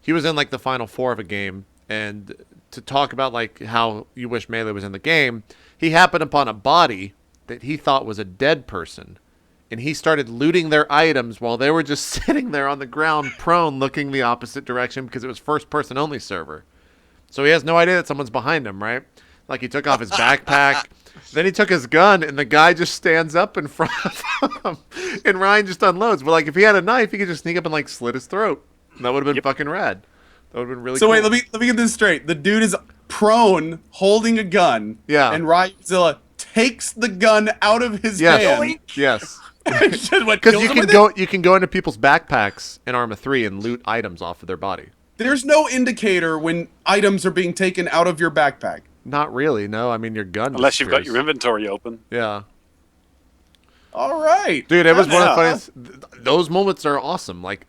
Speaker 1: He was in like the final 4 of a game, and to talk about like how you wish Melee was in the game, he happened upon a body that he thought was a dead person, and he started looting their items while they were just sitting there on the ground prone looking the opposite direction because it was first person only server. So he has no idea that someone's behind him, right? Like he took off his backpack, then he took his gun, and the guy just stands up in front of him, and Ryan just unloads. But like if he had a knife, he could just sneak up and like slit his throat. And that would have been fucking rad. That would have been really cool.
Speaker 3: So wait, let me get this straight. The dude is prone, holding a gun.
Speaker 1: Yeah.
Speaker 3: And Ryzilla takes the gun out of his hand.
Speaker 1: Yes.
Speaker 3: Because
Speaker 1: you can go into people's backpacks in Arma 3 and loot items off of their body.
Speaker 3: There's no indicator when items are being taken out of your backpack.
Speaker 1: Not really, no. I mean, your gun.
Speaker 2: Unless you've got your inventory open.
Speaker 1: Yeah.
Speaker 3: All right.
Speaker 1: Dude, it was one of the funniest. Those moments are awesome. Like,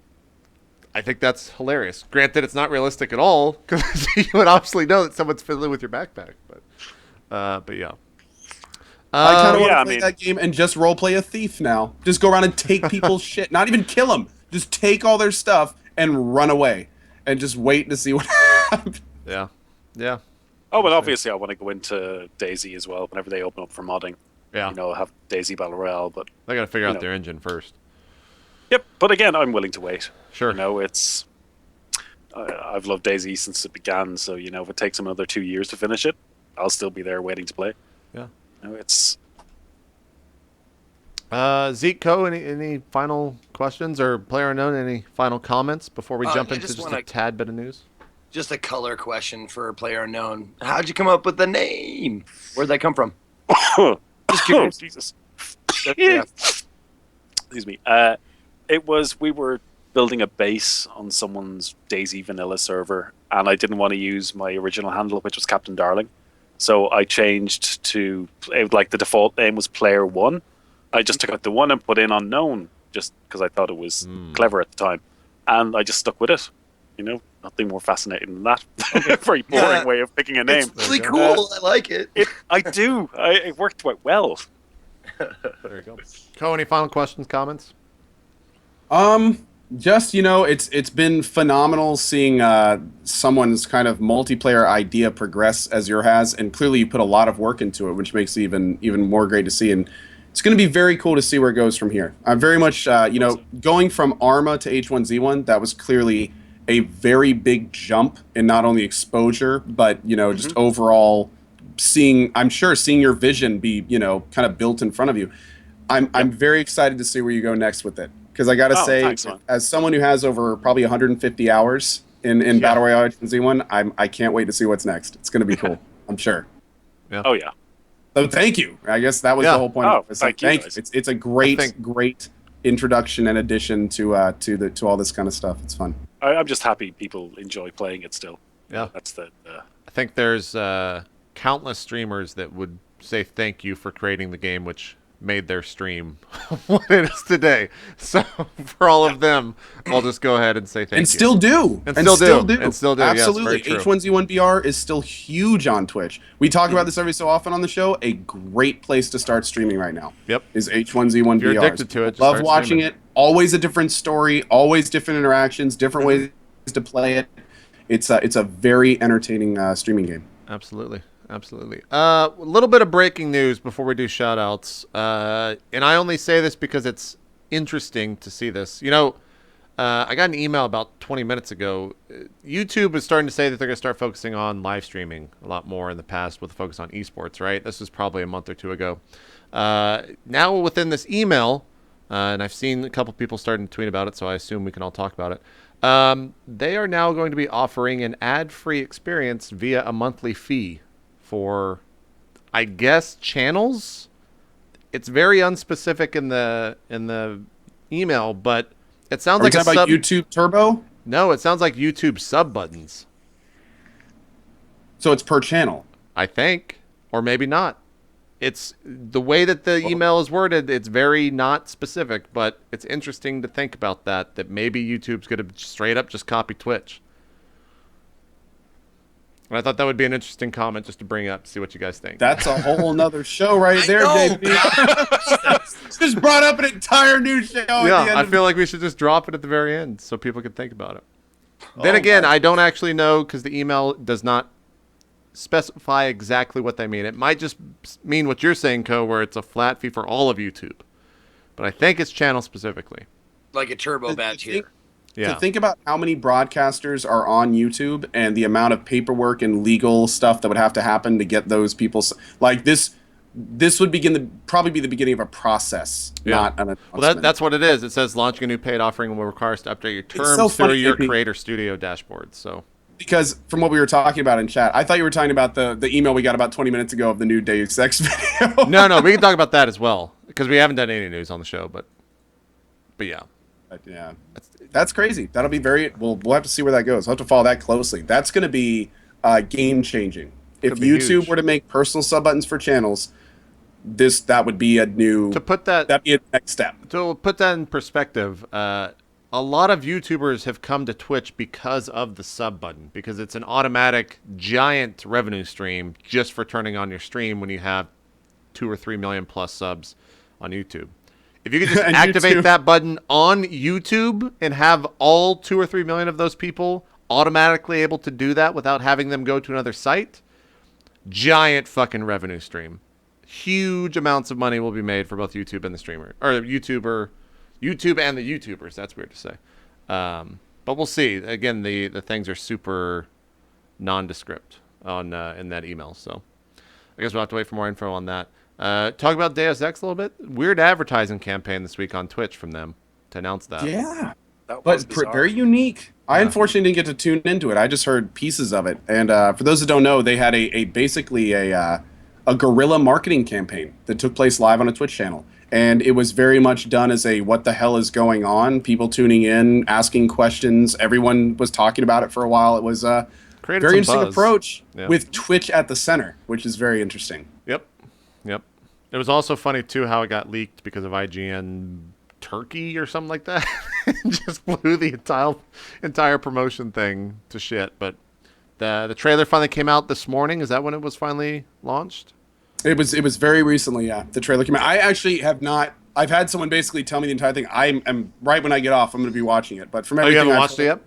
Speaker 1: I think that's hilarious. Granted, it's not realistic at all, because you would obviously know that someone's fiddling with your backpack. But yeah.
Speaker 3: I kind of want to play that game and just roleplay a thief now. Just go around and take people's shit. Not even kill them. Just take all their stuff and run away. And just wait to see what
Speaker 1: Yeah. Yeah.
Speaker 2: Oh, well, obviously I want to go into DayZ as well whenever they open up for modding.
Speaker 1: Yeah.
Speaker 2: You know, have DayZ Battle Royale, but
Speaker 1: They got to figure out their engine first.
Speaker 2: Yep, but again, I'm willing to wait.
Speaker 1: Sure.
Speaker 2: You know, I've loved DayZ since it began, so you know, if it takes them another 2 years to finish it, I'll still be there waiting to play.
Speaker 1: Yeah.
Speaker 2: You know, it's.
Speaker 1: Zeke, Co, any final questions or Player Unknown? Any final comments before we jump into just a tad bit of news?
Speaker 4: Just a color question for Player Unknown. How'd you come up with the name? Where'd that come from?
Speaker 2: Just curious. Jesus. Yeah. Excuse me. We were building a base on someone's DayZ vanilla server, and I didn't want to use my original handle, which was Captain Darling. So I changed to, like, the default name was Player 1. I just took out the 1 and put in Unknown, just because I thought it was clever at the time. And I just stuck with it. You know, nothing more fascinating than that. Very boring way of picking a name.
Speaker 4: It's really cool. I like it.
Speaker 2: I do. It worked quite well.
Speaker 1: There you go. Co, any final questions, comments?
Speaker 3: Just, you know, it's been phenomenal seeing someone's kind of multiplayer idea progress as yours has, and clearly you put a lot of work into it, which makes it even more great to see. And it's going to be very cool to see where it goes from here. I'm very much, you know, going from Arma to H1Z1, that was clearly a very big jump in not only exposure, but, you know, just overall seeing your vision be, you know, kind of built in front of you. I'm very excited to see where you go next with it. Because I got to say,
Speaker 2: thanks,
Speaker 3: as someone who has over probably 150 hours in Battle Royale H1Z1, I can't wait to see what's next. It's going to be cool, I'm sure.
Speaker 1: Yeah.
Speaker 2: Oh, yeah.
Speaker 3: So thank you. I guess that was the whole point.
Speaker 2: Oh,
Speaker 3: thank you. It's a great introduction and addition to all this kind of stuff. It's fun.
Speaker 2: I'm just happy people enjoy playing it still.
Speaker 1: Yeah.
Speaker 2: That's the.
Speaker 1: I think there's countless streamers that would say thank you for creating the game, which made their stream what it is today. So for all of them, I'll just go ahead and say thank you.
Speaker 3: And still do. Absolutely.
Speaker 1: Yes,
Speaker 3: H1Z1 BR is still huge on Twitch. We talk about this every so often on the show. A great place to start streaming right now.
Speaker 1: Yep.
Speaker 3: Is H1Z1 BR.
Speaker 1: You're addicted to it.
Speaker 3: Love watching it. Always a different story. Always different interactions. Different ways to play it. It's a very entertaining streaming game.
Speaker 1: Absolutely. Absolutely. A little bit of breaking news before we do shout-outs. And I only say this because it's interesting to see this. You know, I got an email about 20 minutes ago. YouTube is starting to say that they're going to start focusing on live streaming a lot more in the past with a focus on esports, right? This was probably a month or two ago. Now within this email, and I've seen a couple people starting to tweet about it, so I assume we can all talk about it. They are now going to be offering an ad-free experience via a monthly fee for, I guess, channels. It's very unspecific in the email, but it sounds like
Speaker 3: about YouTube Turbo.
Speaker 1: No, it sounds like YouTube sub buttons.
Speaker 3: So it's per channel,
Speaker 1: I think, or maybe not. It's the way that the email is worded. It's very not specific, but it's interesting to think about that maybe YouTube's going to straight up just copy Twitch. And I thought that would be an interesting comment just to bring up, see what you guys think.
Speaker 3: That's a whole nother show right there, JP. Just brought up an entire new show.
Speaker 1: Yeah, I feel like we should just drop it at the very end so people can think about it. Then again, I don't actually know because the email does not specify exactly what they mean. It might just mean what you're saying, Co, where it's a flat fee for all of YouTube. But I think it's channel specifically.
Speaker 4: Like a turbo badge here.
Speaker 1: Yeah.
Speaker 3: To think about how many broadcasters are on YouTube and the amount of paperwork and legal stuff that would have to happen to get those people, like this would probably be the beginning of a process, not an announcement.
Speaker 1: Well, that's what it is. It says launching a new paid offering will require us to update your terms through your Creator Studio dashboard. So,
Speaker 3: because from what we were talking about in chat, I thought you were talking about the email we got about 20 minutes ago of the new Deus Ex video.
Speaker 1: No, we can talk about that as well because we haven't done any news on the show, but yeah.
Speaker 3: Yeah, that's crazy. That'll be we'll have to see where that goes. We'll have to follow that closely. That's going to be game changing. If YouTube were to make personal sub buttons for channels, that would be that'd be a next step.
Speaker 1: To put that in perspective, a lot of YouTubers have come to Twitch because of the sub button, because it's an automatic giant revenue stream just for turning on your stream when you have 2 or 3 million plus subs on YouTube. If you could just activate that button on YouTube and have all 2 or 3 million of those people automatically able to do that without having them go to another site, giant fucking revenue stream. Huge amounts of money will be made for both YouTube and the streamer, or YouTube and the YouTubers. That's weird to say. But we'll see. Again, the things are super nondescript on in that email. So I guess we'll have to wait for more info on that. Talk about Deus Ex a little bit. Weird advertising campaign this week on Twitch from them to announce that.
Speaker 3: Yeah.
Speaker 2: That was
Speaker 3: Very unique. I unfortunately didn't get to tune into it. I just heard pieces of it. And for those that don't know, they had basically a guerrilla marketing campaign that took place live on a Twitch channel. And it was very much done as a what the hell is going on? People tuning in, asking questions. Everyone was talking about it for a while. It was a very interesting approach with Twitch at the center, which is very interesting.
Speaker 1: Yep. It was also funny, too, how it got leaked because of IGN Turkey or something like that. Just blew the entire promotion thing to shit. But the trailer finally came out this morning. Is that when it was finally launched?
Speaker 3: It was very recently, yeah. The trailer came out. I actually have not. I've had someone basically tell me the entire thing. I'm right when I get off. I'm going to be watching it. But from everything,
Speaker 1: you haven't watched it yet?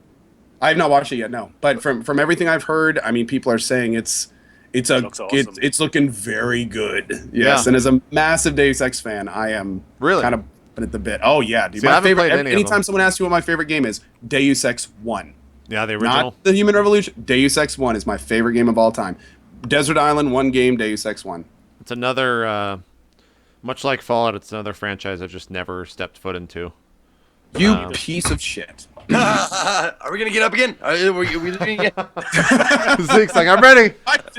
Speaker 3: I have not watched it yet. No. But from everything I've heard, I mean, people are saying it's awesome. It's looking very good. Yes, and as a massive Deus Ex fan, I am really kind of at the bit. Oh yeah, dude. My favorite. Anytime someone asks you what my favorite game is, Deus Ex 1.
Speaker 1: Yeah, the original.
Speaker 3: Not the Human Revolution. Deus Ex 1 is my favorite game of all time. Desert Island, one game. Deus Ex 1.
Speaker 1: It's another, much like Fallout, it's another franchise I've just never stepped foot into.
Speaker 3: You piece of shit.
Speaker 4: Are we going to get up again? Are we leaving again?
Speaker 1: Zeke's like, I'm ready.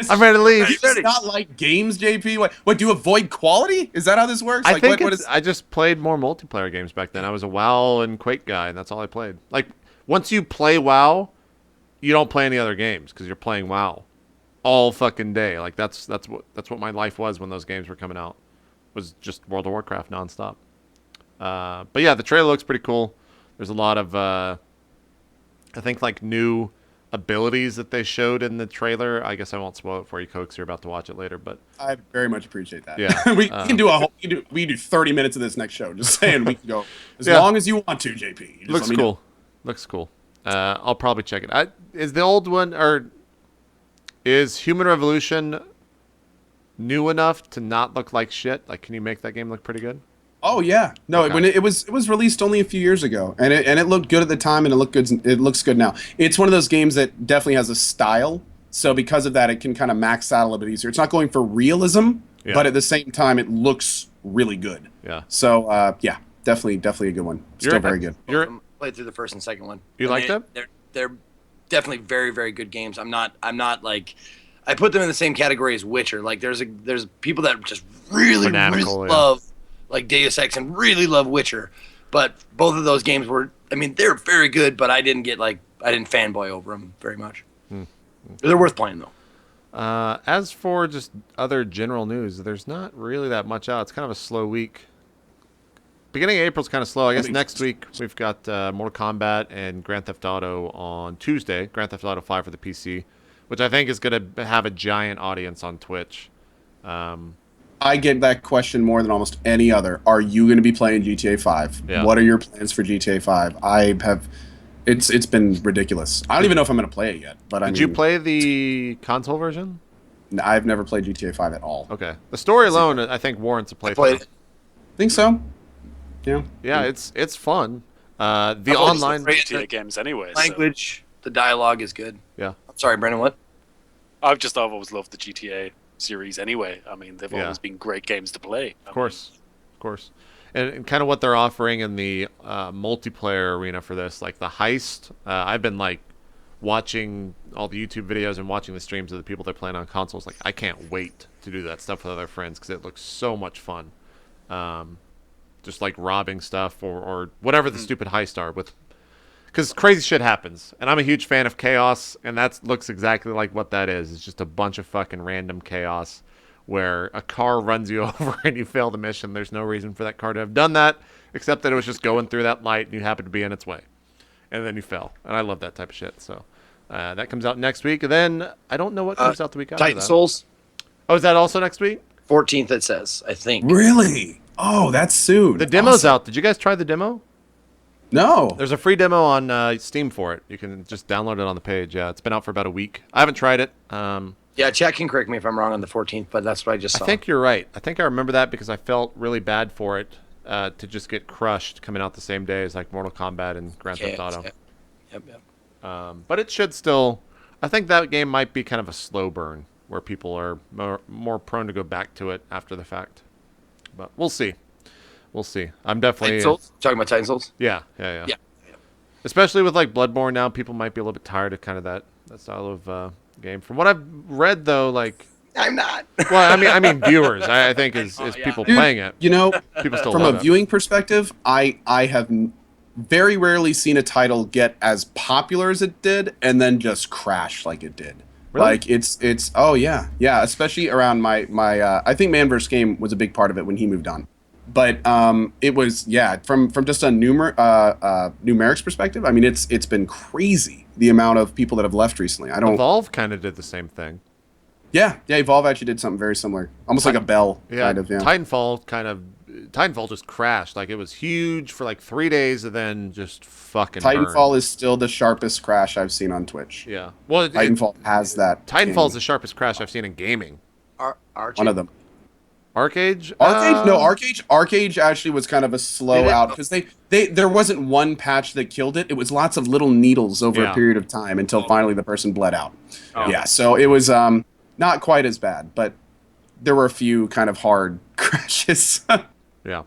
Speaker 1: I'm ready to leave.
Speaker 3: It's not like games, JP. What, do you avoid quality? Is that how this works?
Speaker 1: I think I just played more multiplayer games back then. I was a WoW and Quake guy, and that's all I played. Like, once you play WoW, you don't play any other games because you're playing WoW all fucking day. Like that's what my life was when those games were coming out. Was just World of Warcraft nonstop. But yeah, the trailer looks pretty cool. There's a lot of I think like new abilities that they showed in the trailer. I guess I won't spoil it for you, Cokes. You're about to watch it later, but
Speaker 3: I very much appreciate that.
Speaker 1: Yeah,
Speaker 3: we can do we can do 30 minutes of this next show. Just saying, we can go as long as you want to, JP.
Speaker 1: Looks cool. Looks cool. I'll probably check it. Is the old one or is Human Revolution new enough to not look like shit? Like, can you make that game look pretty good?
Speaker 3: Oh yeah, no. Okay. When it was released only a few years ago, and it looked good at the time, and it looks good now. It's one of those games that definitely has a style, so because of that, it can kind of max out a little bit easier. It's not going for realism, but at the same time, it looks really good.
Speaker 1: Yeah.
Speaker 3: So yeah, definitely a good one. Still very good.
Speaker 4: I played through the first and second one.
Speaker 1: You like them?
Speaker 4: They're definitely very, very good games. I'm not like, I put them in the same category as Witcher. Like there's people that just really love like Deus Ex and really love Witcher, but both of those games were, I mean, they're very good, but I didn't fanboy over them very much. They're worth playing though.
Speaker 1: As for just other general news, there's not really that much out. It's kind of a slow week. Beginning of April's kind of slow. I guess next week we've got Mortal Kombat and Grand Theft Auto on Tuesday. Grand Theft Auto 5 for the PC, which I think is going to have a giant audience on Twitch.
Speaker 3: I get that question more than almost any other. Are you going to be playing GTA 5? Yeah. What are your plans for GTA 5? It's been ridiculous. I don't even know if I'm going to play it yet. But
Speaker 1: Did you play the console version?
Speaker 3: I've never played GTA 5 at all.
Speaker 1: Okay. The story alone, I think, warrants a playthrough.
Speaker 3: Think so? Yeah.
Speaker 1: Yeah, it's fun. The online
Speaker 2: GTA games anyway.
Speaker 4: Language, the dialogue is good.
Speaker 1: Yeah.
Speaker 4: I'm sorry, Brendan. What?
Speaker 2: I've always loved the GTA series anyway. I mean, they've always been great games to play.
Speaker 1: Of course. And kind of what they're offering in the multiplayer arena for this, like the heist. I've been like watching all the YouTube videos and watching the streams of the people that are playing on consoles. Like, I can't wait to do that stuff with other friends because it looks so much fun. Just like robbing stuff or whatever the stupid heist are with, because crazy shit happens, and I'm a huge fan of chaos, and that looks exactly like what that is. It's just a bunch of fucking random chaos where a car runs you over and you fail the mission. There's no reason for that car to have done that except that it was just going through that light and you happened to be in its way, and then you fell. And I love that type of shit. So that comes out next week. And then I don't know what comes out the week after that.
Speaker 4: Titan Souls.
Speaker 1: Oh, is that also next week?
Speaker 4: 14th it says, I think.
Speaker 3: Really? Oh, that's soon.
Speaker 1: The demo's out. Did you guys try the demo?
Speaker 3: No.
Speaker 1: There's a free demo on Steam for it. You can just download it on the page. Yeah, it's been out for about a week. I haven't tried it.
Speaker 4: Yeah, Chad can correct me if I'm wrong on the 14th, but that's what I just saw.
Speaker 1: I think you're right. I think I remember that because I felt really bad for it to just get crushed coming out the same day as like Mortal Kombat and Grand Theft Auto.
Speaker 4: Yep.
Speaker 1: But it should still... I think that game might be kind of a slow burn where people are more prone to go back to it after the fact. But we'll see. We'll see. I'm definitely...
Speaker 4: Titan Souls? Talking about Titan Souls?
Speaker 1: Yeah. Especially with like Bloodborne now, people might be a little bit tired of kind of that style of game. From what I've read, though, like...
Speaker 4: I'm not.
Speaker 1: Well, I mean viewers, I think, is people playing it.
Speaker 3: You know,
Speaker 1: people still
Speaker 3: from
Speaker 1: love
Speaker 3: a
Speaker 1: it.
Speaker 3: viewing perspective, I have very rarely seen a title get as popular as it did and then just crash like it did.
Speaker 1: Really?
Speaker 3: Like it's oh yeah, especially around my I think Man vs. Game was a big part of it when he moved on. But it was from just a numerics perspective. I mean, it's been crazy the amount of people that have left recently.
Speaker 1: Evolve kind of did the same thing.
Speaker 3: Yeah, Evolve actually did something very similar, almost like a Bell kind of. Yeah.
Speaker 1: Titanfall just crashed. Like it was huge for like 3 days, and then just fucking.
Speaker 3: Titanfall
Speaker 1: burned.
Speaker 3: is still the sharpest crash I've seen on Twitch.
Speaker 1: Yeah, well,
Speaker 3: Titanfall has that.
Speaker 1: Titanfall is the sharpest crash I've seen in gaming.
Speaker 3: One of them.
Speaker 1: Arcade?
Speaker 3: No, Arcade actually was kind of a slow out because there wasn't one patch that killed it. It was lots of little needles over a period of time until finally the person bled out. Oh. Yeah, so it was not quite as bad, but there were a few kind of hard crashes.
Speaker 1: Yeah.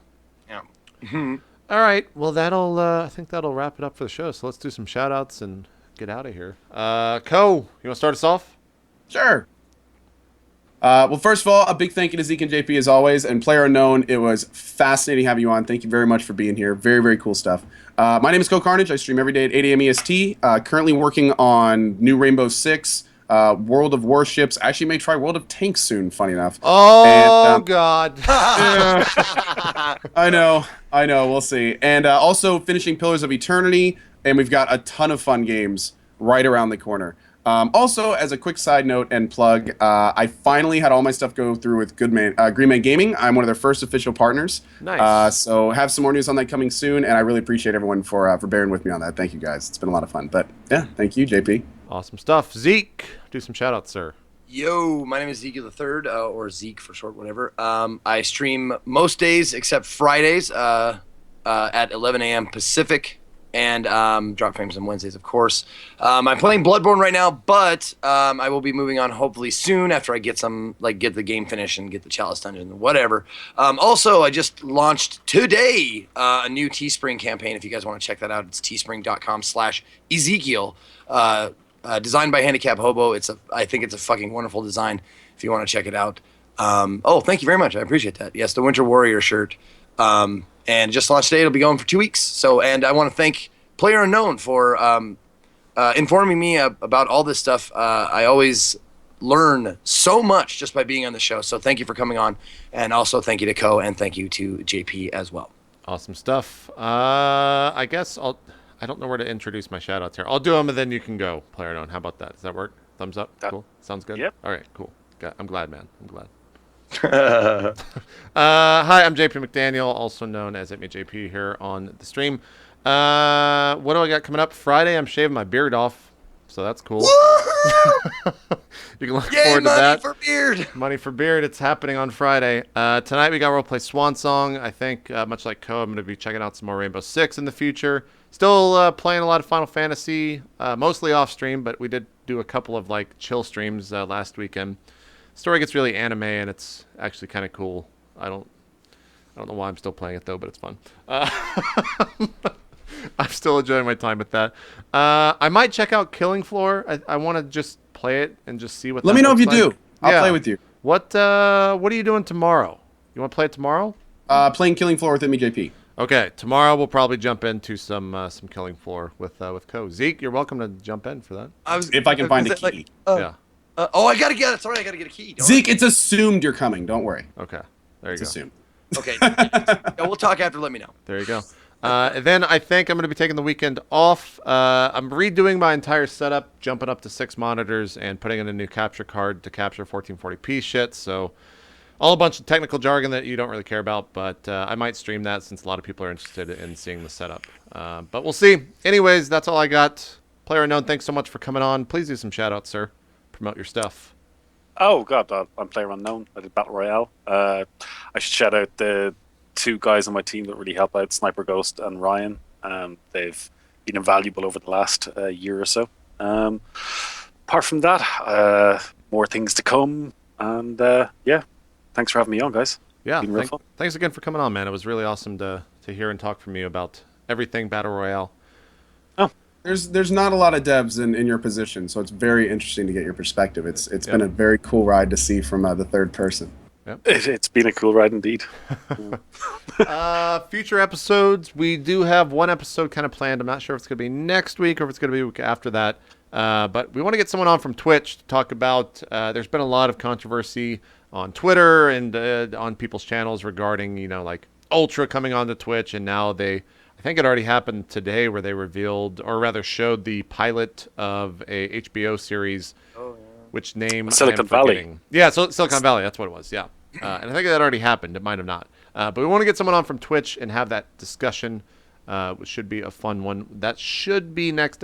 Speaker 1: All right. Well, I think that'll wrap it up for the show. So let's do some shout outs and get out of here. Ko, you want to start us off?
Speaker 3: Sure. Well, first of all, a big thank you to Zeke and JP as always, and Player Unknown. It was fascinating having you on. Thank you very much for being here. Very, very cool stuff. My name is CohhCarnage. I stream every day at 8 a.m. EST. Currently working on new Rainbow Six, World of Warships. I actually may try World of Tanks soon, funny enough.
Speaker 1: Oh, God.
Speaker 3: I know. We'll see. And also finishing Pillars of Eternity, and we've got a ton of fun games right around the corner. Also, as a quick side note and plug, I finally had all my stuff go through with Green Man Gaming. I'm one of their first official partners.
Speaker 1: Nice.
Speaker 3: So have some more news on that coming soon, and I really appreciate everyone for bearing with me on that. Thank you, guys. It's been a lot of fun. But yeah, thank you, JP.
Speaker 1: Awesome stuff. Zeke, do some shout outs, sir.
Speaker 4: Yo, my name is Zeke III, or Zeke for short, whatever. I stream most days except Fridays at 11 a.m. Pacific. And drop frames on Wednesdays, of course. I'm playing Bloodborne right now, but I will be moving on hopefully soon after I get the game finished and get the Chalice Dungeon and whatever. Also, I just launched today a new Teespring campaign. If you guys want to check that out, it's teespring.com/Ezekiel. Designed by Handicap Hobo. I think it's a fucking wonderful design. If you want to check it out. Thank you very much. I appreciate that. Yes, the Winter Warrior shirt. And just launched today. It'll be going for 2 weeks. So, and I want to thank Player Unknown for informing me about all this stuff. I always learn so much just by being on the show. So thank you for coming on. And also thank you to Ko and thank you to JP as well.
Speaker 1: Awesome stuff. I guess I don't know where to introduce my shout outs here. I'll do them and then you can go, Player Unknown. How about that? Does that work? Thumbs up? Cool. Sounds good?
Speaker 2: Yep.
Speaker 1: All right, cool. I'm glad, man. I'm glad. Hi, I'm JP McDaniel, also known as itmeJP here on the stream. What do I got coming up? Friday, I'm shaving my beard off, so that's cool. You can look forward to that.
Speaker 4: Money for beard.
Speaker 1: Money for beard. It's happening on Friday. Tonight we got Roleplay Swan Song. I think much like Ko, I'm going to be checking out some more Rainbow Six in the future. Still playing a lot of Final Fantasy, mostly off stream, but we did do a couple of like chill streams last weekend. Story gets really anime and it's actually kind of cool. I don't know why I'm still playing it though, but it's fun. I'm still enjoying my time with that. I might check out Killing Floor. I want to just play it and just see what.
Speaker 3: Let me know if you do. I'll play with you.
Speaker 1: What are you doing tomorrow? You want to play it tomorrow?
Speaker 3: Playing Killing Floor with itmeJP.
Speaker 1: Okay, tomorrow we'll probably jump into some Killing Floor with Ko. Zeke, you're welcome to jump in for that.
Speaker 3: If I can find a key.
Speaker 1: Yeah.
Speaker 4: I gotta get it. Sorry, I gotta get a key.
Speaker 3: Zeke, it's assumed you're coming. Don't worry.
Speaker 1: Okay, there you go.
Speaker 3: It's assumed.
Speaker 4: Okay. Yeah, we'll talk after. Let me know.
Speaker 1: There you go. Then I think I'm going to be taking the weekend off. I'm redoing my entire setup, jumping up to 6 monitors and putting in a new capture card to capture 1440p shit. So all a bunch of technical jargon that you don't really care about, but I might stream that since a lot of people are interested in seeing the setup. But we'll see. Anyways, that's all I got. Player Unknown, thanks so much for coming on. Please do some shout-outs, sir. Promote your stuff.
Speaker 2: Oh, God, I'm Player Unknown. I did Battle Royale. I should shout out the 2 guys on my team that really help out, Sniper Ghost and Ryan. They've been invaluable over the last year or so. Apart from that, more things to come. And, yeah. Thanks for having me on, guys.
Speaker 1: Yeah, thanks again for coming on, man. It was really awesome to hear and talk from you about everything Battle Royale.
Speaker 2: Oh,
Speaker 3: there's not a lot of devs in your position, so it's very interesting to get your perspective. It's been a very cool ride to see from the third person.
Speaker 1: Yep.
Speaker 2: It's been a cool ride indeed.
Speaker 1: Future episodes, we do have one episode kind of planned. I'm not sure if it's going to be next week or if it's going to be a week after that. But we want to get someone on from Twitch to talk about, there's been a lot of controversy on Twitter and on people's channels regarding, like Ultra coming onto Twitch. And now I think it already happened today where they revealed, or rather showed the pilot of a HBO series, which name
Speaker 2: Silicon Valley.
Speaker 1: Yeah, so Silicon Valley, that's what it was, yeah. And I think that already happened. It might have not. But we want to get someone on from Twitch and have that discussion, which should be a fun one. That should be next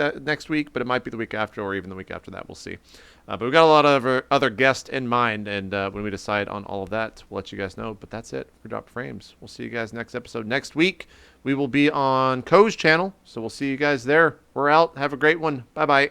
Speaker 1: week, but it might be the week after or even the week after that. We'll see. But we've got a lot of other guests in mind, and when we decide on all of that, we'll let you guys know. But that's it for Drop Frames. We'll see you guys next episode. Next week, we will be on Coh's channel, so we'll see you guys there. We're out. Have a great one. Bye-bye.